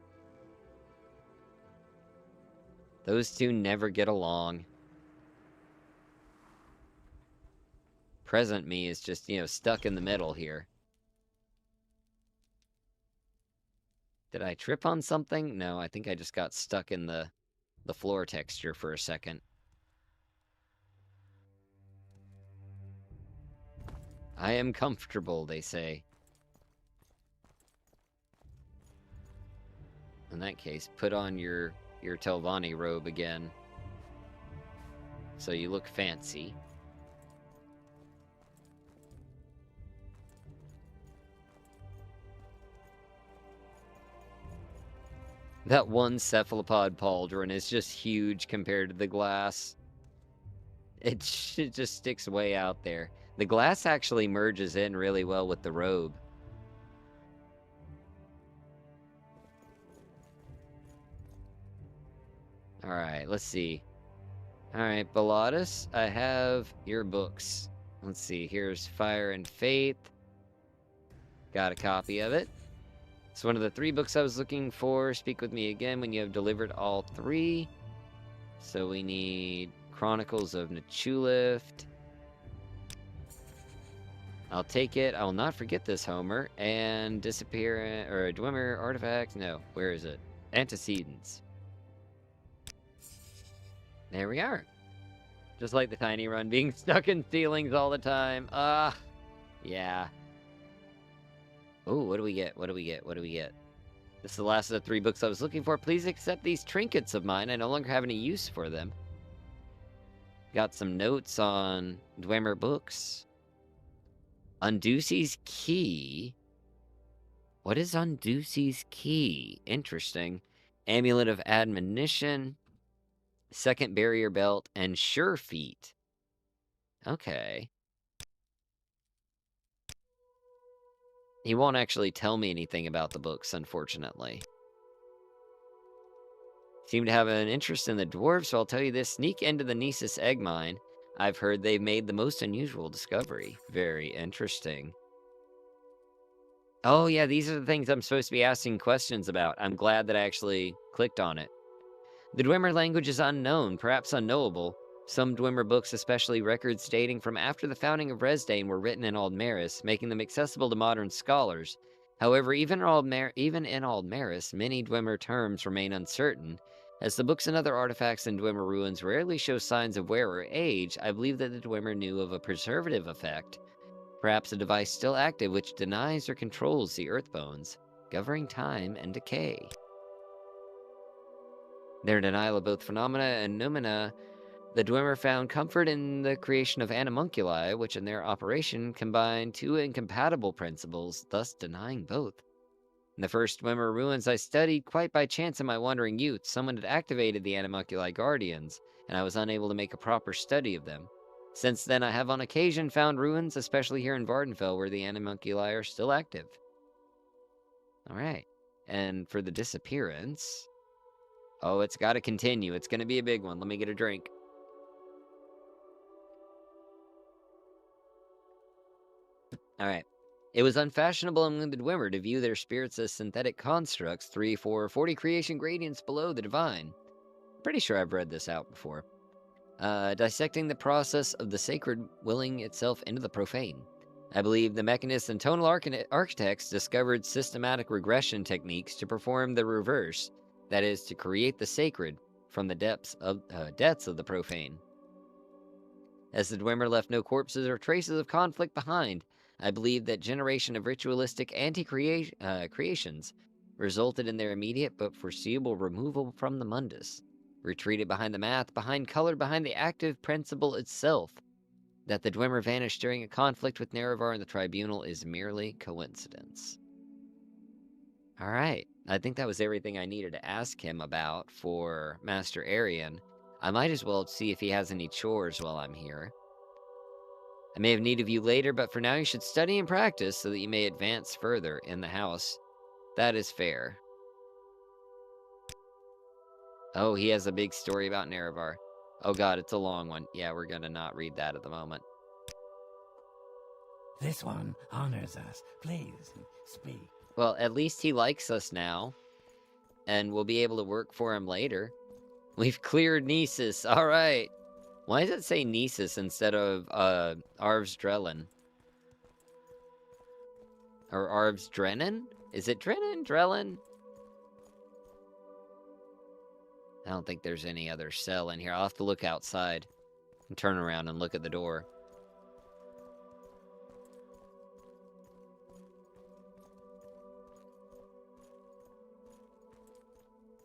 Those two never get along. Present me is just, you know, stuck in the middle here. Did I trip on something? No, I think I just got stuck in the floor texture for a second. I am comfortable, they say. In that case, put on your Telvanni robe again. So you look fancy. That one cephalopod pauldron is just huge compared to the glass. It just sticks way out there. The glass actually merges in really well with the robe. Alright, let's see. Alright, Balatus, I have your books. Let's see, here's Fire and Faith. Got a copy of it. It's one of the 3 books I was looking for. Speak with me again when you have delivered all 3. So we need Chronicles of Nechulift. I'll take it. I will not forget this, Homer. And Disappear... or Dwemer Artifact. No, where is it? Antecedents. There we are. Just like the tiny run, being stuck in ceilings all the time. Yeah. Oh, what do we get? What do we get? What do we get? This is the last of the 3 books I was looking for. Please accept these trinkets of mine. I no longer have any use for them. Got some notes on Dwemer books. Unducey's Key. What is Unducey's Key? Interesting. Amulet of Admonition. Second Barrier Belt. And Sure Feet. Okay. He won't actually tell me anything about the books, unfortunately. Seem to have an interest in the dwarves, so I'll tell you this. Sneak into the Nisus egg mine. I've heard they've made the most unusual discovery. Very interesting. Oh yeah, these are the things I'm supposed to be asking questions about. I'm glad that I actually clicked on it. The Dwemer language is unknown, perhaps unknowable. Some Dwemer books, especially records dating from after the founding of Resdayn, were written in Aldmeris, making them accessible to modern scholars. However, even in Aldmeris, many Dwemer terms remain uncertain. As the books and other artifacts in Dwemer ruins rarely show signs of wear or age, I believe that the Dwemer knew of a preservative effect. Perhaps a device still active which denies or controls the Earthbones, governing time and decay. Their denial of both phenomena and noumena, the Dwemer found comfort in the creation of animunculi, which in their operation combine 2 incompatible principles, thus denying both. In the first Dwemer ruins I studied, quite by chance in my wandering youth, someone had activated the Animunculi Guardians, and I was unable to make a proper study of them. Since then, I have on occasion found ruins, especially here in Vardenfell, where the Animunculi are still active. Alright. And for the disappearance... Oh, it's gotta continue. It's gonna be a big one. Let me get a drink. Alright. It was unfashionable among the Dwemer to view their spirits as synthetic constructs 3, 4, 40 creation gradients below the divine. Pretty sure I've read this out before. Dissecting the process of the sacred willing itself into the profane. I believe the mechanists and tonal architects discovered systematic regression techniques to perform the reverse, that is, to create the sacred from the depths of the profane. As the Dwemer left no corpses or traces of conflict behind, I believe that generation of ritualistic anti-creations resulted in their immediate but foreseeable removal from the mundus, retreated behind the math, behind color, behind the active principle itself. That the Dwemer vanished during a conflict with Nerevar and the Tribunal is merely coincidence. Alright, I think that was everything I needed to ask him about for Master Arian. I might as well see if he has any chores while I'm here. I may have need of you later, but for now you should study and practice so that you may advance further in the house. That is fair. Oh, he has a big story about Nerevar. Oh god, it's a long one. Yeah, we're gonna not read that at the moment.
This one honors us. Please, speak.
Well, at least he likes us now. And we'll be able to work for him later. We've cleared Nesis. Alright. Why does it say Nesis instead of, Arvsdrellen? Or Arvsdrennen? Is it Drennan? Drellen? I don't think there's any other cell in here. I'll have to look outside and turn around and look at the door.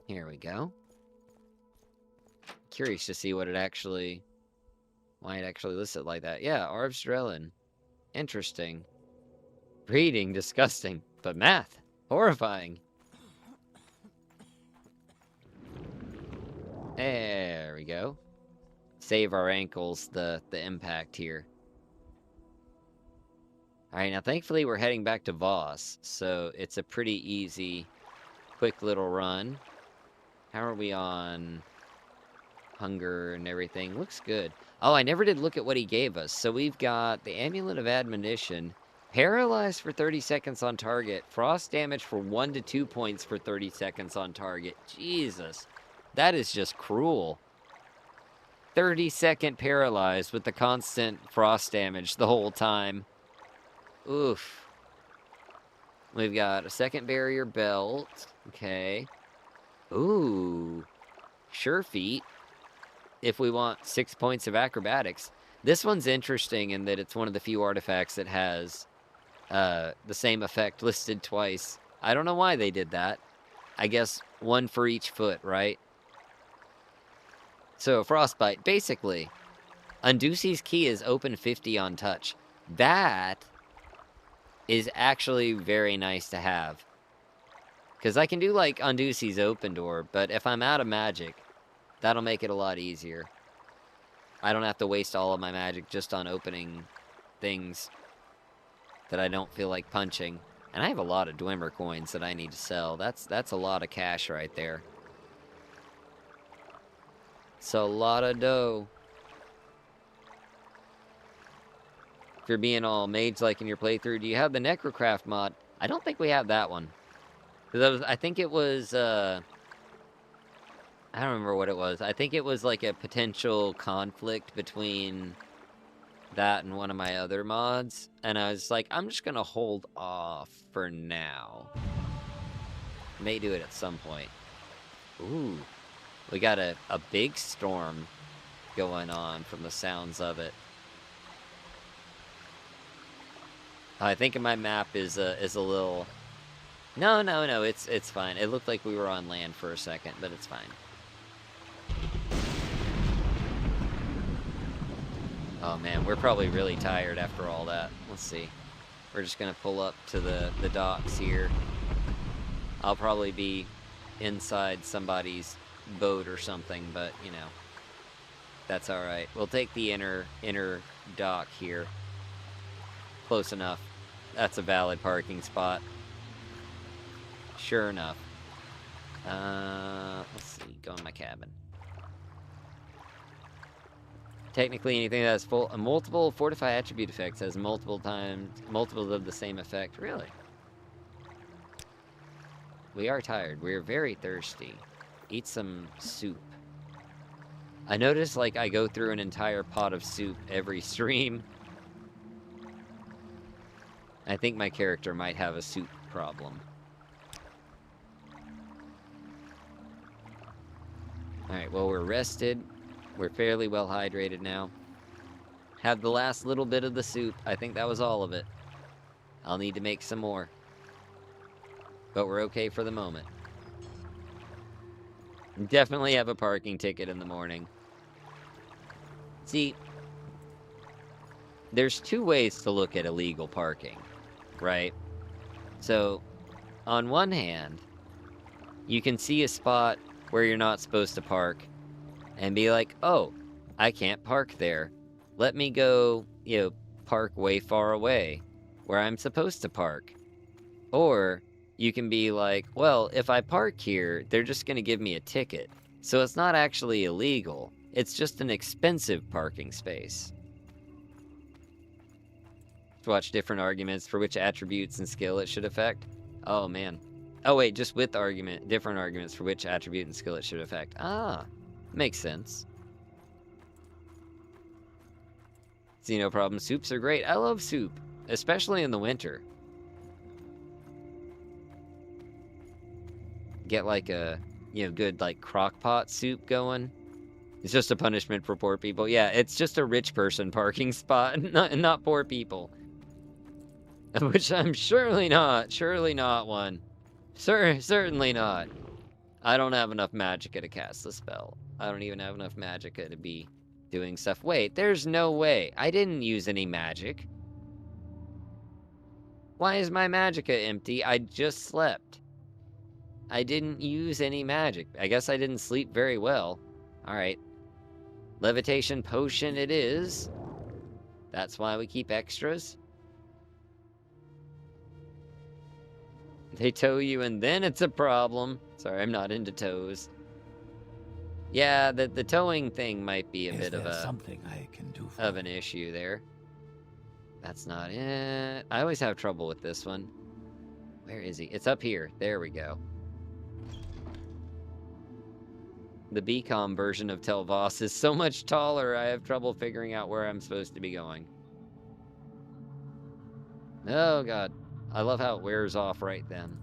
Here we go. Curious to see what it actually... why it actually lists it like that. Yeah, Arvsdrellen. Interesting. Reading, disgusting. But math, horrifying. There we go. Save our ankles, the impact here. Alright, now thankfully we're heading back to Voss, so it's a pretty easy, quick little run. How are we on hunger and everything? Looks good. Oh, I never did look at what he gave us. So we've got the Amulet of Admonition, paralyzed for 30 seconds on target, frost damage for 1 to 2 points for 30 seconds on target. Jesus. That is just cruel. 30-second paralyzed with the constant frost damage the whole time. Oof. We've got a second barrier belt. Okay. Ooh. Sure feet. If we want 6 points of acrobatics. This one's interesting in that it's one of the few artifacts that has the same effect listed twice. I don't know why they did that. I guess one for each foot, right? So, Frostbite, basically, Undusi's key is open 50 on touch. That is actually very nice to have. Because I can do, like, Undusi's open door, but if I'm out of magic, that'll make it a lot easier. I don't have to waste all of my magic just on opening things that I don't feel like punching. And I have a lot of Dwemer coins that I need to sell. That's a lot of cash right there. It's a lot of dough. If you're being all mage-like in your playthrough, do you have the Necrocraft mod? I don't think we have that one. I think it was, I don't remember what it was. I think it was like a potential conflict between that and one of my other mods. And I was like, I'm just gonna hold off for now. May do it at some point. Ooh. We got a big storm going on from the sounds of it. I think my map is a little... No, it's fine. It looked like we were on land for a second, but it's fine. Oh man, we're probably really tired after all that. Let's see. We're just gonna pull up to the docks here. I'll probably be inside somebody's boat or something, but, you know, that's alright. We'll take the inner dock here. Close enough. That's a valid parking spot. Sure enough. Let's see. Go in my cabin. Technically, anything that has multiple fortify attribute effects has multiple of the same effect. Really? We are tired. We are very thirsty. Eat some soup. I notice, like, I go through an entire pot of soup every stream. I think my character might have a soup problem. Alright, well, we're rested. We're fairly well hydrated now. Had the last little bit of the soup. I think that was all of it. I'll need to make some more. But we're okay for the moment. Definitely have a parking ticket in the morning. See, there's two ways to look at illegal parking, right? So, on one hand, you can see a spot where you're not supposed to park and be like, oh, I can't park there. Let me go, park way far away where I'm supposed to park. Or you can be like, well, if I park here, they're just going to give me a ticket. So it's not actually illegal. It's just an expensive parking space. Let's watch different arguments for which attributes and skill it should affect. Oh, man. Oh, wait, just with different arguments for which attribute and skill it should affect. Ah, makes sense. See, no problem. Soups are great. I love soup, especially in the winter. Get like a, good like crock pot soup going. It's just a punishment for poor people. Yeah, it's just a rich person parking spot, not poor people. Which I'm surely not one. Certainly not. I don't have enough magicka to cast the spell. I don't even have enough magicka to be doing stuff. Wait, there's no way. I didn't use any magic. Why is my magicka empty? I just slept. I didn't use any magic. I guess I didn't sleep very well. Alright. Levitation potion it is. That's why we keep extras. They tow you and then it's a problem. Sorry, I'm not into tows. Yeah, the towing thing might be a bit of
something I can do for
of an issue there. That's not it. I always have trouble with this one. Where is he? It's up here. There we go. The BCom version of Telvos is so much taller, I have trouble figuring out where I'm supposed to be going. Oh, God. I love how it wears off right then.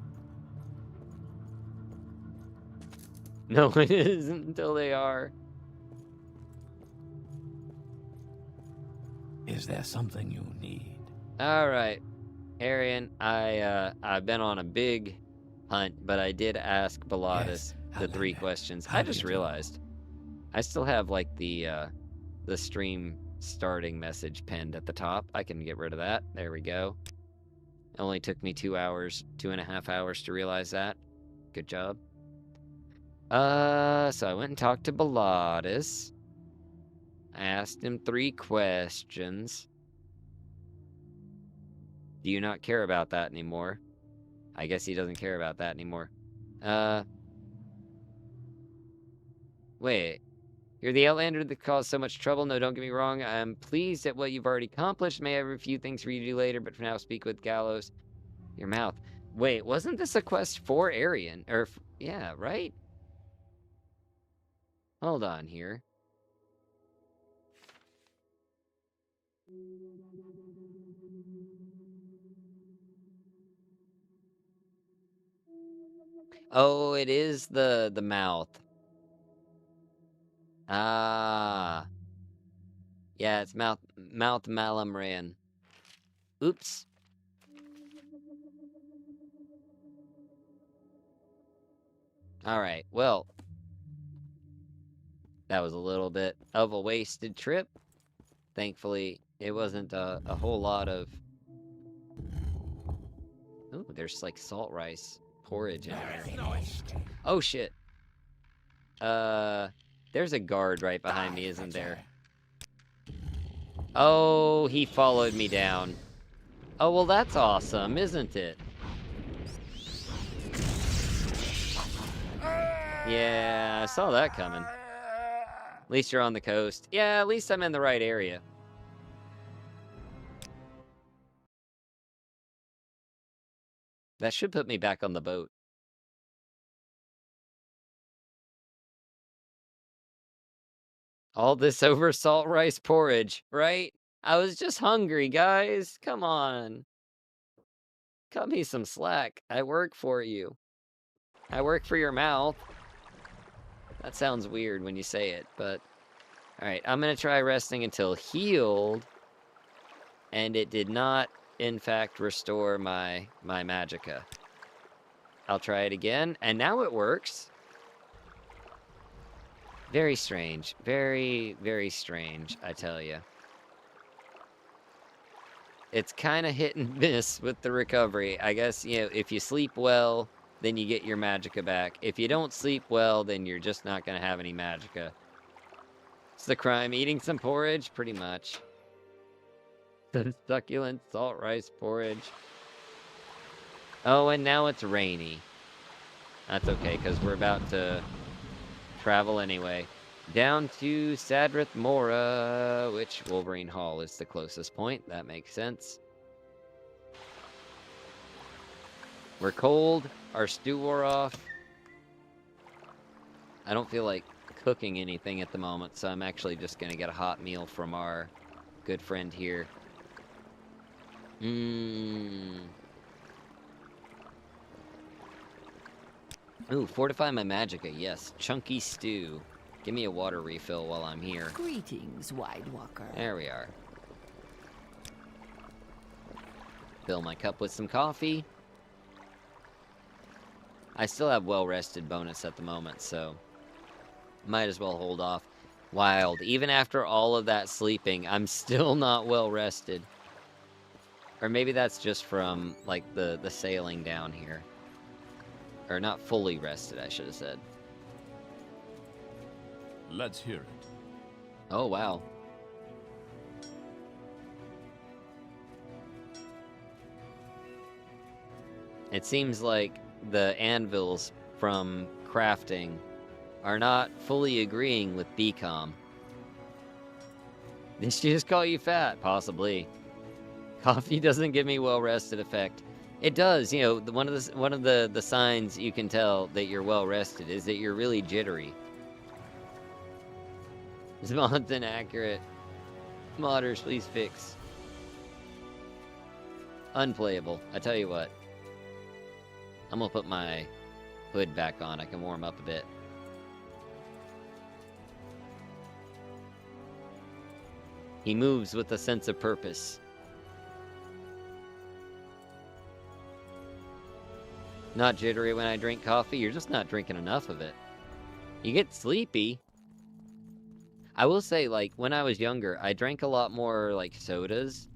No, it isn't until they are.
Is there something you need?
Alright. Arian, I've been on a big hunt, but I did ask Baladas the 3 questions. I just realized I still have like the stream starting message pinned at the top. I can get rid of that. There we go. It only took me 2.5 hours to realize that. Good job. So I went and talked to Baladas. I asked him 3 questions. Do you not care about that anymore? I guess he doesn't care about that anymore. Wait. You're the Outlander that caused so much trouble. No, don't get me wrong. I'm pleased at what you've already accomplished. May have a few things for you to do later, but for now, speak with Gallows. Your mouth. Wait, wasn't this a quest for Arian? Yeah, right? Hold on here. Oh, it is the mouth. Ah. Yeah, it's Mouth Malamran. Oops. Alright, well. That was a little bit of a wasted trip. Thankfully, it wasn't a whole lot of... Ooh, there's like salt rice. porridge in here. Oh, shit. There's a guard right behind me, isn't there? Oh, he followed me down. Oh, well, that's awesome, isn't it? Yeah, I saw that coming. At least you're on the coast. Yeah, at least I'm in the right area. That should put me back on the boat. All this over salt rice porridge, right? I was just hungry, guys. Come on. Cut me some slack. I work for you. I work for your mouth. That sounds weird when you say it, but... Alright, I'm gonna try resting until healed. And it did not, in fact, restore my magicka. I'll try it again, and now it works. Very strange. Very, very strange, I tell you. It's kind of hit and miss with the recovery. I guess, you know, if you sleep well, then you get your magicka back. If you don't sleep well, then you're just not going to have any magicka. It's the crime. Eating some porridge? Pretty much. The succulent salt rice porridge. Oh, and now it's rainy. That's okay, because we're about to travel anyway. Down to Sadrith Mora, which Wolverine Hall is the closest point. That makes sense. We're cold. Our stew wore off. I don't feel like cooking anything at the moment, so I'm actually just going to get a hot meal from our good friend here. Ooh, fortify my magicka, yes. Chunky stew. Give me a water refill while I'm here.
Greetings, Wide Walker.
There we are. Fill my cup with some coffee. I still have well-rested bonus at the moment, so might as well hold off. Wild. Even after all of that sleeping, I'm still not well-rested. Or maybe that's just from, like, the sailing down here. Or not fully rested, I should have said.
Let's hear it.
Oh, wow. It seems like the anvils from crafting are not fully agreeing with BCom. Did she just call you fat? Possibly. Coffee doesn't give me well-rested effect. It does, you know, one of the signs you can tell that you're well-rested is that you're really jittery. Response inaccurate. Modders, please fix. Unplayable. I tell you what. I'm gonna put my hood back on. I can warm up a bit. He moves with a sense of purpose. Not jittery when I drink coffee. You're just not drinking enough of it. You get sleepy. I will say, like, when I was younger, I drank a lot more, like, sodas.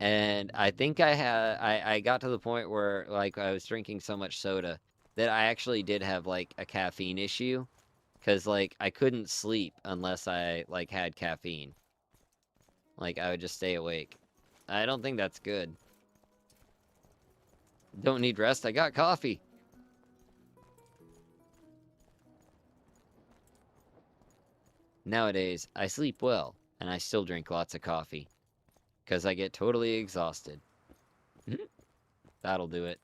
And I think I got to the point where, like, I was drinking so much soda that I actually did have, like, a caffeine issue. Because, like, I couldn't sleep unless I, like, had caffeine. Like, I would just stay awake. I don't think that's good. Don't need rest, I got coffee. Nowadays, I sleep well, and I still drink lots of coffee. Because I get totally exhausted. That'll do it.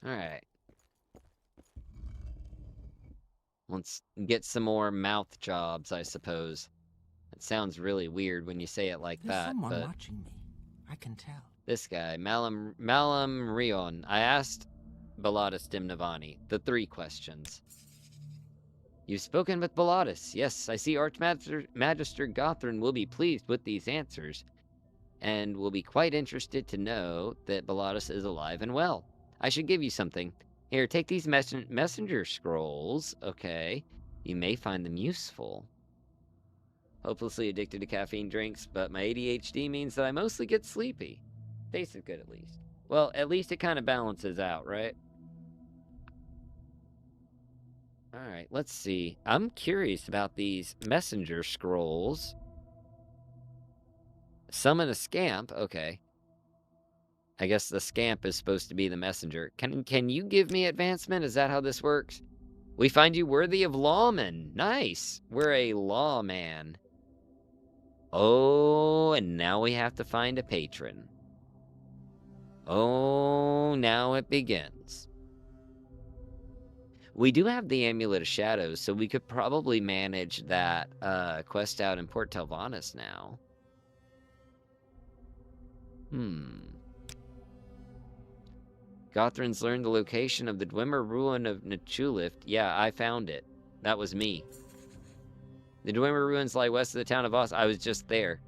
Alright. Let's get some more mouth jobs, I suppose. It sounds really weird when you say it like
There's
that,
someone
but...
watching me. I can tell.
This guy, Malam Rion. I asked Baladas Dimnavani the 3 questions. You've spoken with Baladas. Yes, I see Archmagister Gothrin will be pleased with these answers, and will be quite interested to know that Baladas is alive and well. I should give you something. Here, take these messenger scrolls. Okay. You may find them useful. Hopelessly addicted to caffeine drinks, but my ADHD means that I mostly get sleepy. Tasted good, at least. Well, at least it kind of balances out, right? Alright, let's see. I'm curious about these messenger scrolls. Summon a scamp? Okay. I guess the scamp is supposed to be the messenger. Can you give me advancement? Is that how this works? We find you worthy of lawman. Nice. We're a lawman. Oh, and now we have to find a patron. Oh, now it begins. We do have the Amulet of Shadows, so we could probably manage that quest out in Port Telvanus now. Gothrun's learned the location of the Dwemer ruin of Nechulift. Yeah, I found it. That was me. The Dwemer ruins lie west of the town of Voss. I was just there.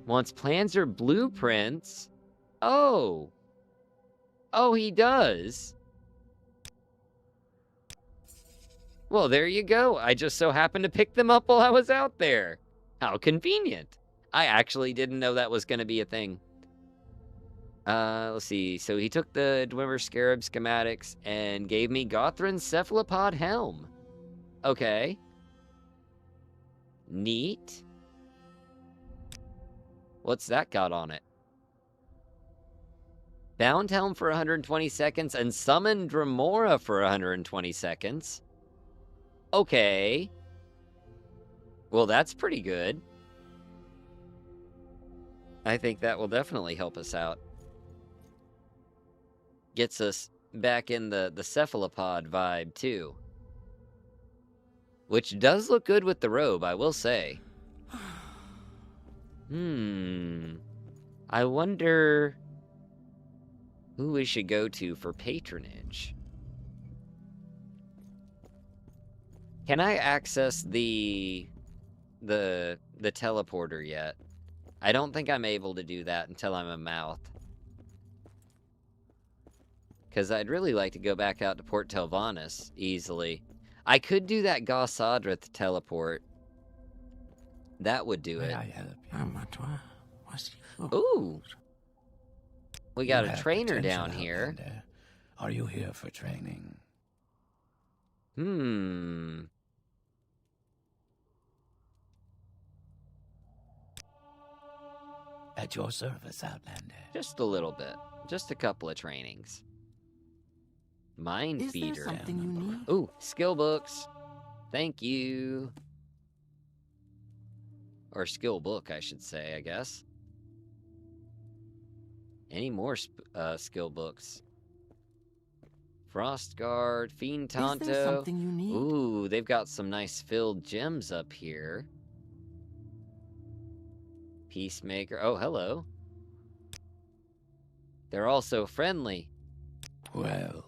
Wants plans or blueprints? Oh. Oh, he does. Well, there you go. I just so happened to pick them up while I was out there. How convenient. I actually didn't know that was going to be a thing. Let's see. So he took the Dwemer Scarab schematics and gave me Gothrun's cephalopod helm. Okay. Neat. What's that got on it? Bound helm for 120 seconds and summon Dremora for 120 seconds. Okay. Well, that's pretty good. I think that will definitely help us out. Gets us back in the cephalopod vibe, too. Which does look good with the robe, I will say. I wonder who we should go to for patronage. Can I access the teleporter yet? I don't think I'm able to do that until I'm a mouth. Because I'd really like to go back out to Port Telvanus easily. I could do that Gossadrith teleport. That would do it. Ooh. We got a trainer down here.
Outlander. Are you here for training? At your service, Outlander.
Just a little bit. Just a couple of trainings. Mind
Is
feeder.
there something you need?
Ooh, skill books. Thank you. Or skill book, I should say, I guess. Any more skill books? Frostguard, Fiend Tonto.
Is there something you need?
Ooh, they've got some nice filled gems up here. Peacemaker. Oh, hello. They're all so friendly.
Well,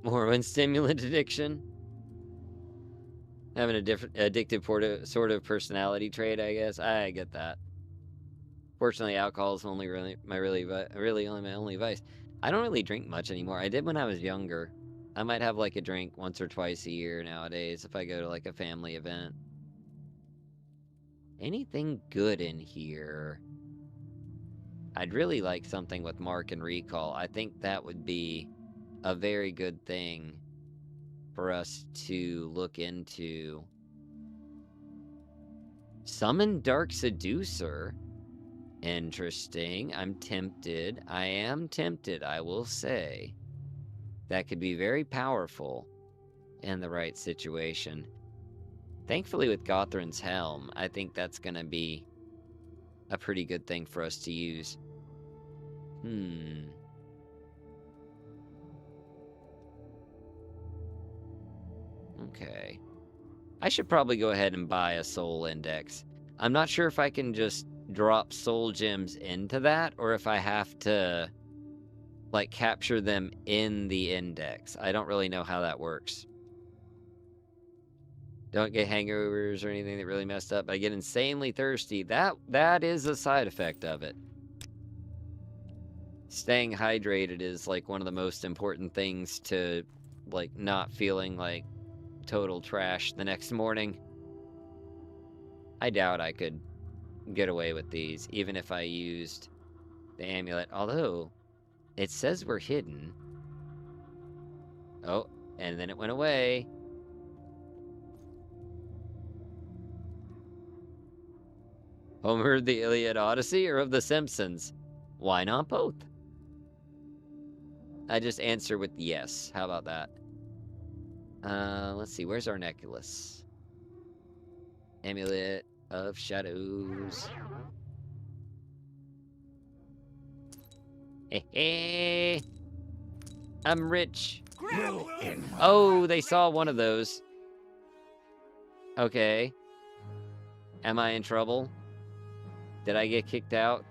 Morrowind stimulant addiction. Having a different addictive sort of personality trait, I guess. I get that. Fortunately, alcohol is only really only my only vice. I don't really drink much anymore. I did when I was younger. I might have like a drink once or twice a year nowadays if I go to like a family event. Anything good in here? I'd really like something with Mark and Recall. I think that would be a very good thing for us to look into. Summon Dark Seducer. Interesting. I'm tempted. I am tempted, I will say. That could be very powerful in the right situation. Thankfully, with Gothrun's Helm, I think that's going to be a pretty good thing for us to use. Okay. I should probably go ahead and buy a soul index. I'm not sure if I can just drop soul gems into that, or if I have to, like, capture them in the index. I don't really know how that works. Don't get hangovers or anything that really messed up. I get insanely thirsty. That is a side effect of it. Staying hydrated is, like, one of the most important things to, like, not feeling, like, total trash the next morning. I doubt I could get away with these, even if I used the amulet. Although, it says we're hidden. Oh, and then it went away. Homer, the Iliad Odyssey, or of The Simpsons? Why not both? I just answer with yes. How about that? Let's see. Where's our necklace? Amulet of Shadows. Hey, I'm rich. Oh, they saw one of those. Okay. Am I in trouble? Did I get kicked out?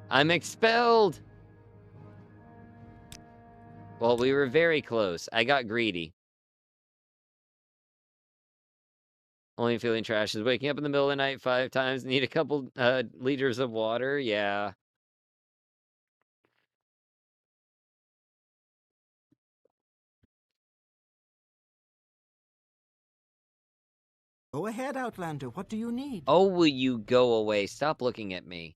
I'm expelled! Well, we were very close. I got greedy. Only feeling trash is waking up in the middle of the night 5 times, need a couple liters of water. Yeah.
Go ahead, Outlander. What do you need?
Oh, will you go away? Stop looking at me.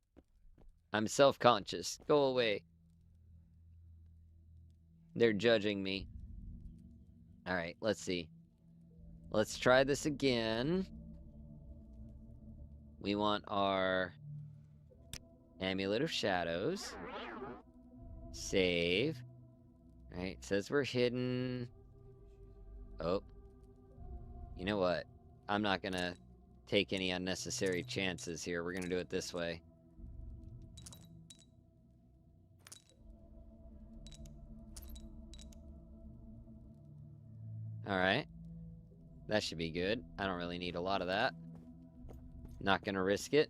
I'm self-conscious. Go away. They're judging me. Alright, let's see. Let's try this again. We want our Amulet of Shadows. Save. Alright, says we're hidden. Oh. You know what? I'm not gonna take any unnecessary chances here. We're gonna do it this way. Alright. That should be good. I don't really need a lot of that. Not gonna risk it.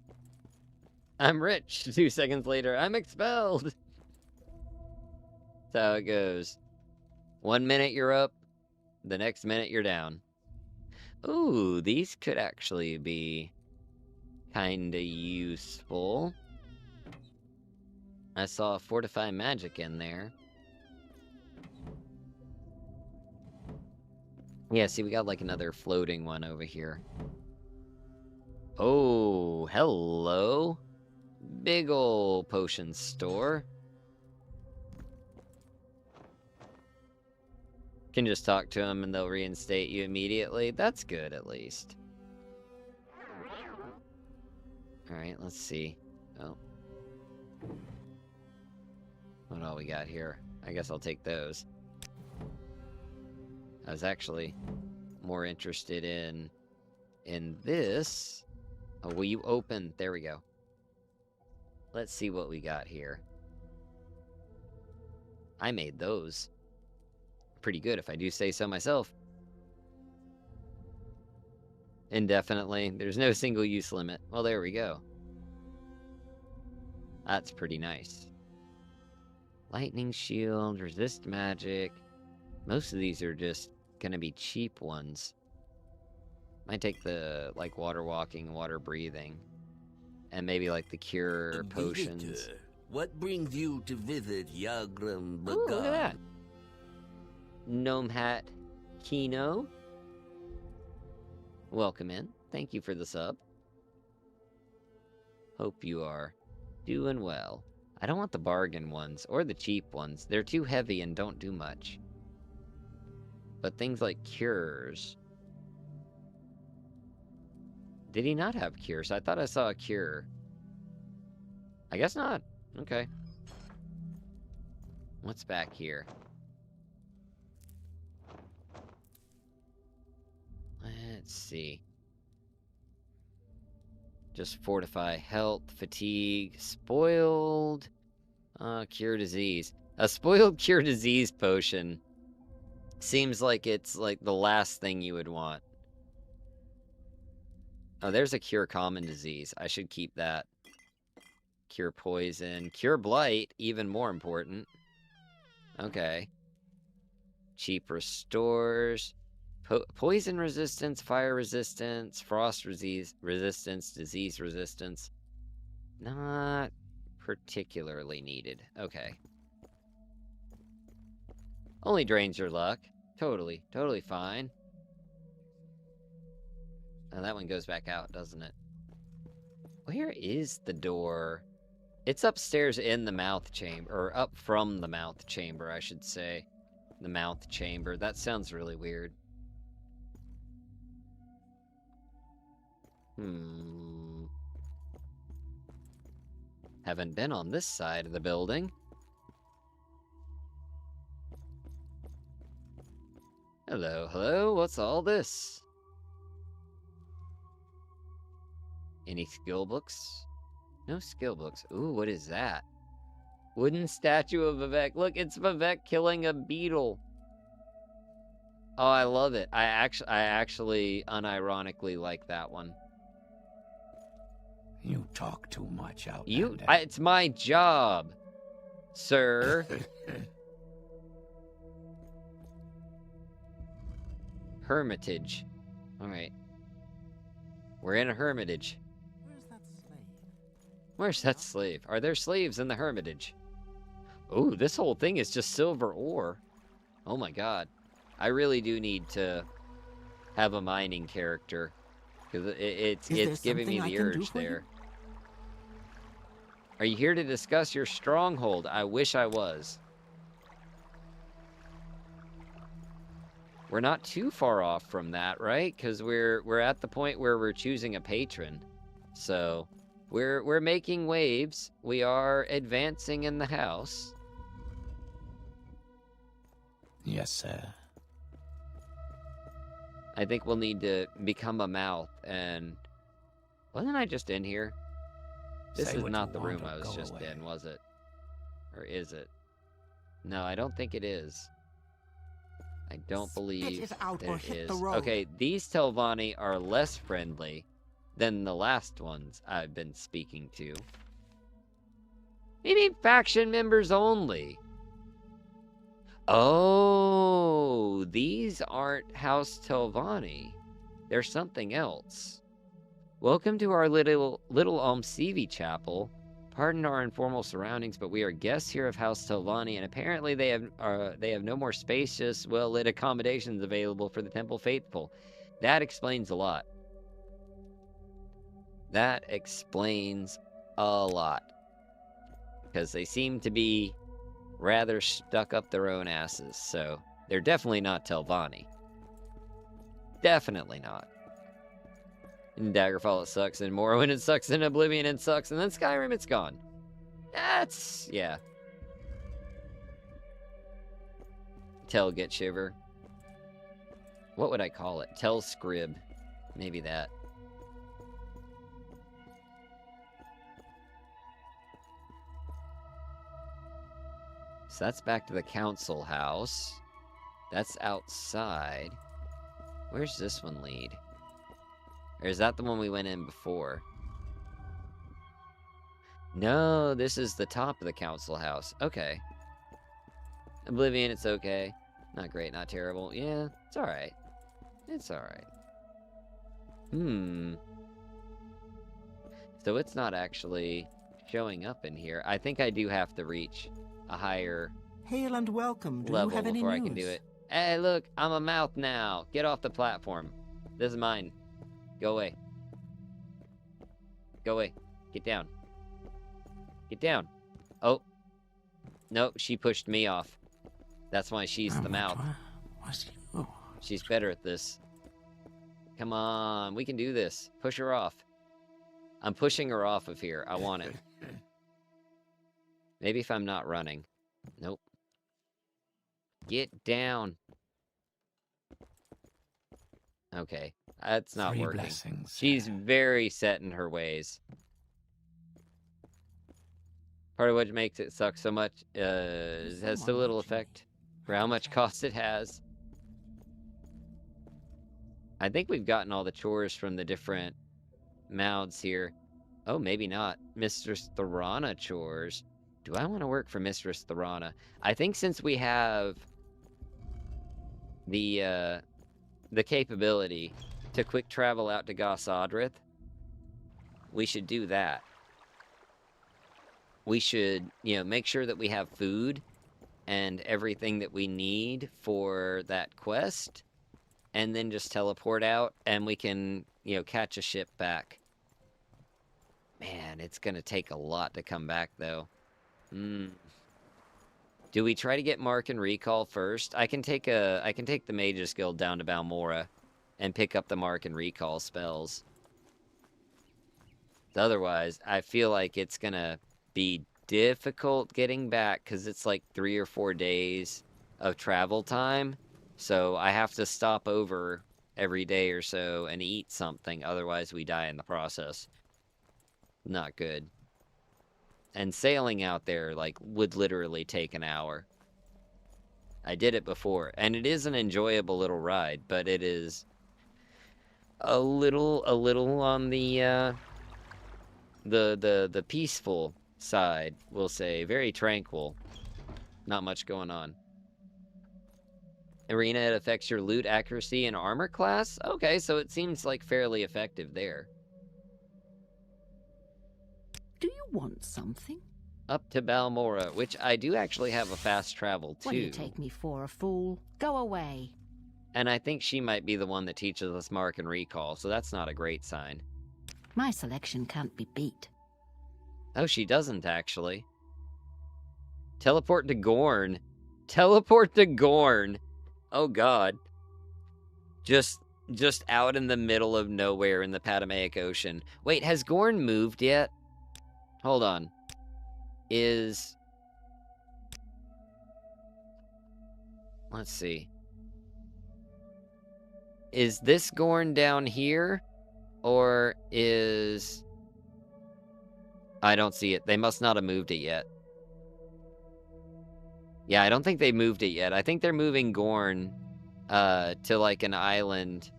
I'm rich. 2 seconds later, I'm expelled. That's how it goes. 1 minute you're up, the next minute you're down. Ooh, these could actually be kinda useful. I saw Fortify Magic in there. Yeah, see, we got like another floating one over here. Oh, hello. Big ol' potion store. Can just talk to them and they'll reinstate you immediately. That's good, at least. Alright, let's see. Oh. What all we got here? I guess I'll take those. I was actually more interested in this. Oh, will you open? There we go. Let's see what we got here. I made those. Pretty good, if I do say so myself. Indefinitely. There's no single-use limit. Well, there we go. That's pretty nice. Lightning shield, resist magic. Most of these are just gonna be cheap ones. Might take the, like, water walking, water breathing. And maybe, like, the cure potions.
Visitor, what brings you to visit Yagram
Ooh, look at that.
Bagan?
Gnome Hat Kino. Welcome in. Thank you for the sub. Hope you are doing well. I don't want the bargain ones or the cheap ones. They're too heavy and don't do much. But things like cures. Did he not have cures? I thought I saw a cure. I guess not. Okay. What's back here? Let's see. Just fortify health, fatigue, spoiled, cure disease. A spoiled cure disease potion seems like it's like the last thing you would want. Oh, there's a cure common disease. I should keep that. Cure poison, cure blight, even more important. Okay. Cheap restores. Poison resistance, fire resistance, frost resistance, disease resistance. Not particularly needed. Okay. Only drains your luck. Totally fine. Oh, that one goes back out, doesn't it? Where is the door? It's upstairs in the mouth chamber, or up from the mouth chamber, I should say. The mouth chamber. That sounds really weird. Haven't been on this side of the building. Hello, hello, what's all this? Any skill books? No skill books. Ooh, what is that? Wooden statue of Vivek. Look, it's Vivek killing a beetle. Oh, I love it. I actually unironically like that one.
You talk too much, Outlander.
It's my job, sir. Hermitage. All right. We're in a hermitage.
Where's that slave?
Where's that slave? Are there slaves in the hermitage? Ooh, this whole thing is just silver ore. Oh my god. I really do need to have a mining character. Because it's giving me the urge there. Are you here to discuss your stronghold? I wish I was. We're not too far off from that, right? Because we're at the point where we're choosing a patron. So we're making waves. We are advancing in the house.
Yes, sir.
I think we'll need to become a mouth, and wasn't I just in here? This is not the room I was just in, was it? Or is it? No, I don't think it is. I don't believe that it is. Okay, these Telvanni are less friendly than the last ones I've been speaking to. Maybe faction members only. Oh, these aren't House Telvanni. They're something else. Welcome to our little Almsevi chapel. Pardon our informal surroundings, but we are guests here of House Telvanni, and apparently they have no more spacious, well-lit accommodations available for the temple faithful. That explains a lot. That explains a lot. Because they seem to be rather stuck up their own asses, so they're definitely not Telvanni. Definitely not. In Daggerfall it sucks, in Morrowind it sucks, in Oblivion it sucks, and then Skyrim it's gone. That's, yeah. Tell Get Shiver. What would I call it? Tell Scrib. Maybe that. So that's back to the council house. That's outside. Where's this one lead? Or is that the one we went in before? No, this is the top of the council house. Okay. Oblivion, it's okay. Not great, not terrible. Yeah, it's alright. It's alright. So it's not actually showing up in here. I think I do have to reach a higher
Hail and welcome. Do
level
you have any
before
news?
I can do it. Hey, look, I'm a mouth now. Get off the platform. This is mine. Go away. Go away. Get down. Get down. Oh. No, she pushed me off. That's why she's the mouth. She's better at this. Come on, we can do this. Push her off. I'm pushing her off of here. I want it. Maybe if I'm not running. Nope. Get down. Okay. That's not working.
Blessings.
She's very set in her ways. Part of what makes it suck so much it has so little effect for how much cost it has. I think we've gotten all the chores from the different mouths here. Oh, maybe not. Mistress Thorana chores. Do I want to work for Mistress Thorana? I think since we have the capability to quick travel out to Gos Adrith, we should do that. We should, make sure that we have food and everything that we need for that quest. and then just teleport out, and we can, you know, catch a ship back. Man, it's gonna take a lot to come back, though. Do we try to get Mark and Recall first? I can take the Mage's Guild down to Balmora and pick up the Mark and Recall spells. Otherwise, I feel like it's gonna be difficult getting back because it's like 3 or 4 days of travel time. So I have to stop over every day or so and eat something. Otherwise, we die in the process. Not good. And sailing out there, like, would literally take an hour. I did it before, and it is an enjoyable little ride, but it is a little on the peaceful side, we'll say. Very tranquil. Not much going on. Arena, it affects your loot accuracy and armor class? Okay, so it seems like fairly effective there.
Do you want something?
Up to Balmora, which I do actually have a fast travel too.
What do you take me for, a fool? Go away.
And I think she might be the one that teaches us Mark and Recall, so that's not a great sign.
My selection can't be beat.
Oh, she doesn't actually. Teleport to Gorn. Teleport to Gorn. Oh god. Just out in the middle of nowhere in the Patamaic Ocean. Wait, has Gorn moved yet? Hold on. Let's see. Is this Gorn down here? Or is... I don't see it. They must not have moved it yet. Yeah, I don't think they moved it yet. I think they're moving Gorn to like an island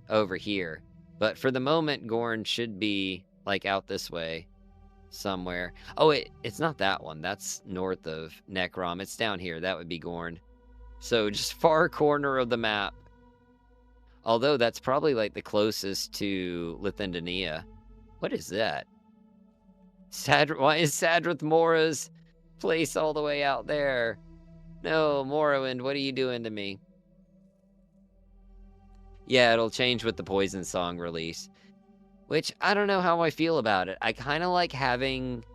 over here. But for the moment, Gorn should be like out this way somewhere. Oh, it's not that one. That's north of Necrom. It's down here. That would be Gorn. So just far corner of the map. Although that's probably like the closest to Lithindania. What is that? Why is Sadrith Mora's place all the way out there? No, Morrowind, what are you doing to me? Yeah, it'll change with the Poison Song release. Which, I don't know how I feel about it. I kind of like having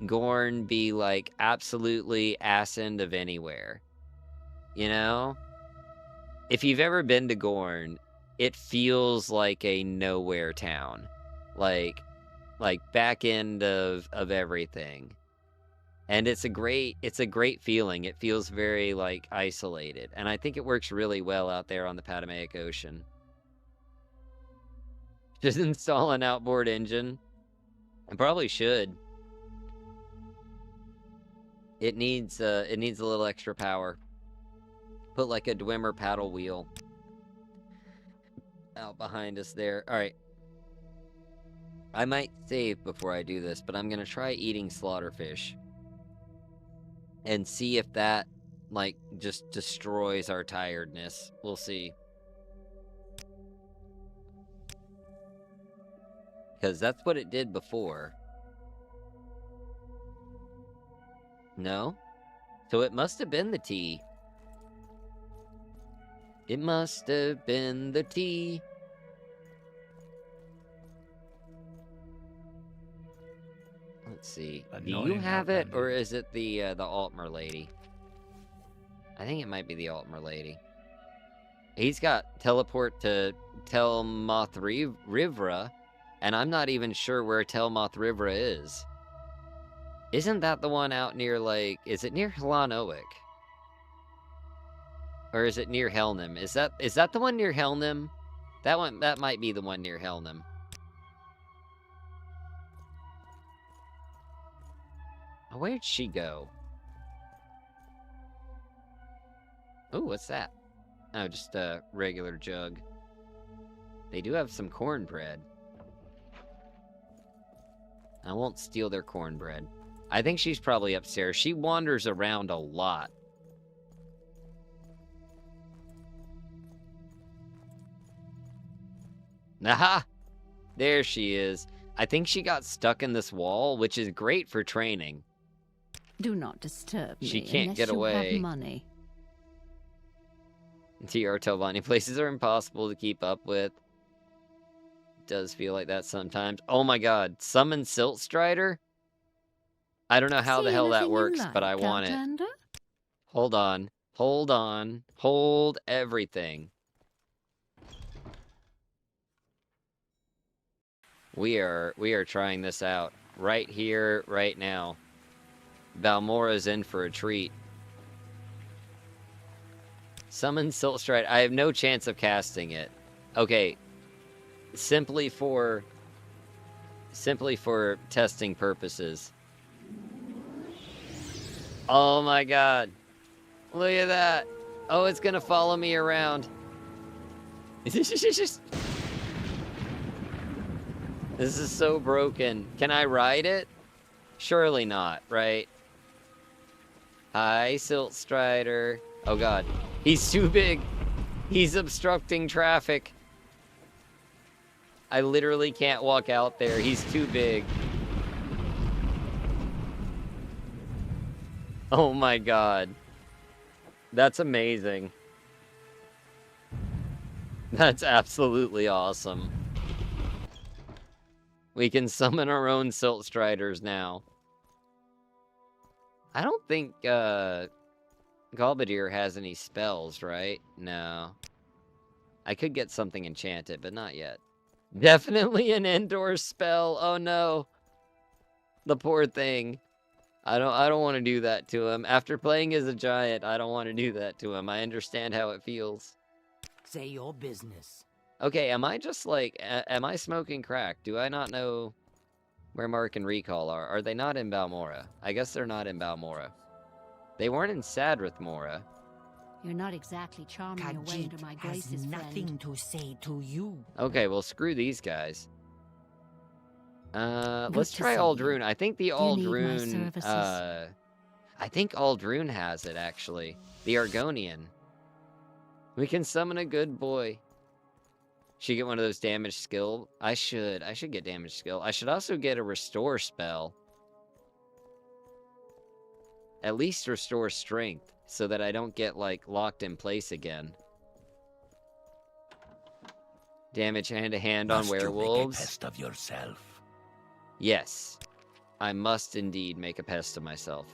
Gorn be, like, absolutely ass end of anywhere. You know? If you've ever been to Gorn, it feels like a nowhere town. Like back end of everything. And it's a great feeling. It feels very, like, isolated. And I think it works really well out there on the Patamaic Ocean. Just install an outboard engine. I probably should. It needs a little extra power. Put like a Dwemer paddle wheel out behind us there. Alright. I might save before I do this, but I'm gonna try eating slaughterfish. And see if that, like, just destroys our tiredness. We'll see. Because that's what it did before. No? So it must have been the tea. It must have been the tea. Let's see. Do you have it, or is it the Altmer lady? I think it might be the Altmer lady. He's got teleport to Tel Moth Rivra, and I'm not even sure where Tel Moth Rivra is. Isn't that the one out near, like, is it near Hlanoic? Or is it near Helnim? Is that the one near Helnim? That might be the one near Helnim. Where'd she go? Oh, what's that? Oh, just a regular jug. They do have some cornbread. I won't steal their cornbread. I think she's probably upstairs. She wanders around a lot. Aha! There she is. I think she got stuck in this wall, which is great for training.
Do not disturb me.
She can't
unless
get
you
away.
have money.
TR Telvanni places are impossible to keep up with. Does feel like that sometimes. Oh my god, summon Silt Strider? I don't know how the
See
hell that
anything you
works, but I
like,
want it.
Outlander?
Hold on. Hold on. Hold everything. We are trying this out. Right here, right now. Balmora's in for a treat. Summon Silt Strider. I have no chance of casting it. Okay. Simply for testing purposes. Oh my god. Look at that. Oh, it's gonna follow me around. This is so broken. Can I ride it? Surely not, right? Hi, Silt Strider. Oh god. He's too big. He's obstructing traffic. I literally can't walk out there. He's too big. Oh my god. That's amazing. That's absolutely awesome. We can summon our own Silt Striders now. I don't think, Galbadir has any spells, right? No. I could get something enchanted, but not yet. Definitely an indoor spell. Oh no. The poor thing. I don't want to do that to him. After playing as a giant, I don't want to do that to him. I understand how it feels.
Say your business.
Okay, am I just like, am I smoking crack? Do I not know where Mark and Recall are? Are they not in Balmora? I guess they're not in Balmora. They weren't in Sadrith Mora.
You're not exactly charming your way into my graces,
nothing
friend.
to say to you.
Okay, well, screw these guys.
Good
Let's
to
try
see you.
Aldrune. I think the
Do you need my
Aldrune,
services?
I think Aldrune has it, actually. The Argonian. We can summon a good boy. Should get one of those damage skill. I should get damage skill. I should also get a restore spell. At least restore strength, so that I don't get, like, locked in place again. Damage hand-to-hand on werewolves.
Make a pest of yourself.
Yes. I must indeed make a pest of myself.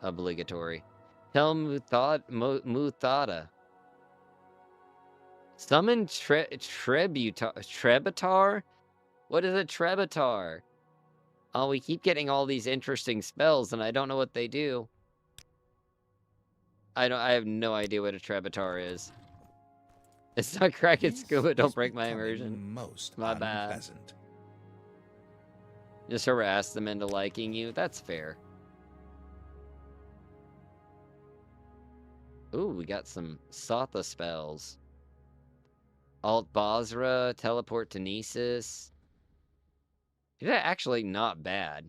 Obligatory. Tell Muthada. Summon Trebitar? What is a Trebitar? Oh, we keep getting all these interesting spells, and I don't know what they do. I have no idea what a Trebitar is. It's not crack, it's scuba, don't break my immersion.
Most
My bad.
unpleasant.
Just harass them into liking you. That's fair. Ooh, we got some Sotha spells. Alt Basra, Teleport to Nesis. Yeah, actually not bad.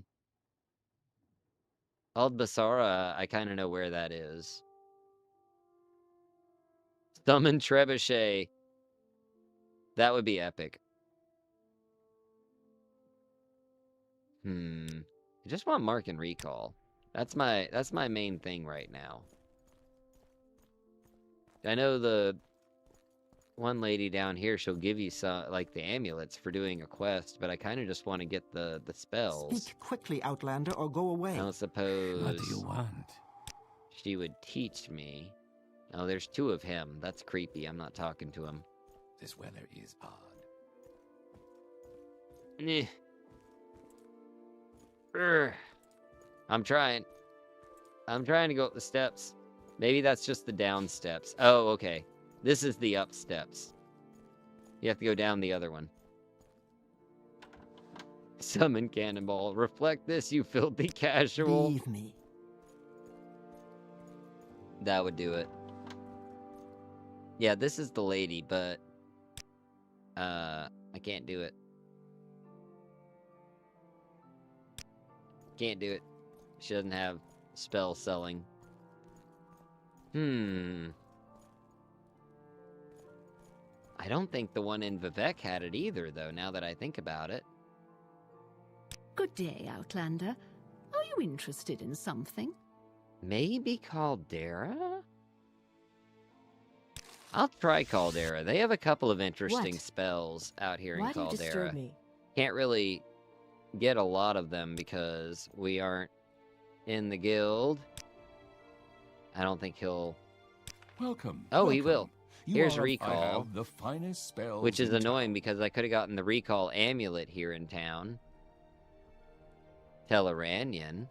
Alt Basara, I kind of know where that is. Summon Trebuchet. That would be epic. I just want Mark and Recall. That's my main thing right now. I know the one lady down here, she'll give you some, like, the amulets for doing a quest, but I kind of just want to get the spells.
Speak quickly, Outlander, or go away.
I don't suppose
What do you want?
she would teach me. Oh, there's two of him. That's creepy. I'm not talking to him.
This weather is odd.
Eh. Urgh. I'm trying to go up the steps. Maybe that's just the down steps. Oh, okay. This is the up steps. You have to go down the other one. Summon Cannonball. Reflect this, you filthy casual.
Leave me.
That would do it. Yeah, this is the lady, but I can't do it. Can't do it. She doesn't have spell selling. I don't think the one in Vivek had it either, though, now that I think about it.
Good day, Outlander. Are you interested in something?
Maybe Caldera? I'll try Caldera. They have a couple of interesting
What?
spells out here in
Why do you disturb
Caldera.
me?
Can't really get a lot of them because we aren't in the guild. I don't think he'll...
Welcome.
Oh,
welcome.
he will. Here's
I
Recall,
have the finest spells
which is
in
annoying
town.
because I could have gotten the Recall amulet here in town. Telleranian,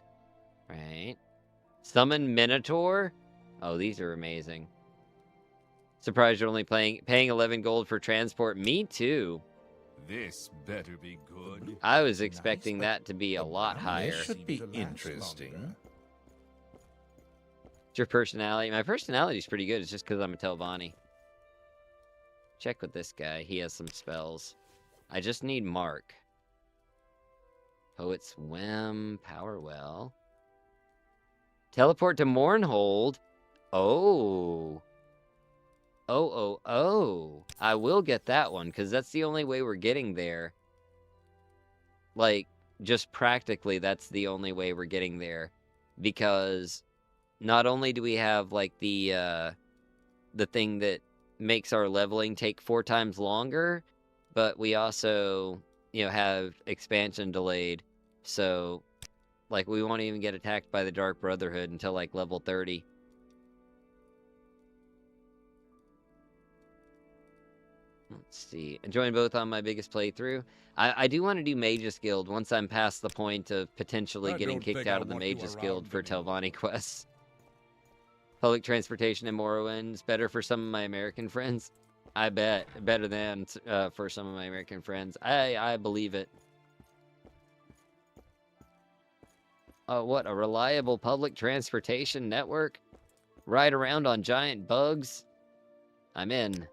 right? Summon Minotaur? Oh, these are amazing. Surprised you're only paying 11 gold for transport. Me too.
This better be good.
I was expecting that to be a lot
This
higher.
should be interesting.
It's your personality. My personality's pretty good. It's just because I'm a Telvanni. Check with this guy. He has some spells. I just need Mark. Poet's Whim. Power Well. Teleport to Mournhold. Oh. Oh. I will get that one, because that's the only way we're getting there. Like, just practically, that's the only way we're getting there. Because not only do we have, like, the thing that makes our leveling take 4 times longer, but we also, you know, have expansion delayed. So, like, we won't even get attacked by the Dark Brotherhood until, like, level 30. Let's see. Enjoying both on my biggest playthrough. I do want to do Mage's Guild once I'm past the point of potentially getting kicked out of the Mage's Guild for Telvanni quests. Public transportation in Morrowind is better for some of my American friends. I bet. Better than for some of my American friends. I believe it. What? A reliable public transportation network? Ride around on giant bugs? I'm in.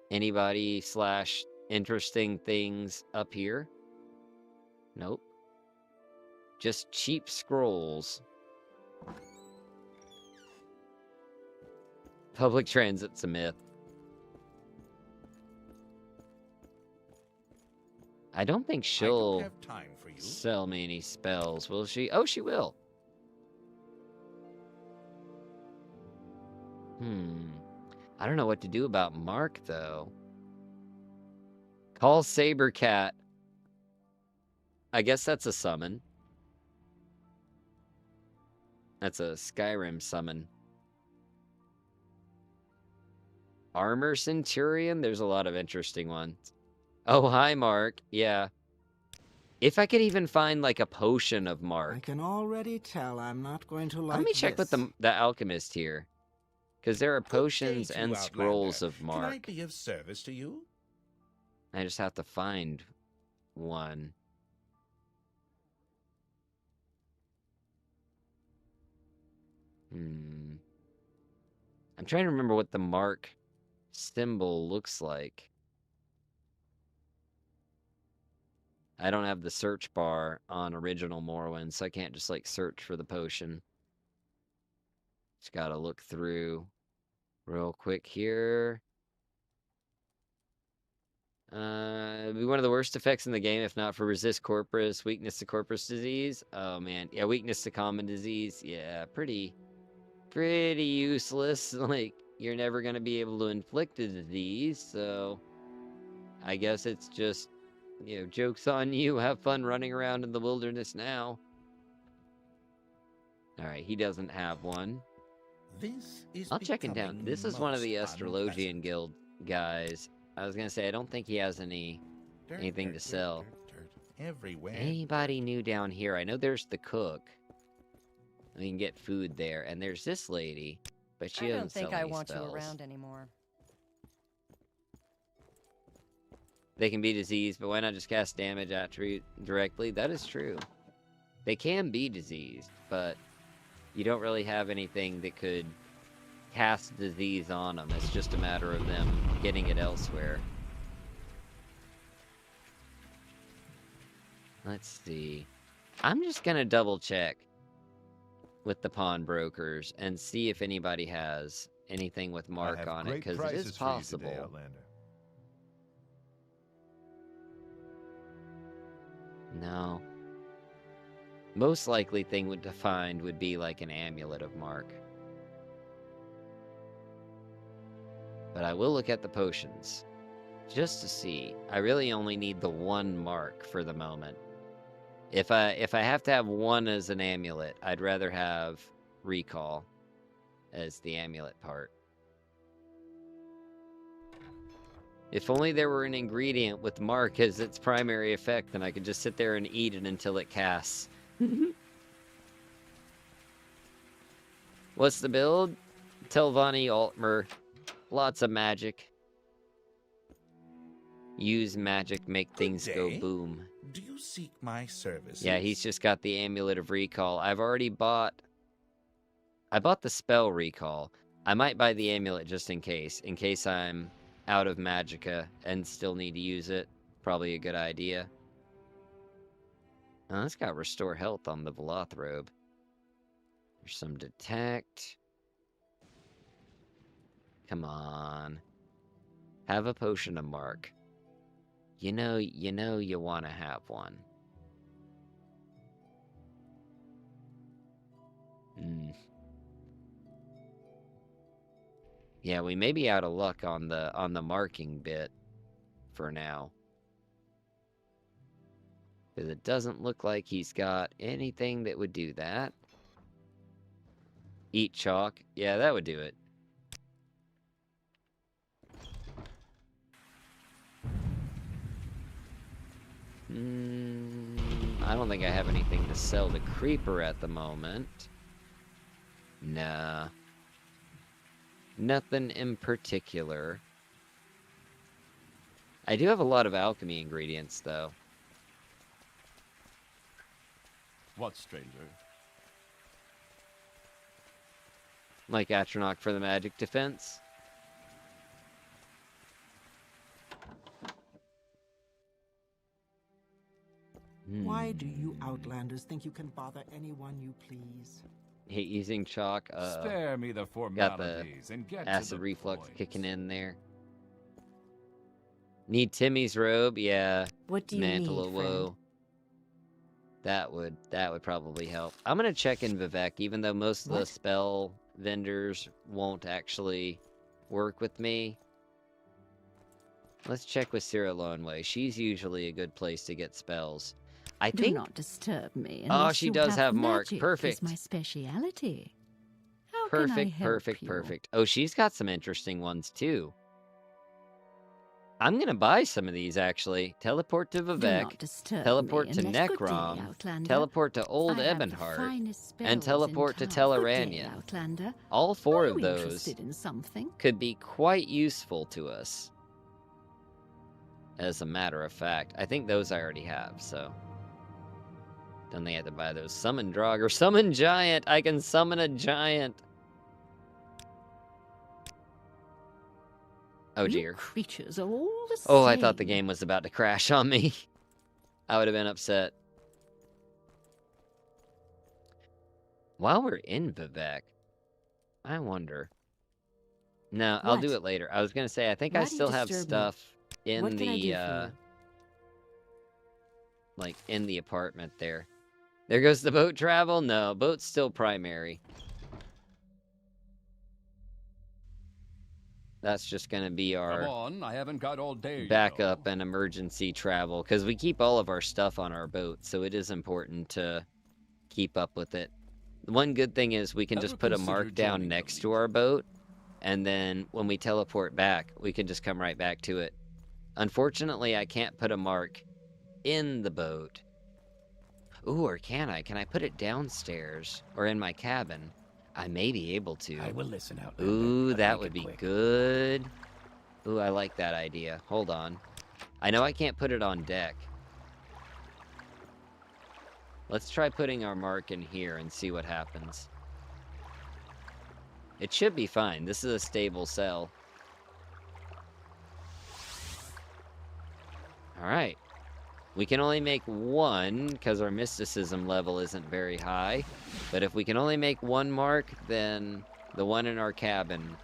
Anybody / interesting things up here? Nope. Just cheap scrolls. Public transit's a myth. I don't think she'll sell me any spells, will she? Oh, she will. I don't know what to do about Mark, though. Call Sabercat. I guess that's a summon. That's a Skyrim summon. Armor Centurion? There's a lot of interesting ones. Oh, hi, Mark. Yeah. If I could even find, like, a potion of Mark.
I can already tell I'm not going to like
Let me check with the alchemist here. Because there are potions and
Outlander.
scrolls of Mark.
Can I be of service to you?
I just have to find one. I'm trying to remember what the Mark symbol looks like. I don't have the search bar on original Morrowind, so I can't just, like, search for the potion. Just gotta look through real quick here. It'd be one of the worst effects in the game, if not for resist corpus, weakness to corpus disease. Oh, man. Yeah, weakness to common disease. Yeah, pretty useless. Like, you're never gonna be able to inflict a disease, so I guess it's just, you know, joke's on you. Have fun running around in the wilderness now. Alright, he doesn't have one. I'll check him down. This is one of the Astrologian Guild guys. I was gonna say, I don't think he has anything to sell.
Everywhere.
Anybody new down here? I know there's the cook. We can get food there. And there's this lady, but she doesn't sell any spells.
I don't think I want you around anymore.
They can be diseased, but why not just cast damage attribute directly? That is true. They can be diseased, but you don't really have anything that could cast disease on them. It's just a matter of them getting it elsewhere. Let's see. I'm just gonna double check with the pawnbrokers and see if anybody has anything with Mark on it, because it is possible.
Today, Outlander.
No. Most likely thing to find would be like an amulet of Mark. But I will look at the potions. Just to see. I really only need the one mark for the moment. If I have to have one as an amulet, I'd rather have recall as the amulet part. If only there were an ingredient with mark as its primary effect, then I could just sit there and eat it until it casts. What's the build? Telvanni Altmer. Lots of magic. Use magic, make things go boom.
Do you seek my services?
Yeah, he's just got the Amulet of Recall. I've already bought... I bought the spell Recall. I might buy the amulet just in case I'm out of magicka and still need to use it. Probably a good idea. Oh, it's got Restore Health on the Veloth robe. There's some Detect. Come on. Have a potion of mark. You know you want to have one. Yeah, we may be out of luck on the marking bit for now. Because it doesn't look like he's got anything that would do that. Eat chalk. Yeah, that would do it. I don't think I have anything to sell to Creeper at the moment. Nah. Nothing in particular. I do have a lot of alchemy ingredients, though.
What, stranger?
Like Atronach for the magic defense.
Why do you Outlanders think you can bother anyone you please?
Hate using chalk.
Spare me the
Got the
formalities and get to
acid
the
reflux
point.
kicking in there. Need Timmy's robe, yeah.
What do you
Mantle
need,
of Woe. That would probably help. I'm gonna check in Vivek, even though most of the spell vendors won't actually work with me. Let's check with Cyril Loneway. She's usually a good place to get spells. I
Do
think.
not disturb me.
Oh,
unless
she
you
does have mark.
magic
Perfect.
Is my speciality. How can I
Perfect,
help
perfect,
you?
perfect. Oh, she's got some interesting ones too. I'm gonna buy some of these actually. Teleport to
Do
Vivek,
not disturb
teleport
me
to
unless good day,
Necrom,
Outlander.
teleport to Old
I have the
Ebonheart,
finest spells
and teleport to
in town. Good day,
Telleranian.
Outlander.
All four
Are
of
you
those
interested in something?
could be quite useful to us. As a matter of fact, I think those I already have, so. Then they had to buy those Summon Drog or Summon Giant. I can summon a giant. Oh
You
dear.
creatures are all the same.
Oh, I thought the game was about to crash on me. I would have been upset. While we're in Vivek, I wonder. No, I'll do
What?
it later. I was going to say, I think I
Why do you
still have
disturb me?
stuff in
What can I do
the,
for you?
like, in the apartment there. There goes the boat travel? No, boat's still primary. That's just going to be
Come
our
on, I haven't got all day.
backup and emergency travel, because we keep all of our stuff on our boat, so it is important to keep up with it. The one good thing is we can
Ever
just put a
consider
mark down
joining the
next to our boat, and then when we teleport back, we can just come right back to it. Unfortunately, I can't put a mark in the boat. Ooh, or can I? Can I put it downstairs or in my cabin? I may be able to.
I will listen, Outlander.
Ooh,
but
that
make
would
it
be
quick.
good. Ooh, I like that idea. Hold on. I know I can't put it on deck. Let's try putting our mark in here and see what happens. It should be fine. This is a stable cell. Alright. We can only make one, because our mysticism level isn't very high. But if we can only make one mark, then the one in our cabin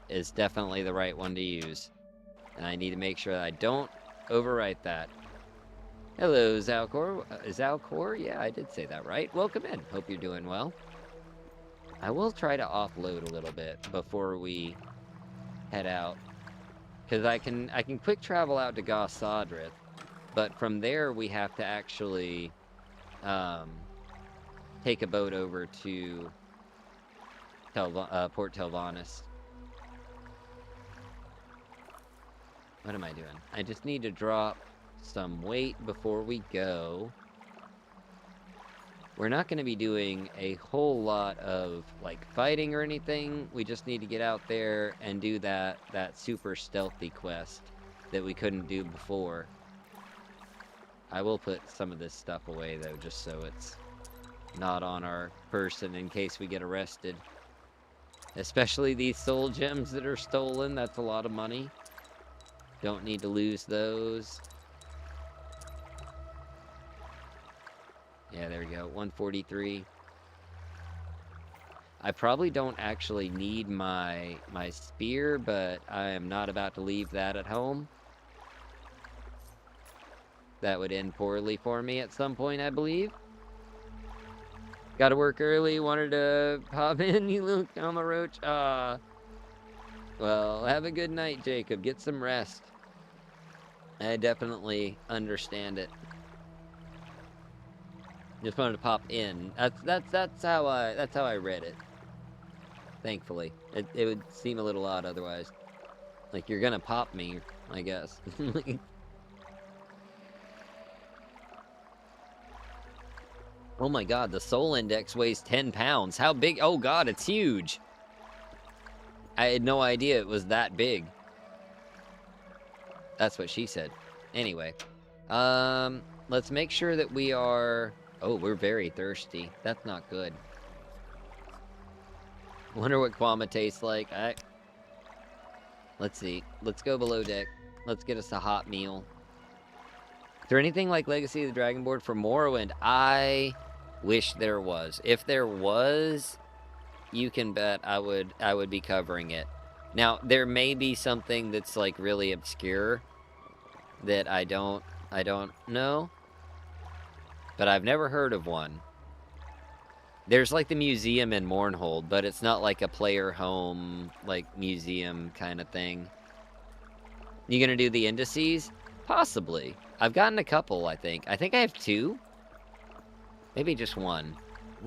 is definitely the right one to use. And I need to make sure that I don't overwrite that. Hello, Zalcor. Zalcor? Yeah, I did say that right. Welcome in. Hope you're doing well. I will try to offload a little bit before we head out. Because I can quick travel out to Goss Sadrith, but from there we have to actually take a boat over to Port Telvanus. What am I doing? I just need to drop some weight before we go. We're not going to be doing a whole lot of like fighting or anything. We just need to get out there and do that super stealthy quest that we couldn't do before. I will put some of this stuff away though, just so it's not on our person in case we get arrested. Especially these soul gems that are stolen. That's a lot of money. Don't need to lose those. Yeah, there we go. 143. I probably don't actually need my spear, but I am not about to leave that at home. That would end poorly for me at some point, I believe. Gotta work early, wanted to pop in, you little comma roach. Well, have a good night, Jacob. Get some rest. I definitely understand it. Just wanted to pop in. That's how I read it. Thankfully, it would seem a little odd otherwise. Like you're gonna pop me, I guess. Oh my God, the soul index weighs 10 pounds. How big? Oh God, it's huge. I had no idea it was that big. That's what she said. Anyway, let's make sure that we are. Oh, we're very thirsty. That's not good. Wonder what Kwama tastes like. Let's see. Let's go below deck. Let's get us a hot meal. Is there anything like Legacy of the Dragonborn for Morrowind? I wish there was. If there was, you can bet I would be covering it. Now, there may be something that's like really obscure that I don't know. But I've never heard of one. There's like the museum in Mournhold, but it's not like a player home, like museum kind of thing. You gonna do the indices? Possibly. I've gotten a couple, I think. I think I have 2. Maybe just 1.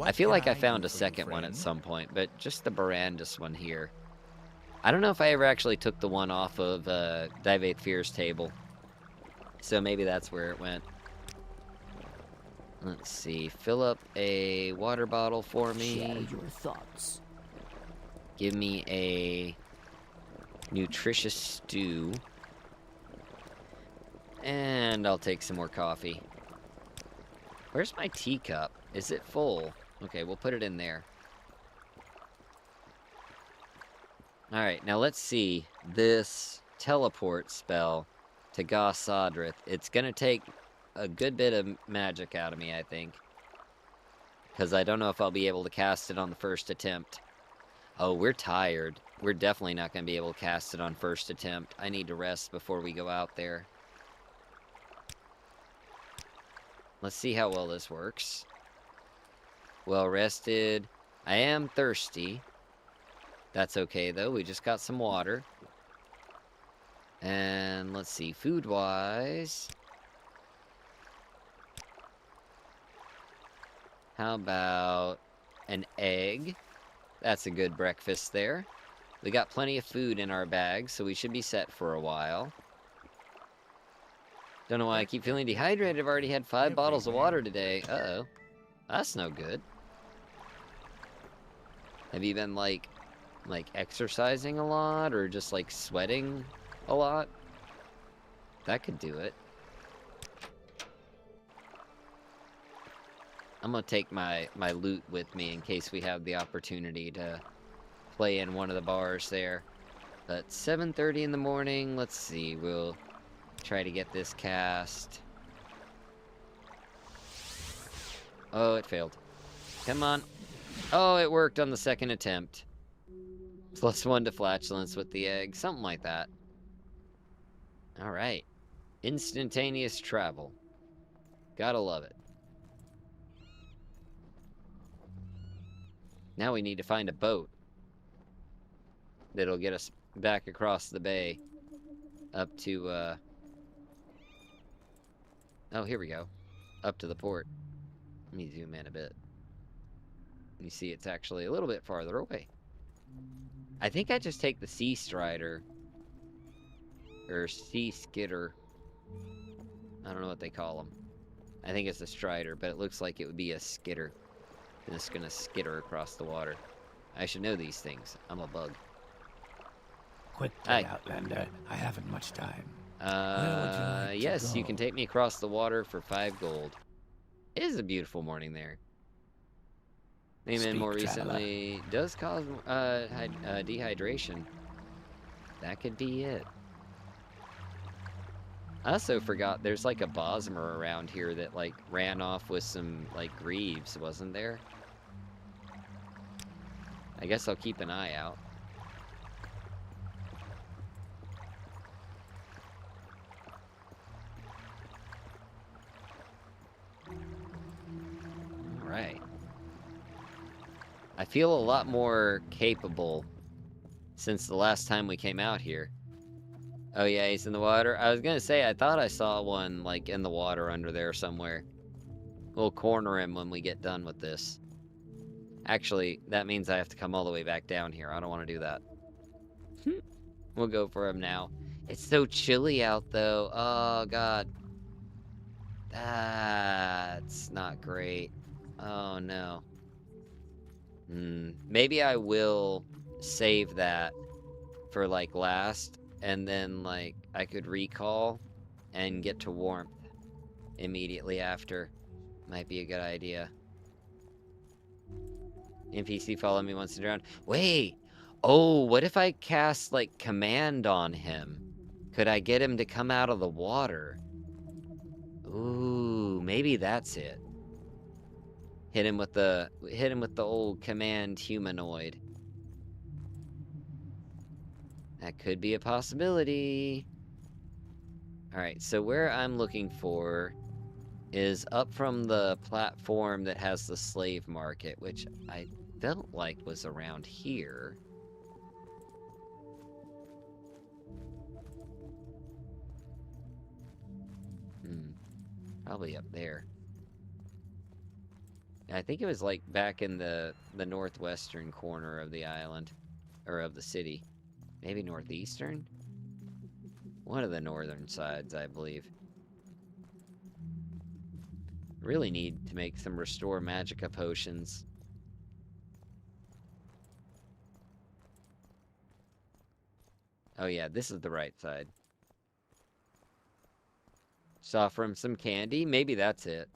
I feel like I found a second one at some point, but just the Barandus one here. I don't know if I ever actually took the one off of Divaith Fear's table. So maybe that's where it went. Let's see. Fill up a water bottle for me.
Share your thoughts.
Give me a nutritious stew. And I'll take some more coffee. Where's my teacup? Is it full? Okay, we'll put it in there. Alright, now let's see. This teleport spell to Goss Sadrith. It's gonna take a good bit of magic out of me, I think. Because I don't know if I'll be able to cast it on the first attempt. Oh, we're tired. We're definitely not going to be able to cast it on first attempt. I need to rest before we go out there. Let's see how well this works. Well rested. I am thirsty. That's okay, though. We just got some water. And let's see. Food-wise... How about an egg? That's a good breakfast there. We got plenty of food in our bags, so we should be set for a while. Don't know why I keep feeling dehydrated. I've already had 5 bottles of water today. Uh-oh. That's no good. Have you been, like exercising a lot, or just, like, sweating a lot? That could do it. I'm gonna take my loot with me in case we have the opportunity to play in one of the bars there. But 7:30 in the morning, let's see, we'll try to get this cast. Oh, it failed. Come on. Oh, it worked on the second attempt. +1 to flatulence with the egg, something like that. Alright. Instantaneous travel. Gotta love it. Now we need to find a boat that'll get us back across the bay up to, oh, here we go. Up to the port. Let me zoom in a bit. You see it's actually a little bit farther away. I think I just take the Sea Strider. Or Sea Skitter. I don't know what they call them. I think it's a Strider, but it looks like it would be a Skitter. And it's gonna skitter across the water. I should know these things. I'm a bug.
Quickly, Outlander. I haven't much time.
Yes, you
go?
can take me across the water for 5 gold. It is a beautiful morning there. Amen. More recently does cause dehydration. That could be it. I also forgot there's like a Bosmer around here that like ran off with some like Greaves, wasn't there? I guess I'll keep an eye out. All right. I feel a lot more capable since the last time we came out here. Oh yeah, he's in the water. I was gonna say, I thought I saw one like in the water under there somewhere. We'll corner him when we get done with this. Actually, that means I have to come all the way back down here. I don't want to do that. We'll go for him now. It's so chilly out though. Oh god. That's not great. Oh no. Maybe I will save that for like last, and then like I could recall and get to warmth immediately after. Might be a good idea. NPC follow me once in around. Wait! Oh, what if I cast like command on him? Could I get him to come out of the water? Ooh, maybe that's it. Hit him with the old command humanoid. That could be a possibility. Alright, so where I'm looking for is up from the platform that has the slave market, which I felt like was around here. Probably up there. I think it was like back in the northwestern corner of the island, or of the city. Maybe northeastern? One of the northern sides, I believe. Really need to make some Restore Magicka potions. Oh yeah, this is the right side. Just offer him some candy. Maybe that's it.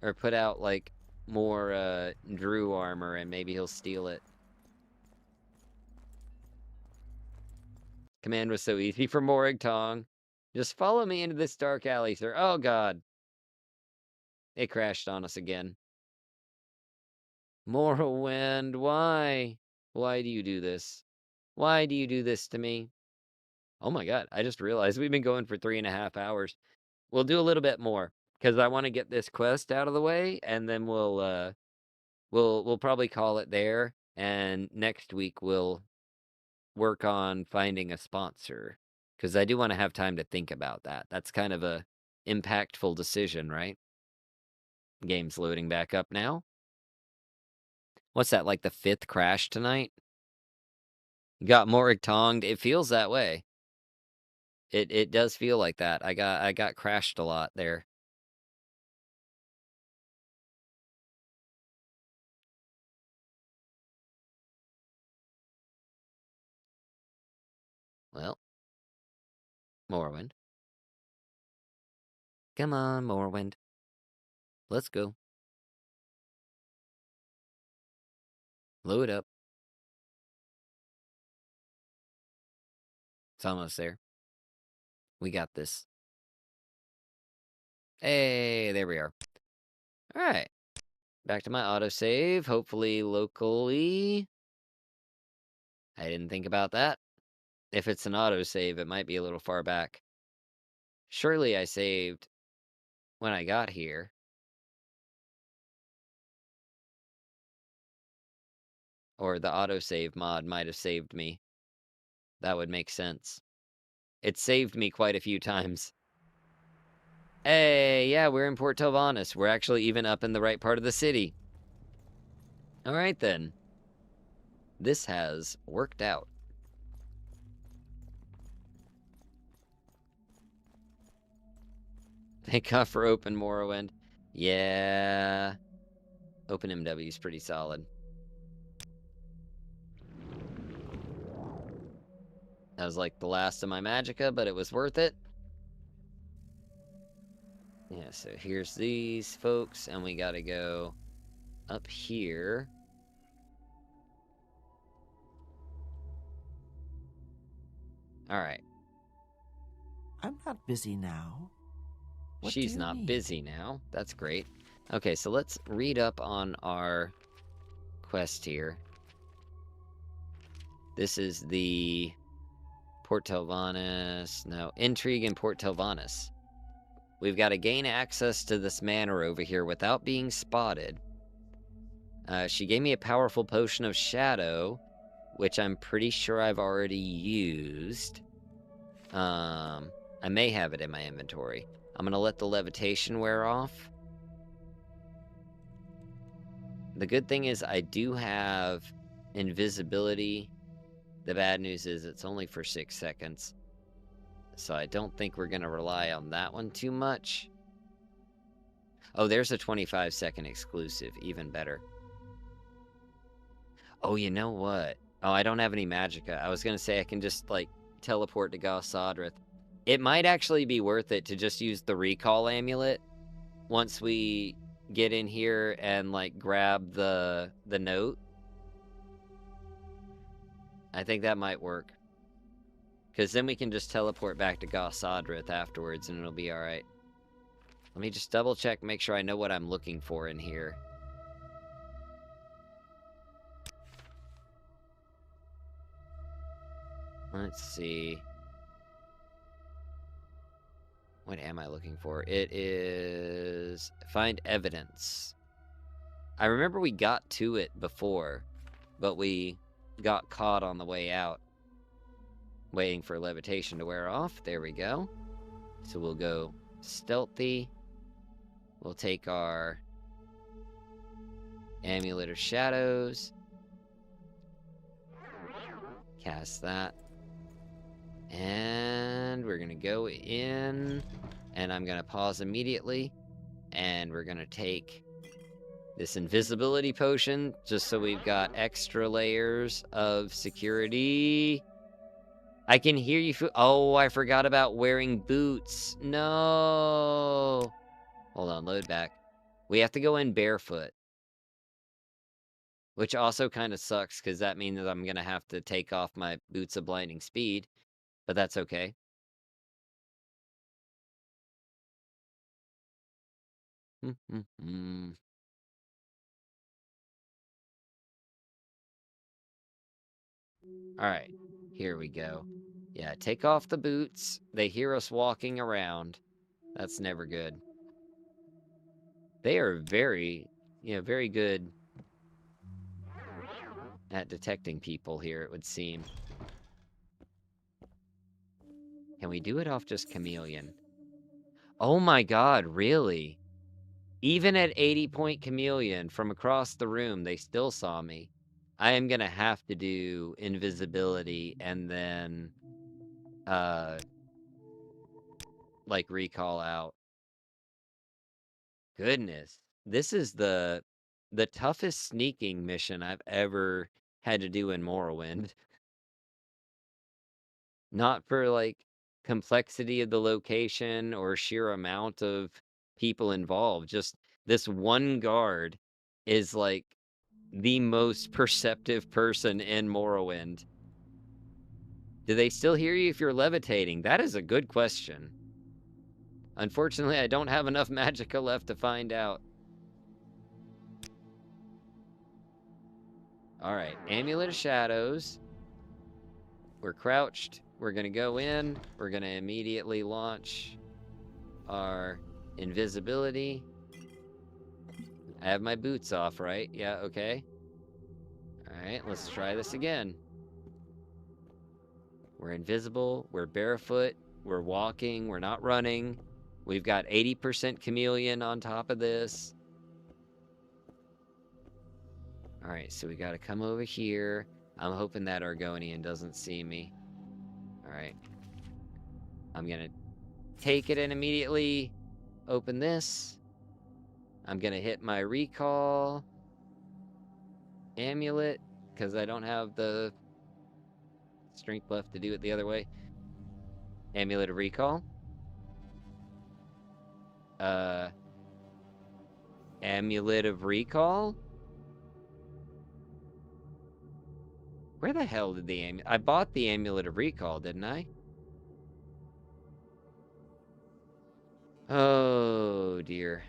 Or put out, like, more, Drew armor and maybe he'll steal it. Command was so easy for Morrigan. Just follow me into this dark alley, sir. Oh, God. It crashed on us again. Morrowind, why? Why do you do this? Why do you do this to me? Oh my god, I just realized we've been going for 3.5 hours. We'll do a little bit more, because I want to get this quest out of the way, and then we'll probably call it there, and next week we'll work on finding a sponsor, because I do want to have time to think about that. That's kind of a impactful decision, right? Game's loading back up now. What's that, like the 5th crash tonight? Got Morrig-tonged. It feels that way. It does feel like that. I got crashed a lot there. Well, Morrowind. Come on, Morrowind. Let's go. Load up. It's almost there. We got this. Hey, there we are. All right. Back to my autosave. Hopefully locally. I didn't think about that. If it's an autosave, it might be a little far back. Surely I saved when I got here. Or the autosave mod might have saved me That would make sense. It saved me quite a few times. Hey, yeah, we're in Port Tovanes. We're actually even up in the right part of the city. All right, then. This has worked out. Thank God for Open Morrowind. Yeah. Open MW is pretty solid. That was like the last of my magicka, but it was worth it. Yeah, so here's these folks, and we gotta go up here. Alright.
I'm not busy now. What
She's
do you
not
need?
busy now. That's great. Okay, so let's read up on our quest here. This is the Port Tovanes. No, Intrigue in Port Tovanes. We've got to gain access to this manor over here without being spotted. She gave me a powerful potion of shadow, which I'm pretty sure I've already used. I may have it in my inventory. I'm gonna let the levitation wear off. The good thing is I do have invisibility. The bad news is it's only for 6 seconds. So I don't think we're gonna rely on that one too much. Oh, there's a 25-second exclusive. Even better. Oh, you know what? Oh, I don't have any magicka. I was gonna say I can just, like, teleport to Gausadrith. It might actually be worth it to just use the recall amulet once we get in here and, like, grab the note. I think that might work. Because then we can just teleport back to Gausadrith afterwards and it'll be alright. Let me just double check, make sure I know what I'm looking for in here. Let's see. What am I looking for? It is find evidence. I remember we got to it before, but we got caught on the way out. Waiting for levitation to wear off. There we go. So we'll go stealthy. We'll take our Amulet of Shadows. Cast that. And we're gonna go in, and I'm gonna pause immediately, and we're gonna take this invisibility potion just so we've got extra layers of security. I can hear you. Oh, I forgot about wearing boots. No. Hold on, load back. We have to go in barefoot, which also kind of sucks because that means that I'm gonna have to take off my boots of blinding speed, but that's okay. Alright, here we go. Yeah, take off the boots. They hear us walking around. That's never good. They are very, very good at detecting people here, it would seem. Can we do it off just Chameleon? Oh my god, really? Even at 80-point Chameleon from across the room, they still saw me. I am gonna have to do invisibility and then, like, recall out. Goodness. This is the toughest sneaking mission I've ever had to do in Morrowind. Not for, like, complexity of the location or sheer amount of people involved. Just this one guard is, like, the most perceptive person in Morrowind. Do they still hear you if you're levitating? That is a good question. Unfortunately, I don't have enough magicka left to find out. Alright, Amulet of Shadows. We're crouched. We're gonna go in. We're gonna immediately launch our invisibility. I have my boots off, right? Yeah, okay. Alright, let's try this again. We're invisible. We're barefoot. We're walking. We're not running. We've got 80% chameleon on top of this. All right, so we got to come over here. I'm hoping that Argonian doesn't see me. All right. I'm going to take it and immediately open this. I'm going to hit my recall amulet because I don't have the strength left to do it the other way. Amulet of recall. Amulet of recall? Where the hell did the amulet... I bought the amulet of recall, didn't I? Oh, dear.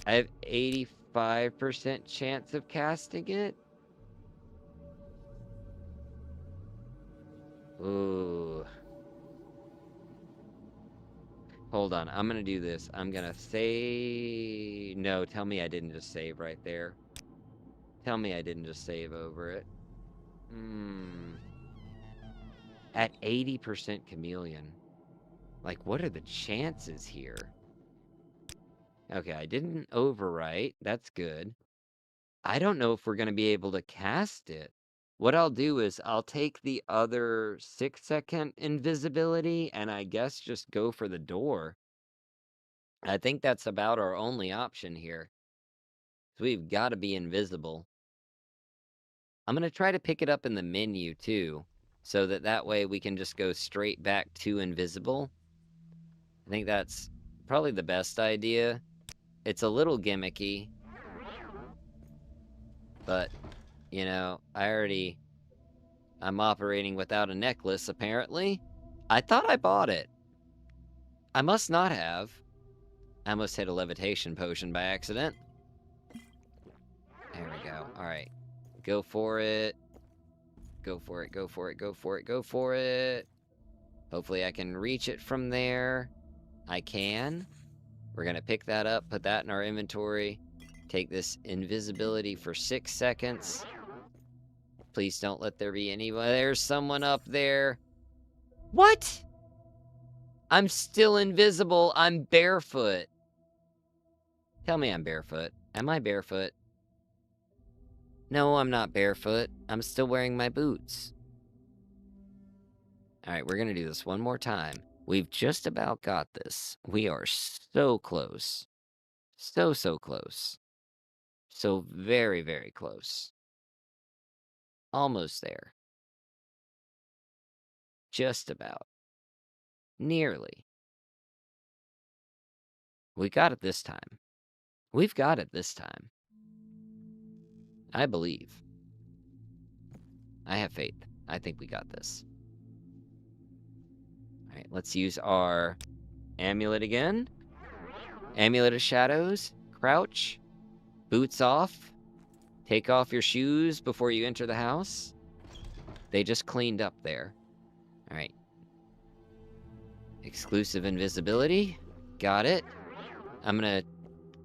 I have 85% chance of casting it? Ooh. Hold on, I'm gonna do this. I'm gonna save... No, tell me I didn't just save right there. Tell me I didn't just save over it. At 80% chameleon. Like, what are the chances here? Okay, I didn't overwrite. That's good. I don't know if we're gonna be able to cast it. What I'll do is I'll take the other 6-second invisibility and I guess just go for the door. I think that's about our only option here. So we've got to be invisible. I'm going to try to pick it up in the menu too, so that way we can just go straight back to invisible. I think that's probably the best idea. It's a little gimmicky, but, you know, I'm operating without a necklace, apparently. I thought I bought it. I must not have. I almost hit a levitation potion by accident. There we go. All right. Go for it. Go for it, go for it, go for it, go for it. Hopefully I can reach it from there. I can. We're going to pick that up, put that in our inventory. Take this invisibility for 6 seconds. Please don't let there be anyone. There's someone up there. What? I'm still invisible. I'm barefoot. Tell me I'm barefoot. Am I barefoot? No, I'm not barefoot. I'm still wearing my boots. All right, we're going to do this one more time. We've just about got this. We are so close. So close. So very, very close. Almost there. Just about. Nearly. We got it this time. We've got it this time. I believe. I have faith. I think we got this. All right, let's use our amulet again. Amulet of Shadows. Crouch. Boots off. Take off your shoes before you enter the house. They just cleaned up there. All right. Exclusive invisibility. Got it. I'm going to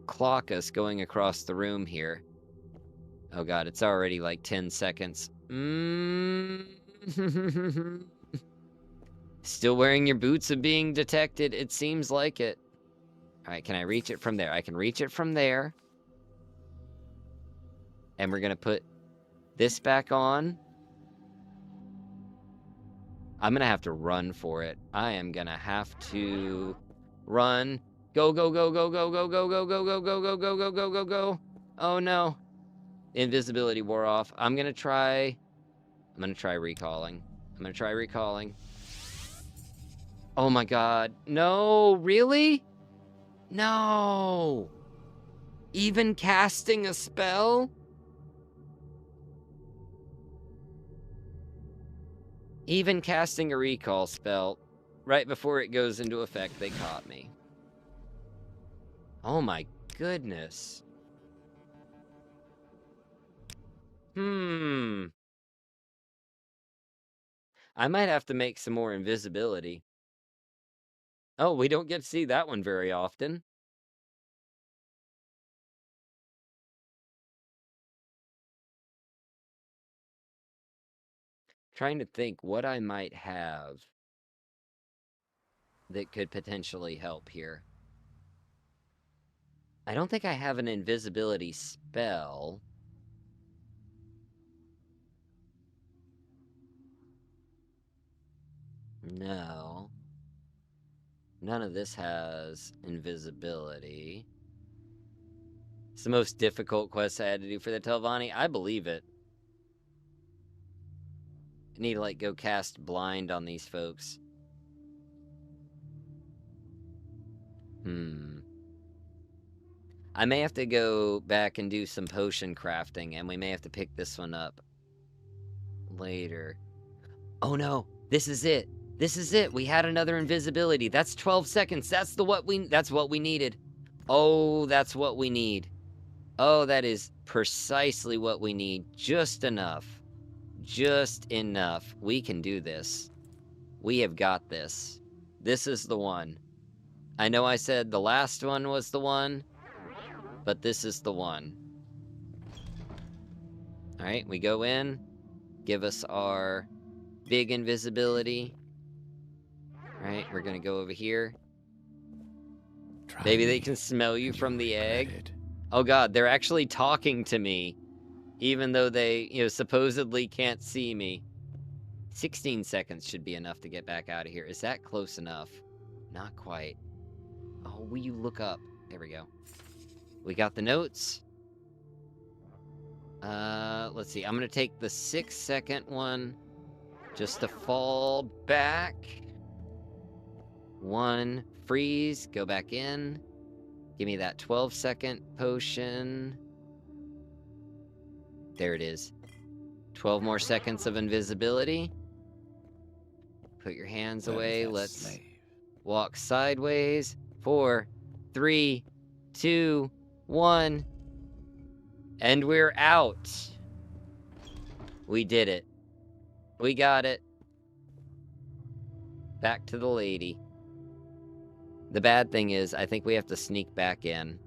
clock us going across the room here. Oh god, it's already like 10 seconds. Still wearing your boots of being detected. It seems like it. All right, can I reach it from there? I can reach it from there. And we're going to put this back on. I'm going to have to run for it. I am going to have to run. Go, go, go, go, go, go, go, go, go, go, go, go, go, go, go, go, go. Oh no. Invisibility wore off. I'm going to try recalling. Oh my god. No, really? No. Even casting a spell? Even casting a recall spell, right before it goes into effect, they caught me. Oh my goodness. I might have to make some more invisibility. Oh, we don't get to see that one very often. trying to think what I might have that could potentially help here. I don't think I have an invisibility spell. No. None of this has invisibility. It's the most difficult quest I had to do for the Telvanni. I believe it. I need to, like, go cast blind on these folks. I may have to go back and do some potion crafting, and we may have to pick this one up later. Oh no, this is it. This is it. We had another invisibility. That's 12 seconds. That's what we needed. Oh, that's what we need. Oh, that is precisely what we need. Just enough. Just enough. We can do this. We have got this. This is the one. I know I said the last one was the one, but this is the one. Alright, we go in. Give us our big invisibility. Alright, we're gonna go over here. Maybe they can smell you from the egg. Oh god, they're actually talking to me. Even though they, supposedly can't see me. 16 seconds should be enough to get back out of here. Is that close enough? Not quite. Oh, will you look up? There we go. We got the notes. Let's see. I'm gonna take the 6-second one just to fall back. 1, freeze, go back in. Give me that 12-second potion. There it is. 12 more seconds of invisibility. Put your hands away. Let's walk sideways. 4, 3, 2, 1. And we're out. We did it. We got it. Back to the lady. The bad thing is, I think we have to sneak back in.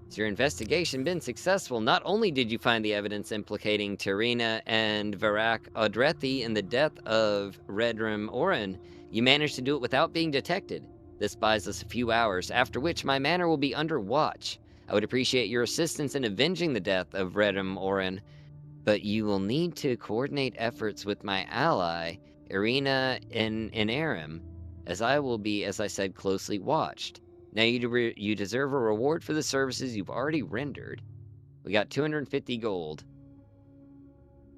Has your investigation been successful? Not only did you find the evidence implicating Terina and Varak Odrethi in the death of Redrim Oren, you managed to do it without being detected. This buys us a few hours, after which my manor will be under watch. I would appreciate your assistance in avenging the death of Redrim Oren, but you will need to coordinate efforts with my ally, Irina in Aram, as I will be, as I said, closely watched. Now you deserve a reward for the services you've already rendered. We got 250 gold.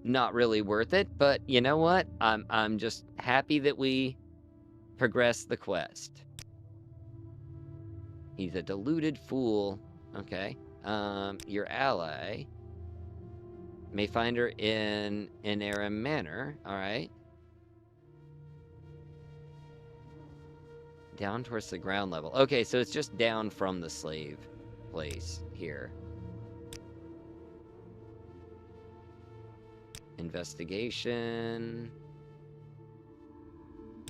Not really worth it, but you know what? I'm just happy that we progressed the quest. He's a deluded fool. Okay. Your ally may find her in Aram Manor. All right. Down towards the ground level. Okay, so it's just down from the slave place here. Investigation.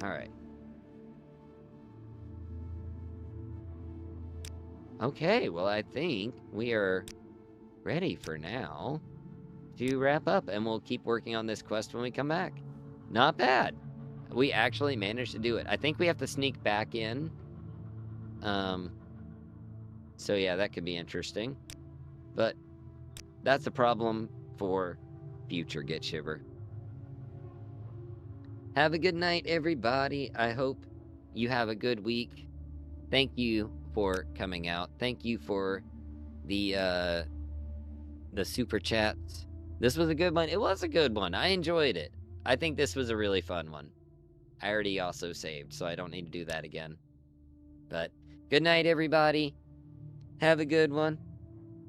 Alright. Okay, well, I think we are ready for now to wrap up, and we'll keep working on this quest when we come back. Not bad. We actually managed to do it. I think we have to sneak back in. So yeah, that could be interesting. But that's a problem for future Get Shiver. Have a good night, everybody. I hope you have a good week. Thank you for coming out. Thank you for the super chats. This was a good one. It was a good one. I enjoyed it. I think this was a really fun one. I already also saved, so I don't need to do that again. But good night, everybody. Have a good one.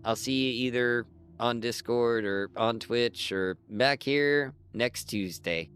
I'll see you either on Discord or on Twitch or back here next Tuesday.